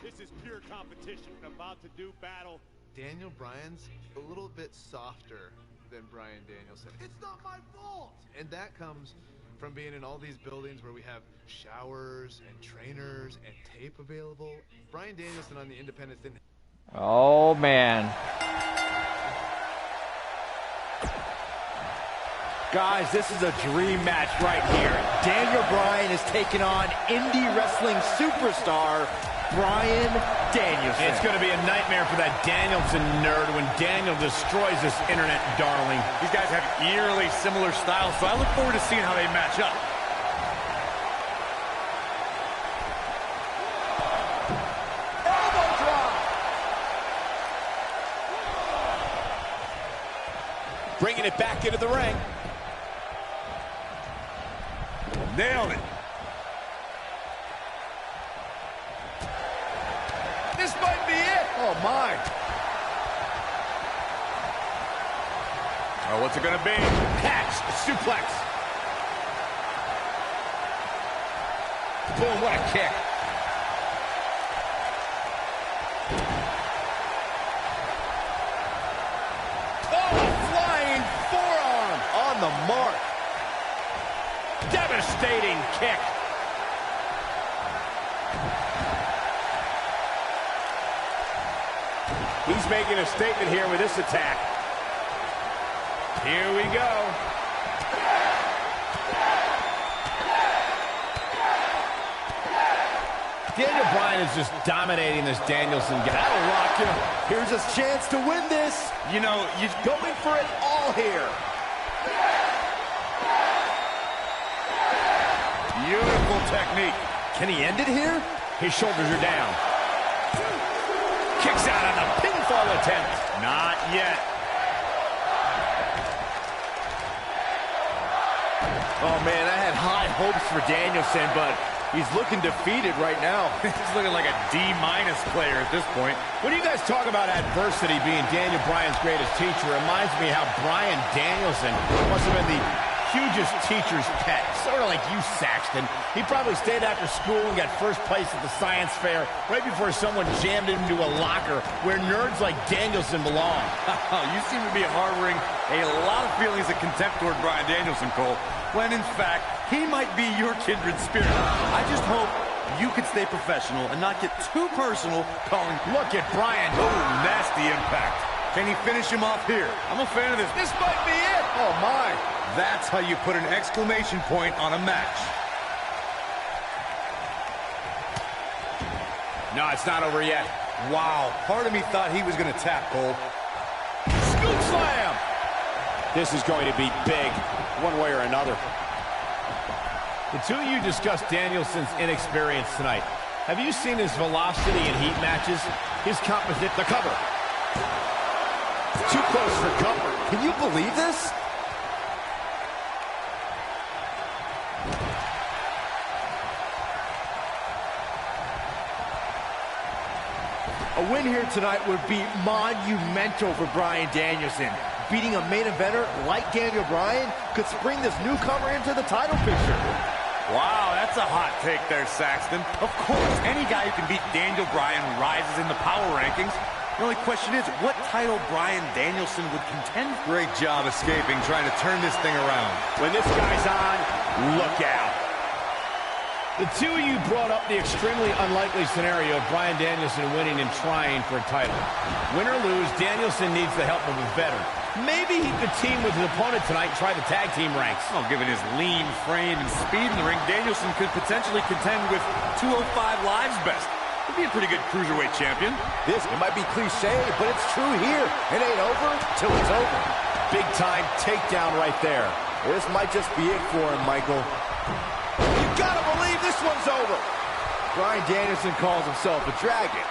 M: This is pure competition. About to do battle.
C: Daniel Bryan's a little bit softer than Bryan Danielson. It's not my fault! And that comes from being in all these buildings where we have showers and trainers and tape available. Bryan Danielson on the Independents didn't.
A: Oh, man.
G: Guys, this is a dream match right here. Daniel Bryan is taking on indie wrestling superstar Bryan Danielson.
D: It's going to be a nightmare for that Danielson nerd when Daniel destroys this internet darling.
E: These guys have eerily similar styles, so I look forward to seeing how they match up.
G: Elbow drop.
O: Bringing it back into the ring.
D: Nailed it.
G: This might be it. Oh, my.
D: Oh, what's it going to be?
O: Catch, suplex.
D: Boom, what a kick.
G: Oh, a flying forearm on the mark.
D: Devastating kick.
O: He's making a statement here with this attack.
D: Here we go. Daniel Bryan is just dominating this Danielson guy.
G: That'll rock him. Here's his chance to win this.
D: You know,
G: He's going for it all here.
D: beautiful technique.
G: Can he end it here?
D: His shoulders are down. Kicks out on the pinfall attempt. Not yet.
G: Oh, man, I had high hopes for Danielson, but he's looking defeated right now.
D: He's looking like a D- player at this point. When you guys talk about adversity being Daniel Bryan's greatest teacher, it reminds me how Bryan Danielson must have been the hugest teacher's pet. Sort of like you, Saxton. He probably stayed after school and got first place at the science fair right before someone jammed him into a locker where nerds like Danielson belong.
E: You seem to be harboring a lot of feelings of contempt toward Bryan Danielson, Cole, when in fact, he might be your kindred spirit. I just hope you could stay professional and not get too personal calling.
D: Look at Bryan.
E: Oh, nasty impact. Can he finish him off here? I'm a fan of this.
G: This might be it. Oh, my.
E: That's how you put an exclamation point on a match.
D: No, it's not over yet.
E: Wow, part of me thought he was going to tap, Cole.
D: Scoop slam!
O: This is going to be big, one way or another.
D: The two of you discussed Danielson's inexperience tonight. Have you seen his velocity in heat matches? His composite, the cover.
G: Too close for comfort. Can you believe this? A win here tonight would be monumental for Bryan Danielson. Beating a main eventer like Daniel Bryan could spring this newcomer into the title picture.
E: Wow, that's a hot take there, Saxton. Of course, any guy who can beat Daniel Bryan rises in the power rankings. The only question is, what title Bryan Danielson would contend for?
N: Great job escaping, trying to turn this thing around.
O: When this guy's on, look out. The two of you brought up the extremely unlikely scenario of Bryan Danielson winning and trying for a title. Win or lose, Danielson needs the help of a veteran. Maybe he could team with his opponent tonight and try the tag team ranks.
E: Well, given his lean frame and speed in the ring, Danielson could potentially contend with 205 Live's best. He'd be a pretty good cruiserweight champion.
G: This, it might be cliche, but it's true here. It ain't over till it's over.
O: Big time takedown right there.
G: This might just be it for him, Michael.
O: You gotta believe this one's over.
G: Bryan Danielson calls himself a dragon.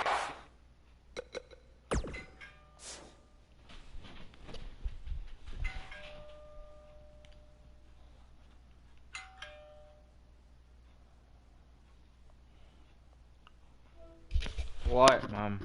A: What, Mom?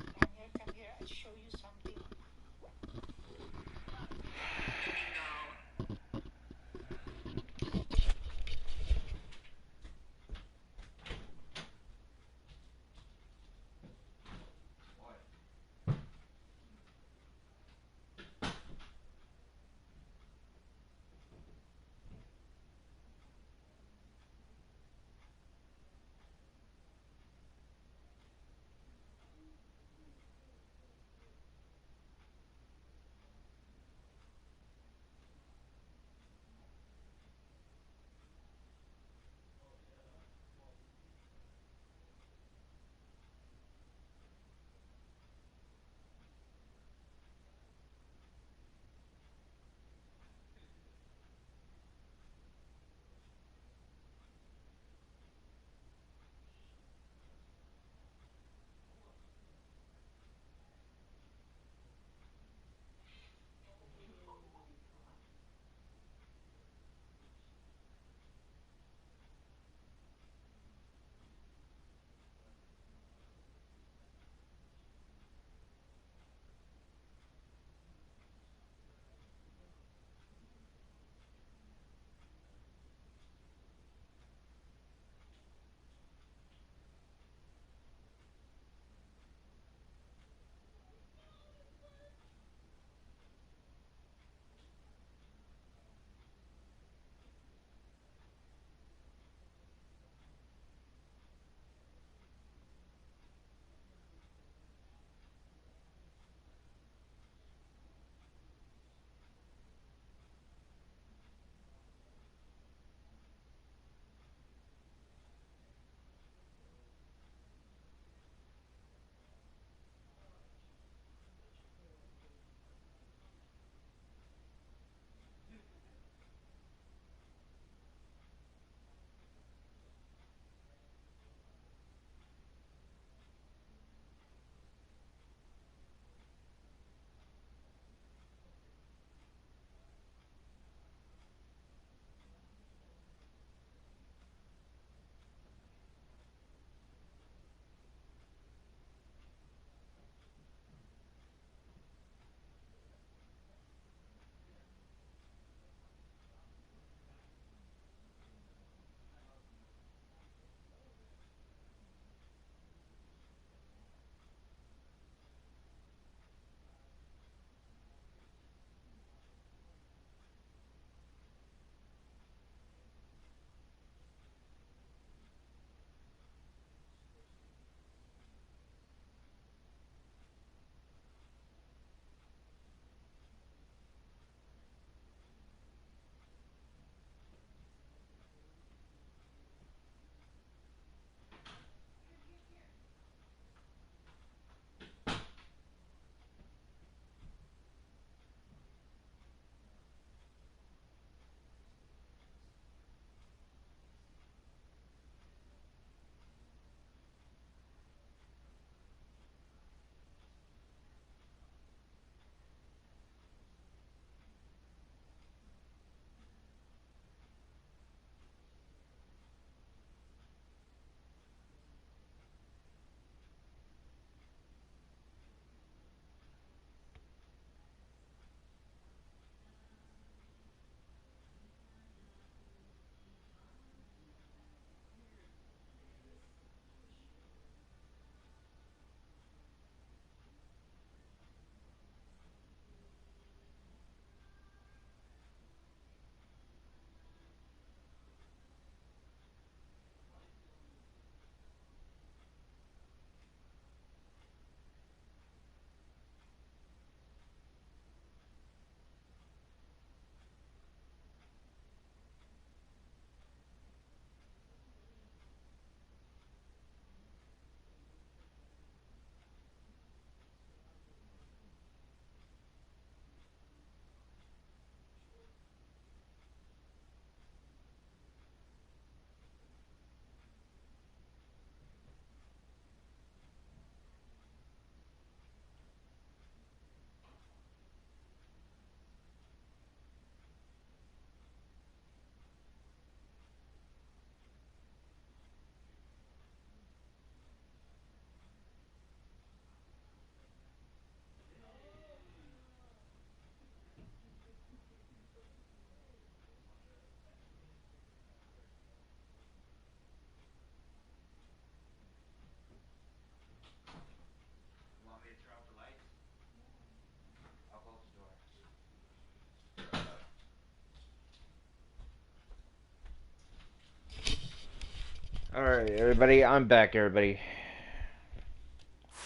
A: Alright, everybody, I'm back, everybody.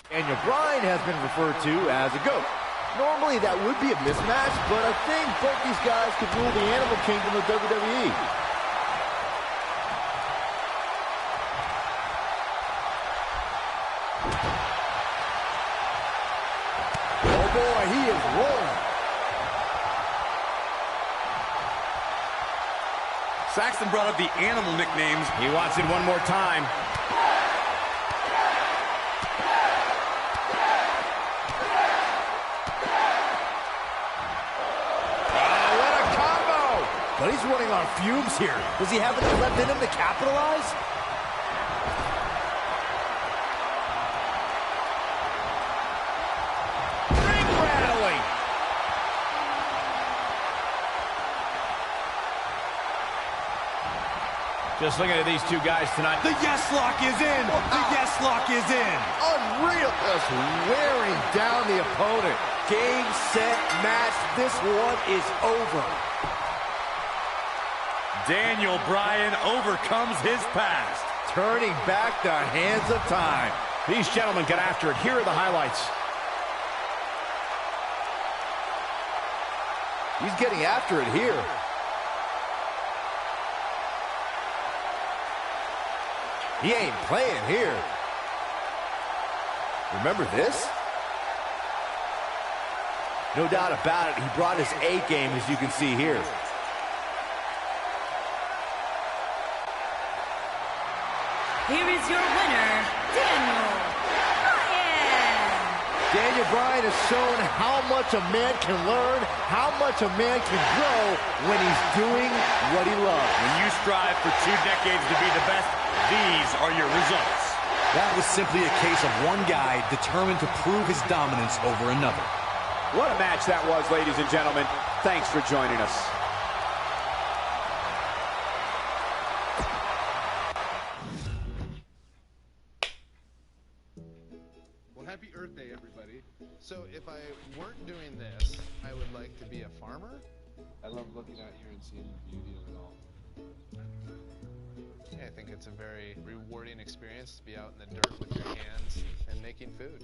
G: Daniel Bryan has been referred to as a GOAT. Normally that would be a mismatch, but I think both these guys could rule the Animal Kingdom of WWE. Oh boy, he is rolling.
N: Saxton brought up the animal nicknames.
O: He wants it one more time.
G: But he's running on fumes here. Does he have enough left in him to capitalize?
O: Ring rattling. Just looking at these two guys tonight.
N: The yes lock is in. The yes lock is in.
G: Unreal. Just wearing down the opponent. Game, set, match. This one is over.
N: Daniel Bryan overcomes his past.
G: Turning back the hands of time.
O: These gentlemen get after it. Here are the highlights.
G: He's getting after it here. He ain't playing here. Remember this? No doubt about it, he brought his A game, as you can see here.
I: Here is your winner, Daniel Bryan.
G: Daniel Bryan has shown how much a man can learn, how much a man can grow when he's doing what he loves.
N: When you strive for 2 decades to be the best, these are your results.
P: That was simply a case of one guy determined to prove his dominance over another.
O: What a match that was, ladies and gentlemen. Thanks for joining us.
C: Well, happy Earth Day, everybody. So if I weren't doing this, I would like to be a farmer. I love looking out here and seeing the beauty of it all. Yeah, I think it's a very rewarding experience to be out in the dirt with your hands and making food.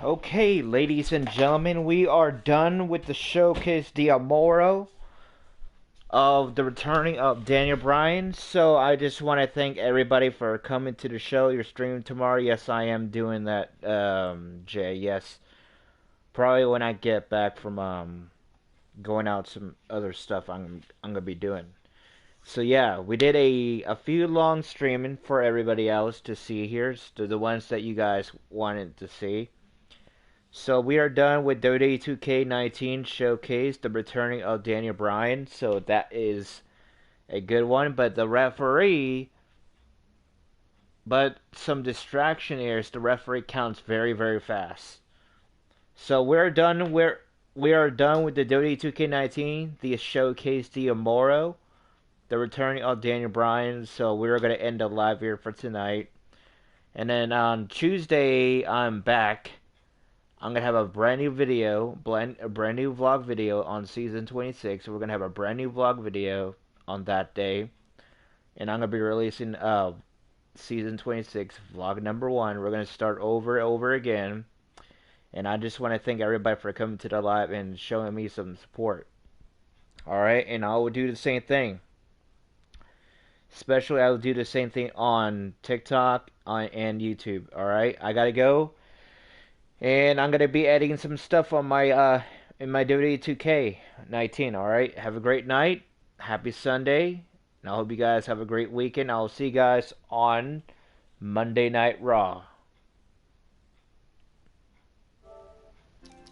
A: Okay, ladies and gentlemen, we are done with the Showcase D'Amoro of the returning of Daniel Bryan. So I just want to thank everybody for coming to the show. You're streaming tomorrow. Yes, I am doing that, Jay. Yes, probably when I get back from going out some other stuff I'm gonna be doing. So yeah, we did a few long streaming for everybody else to see here, the ones that you guys wanted to see. So we are done with WWE 2K19 Showcase, the returning of Daniel Bryan. So that is a good one. But the referee, but some distraction errors. The referee counts very, very fast. So we're done. We are done with the WWE 2K19, the Showcase D'Amoro, the returning of Daniel Bryan. So we're gonna end the live here for tonight. And then on Tuesday, I'm back. I'm going to have a brand new video, a brand new vlog video on Season 26. So we're going to have a brand new vlog video on that day. And I'm going to be releasing Season 26, vlog number 1. We're going to start over and over again. And I just want to thank everybody for coming to the live and showing me some support. Alright, and I will do the same thing. Especially I will do the same thing on TikTok and YouTube. Alright, I got to go. And I'm gonna be adding some stuff on my in my WWE 2K19. All right, have a great night, happy Sunday, and I hope you guys have a great weekend. I'll see you guys on Monday Night Raw.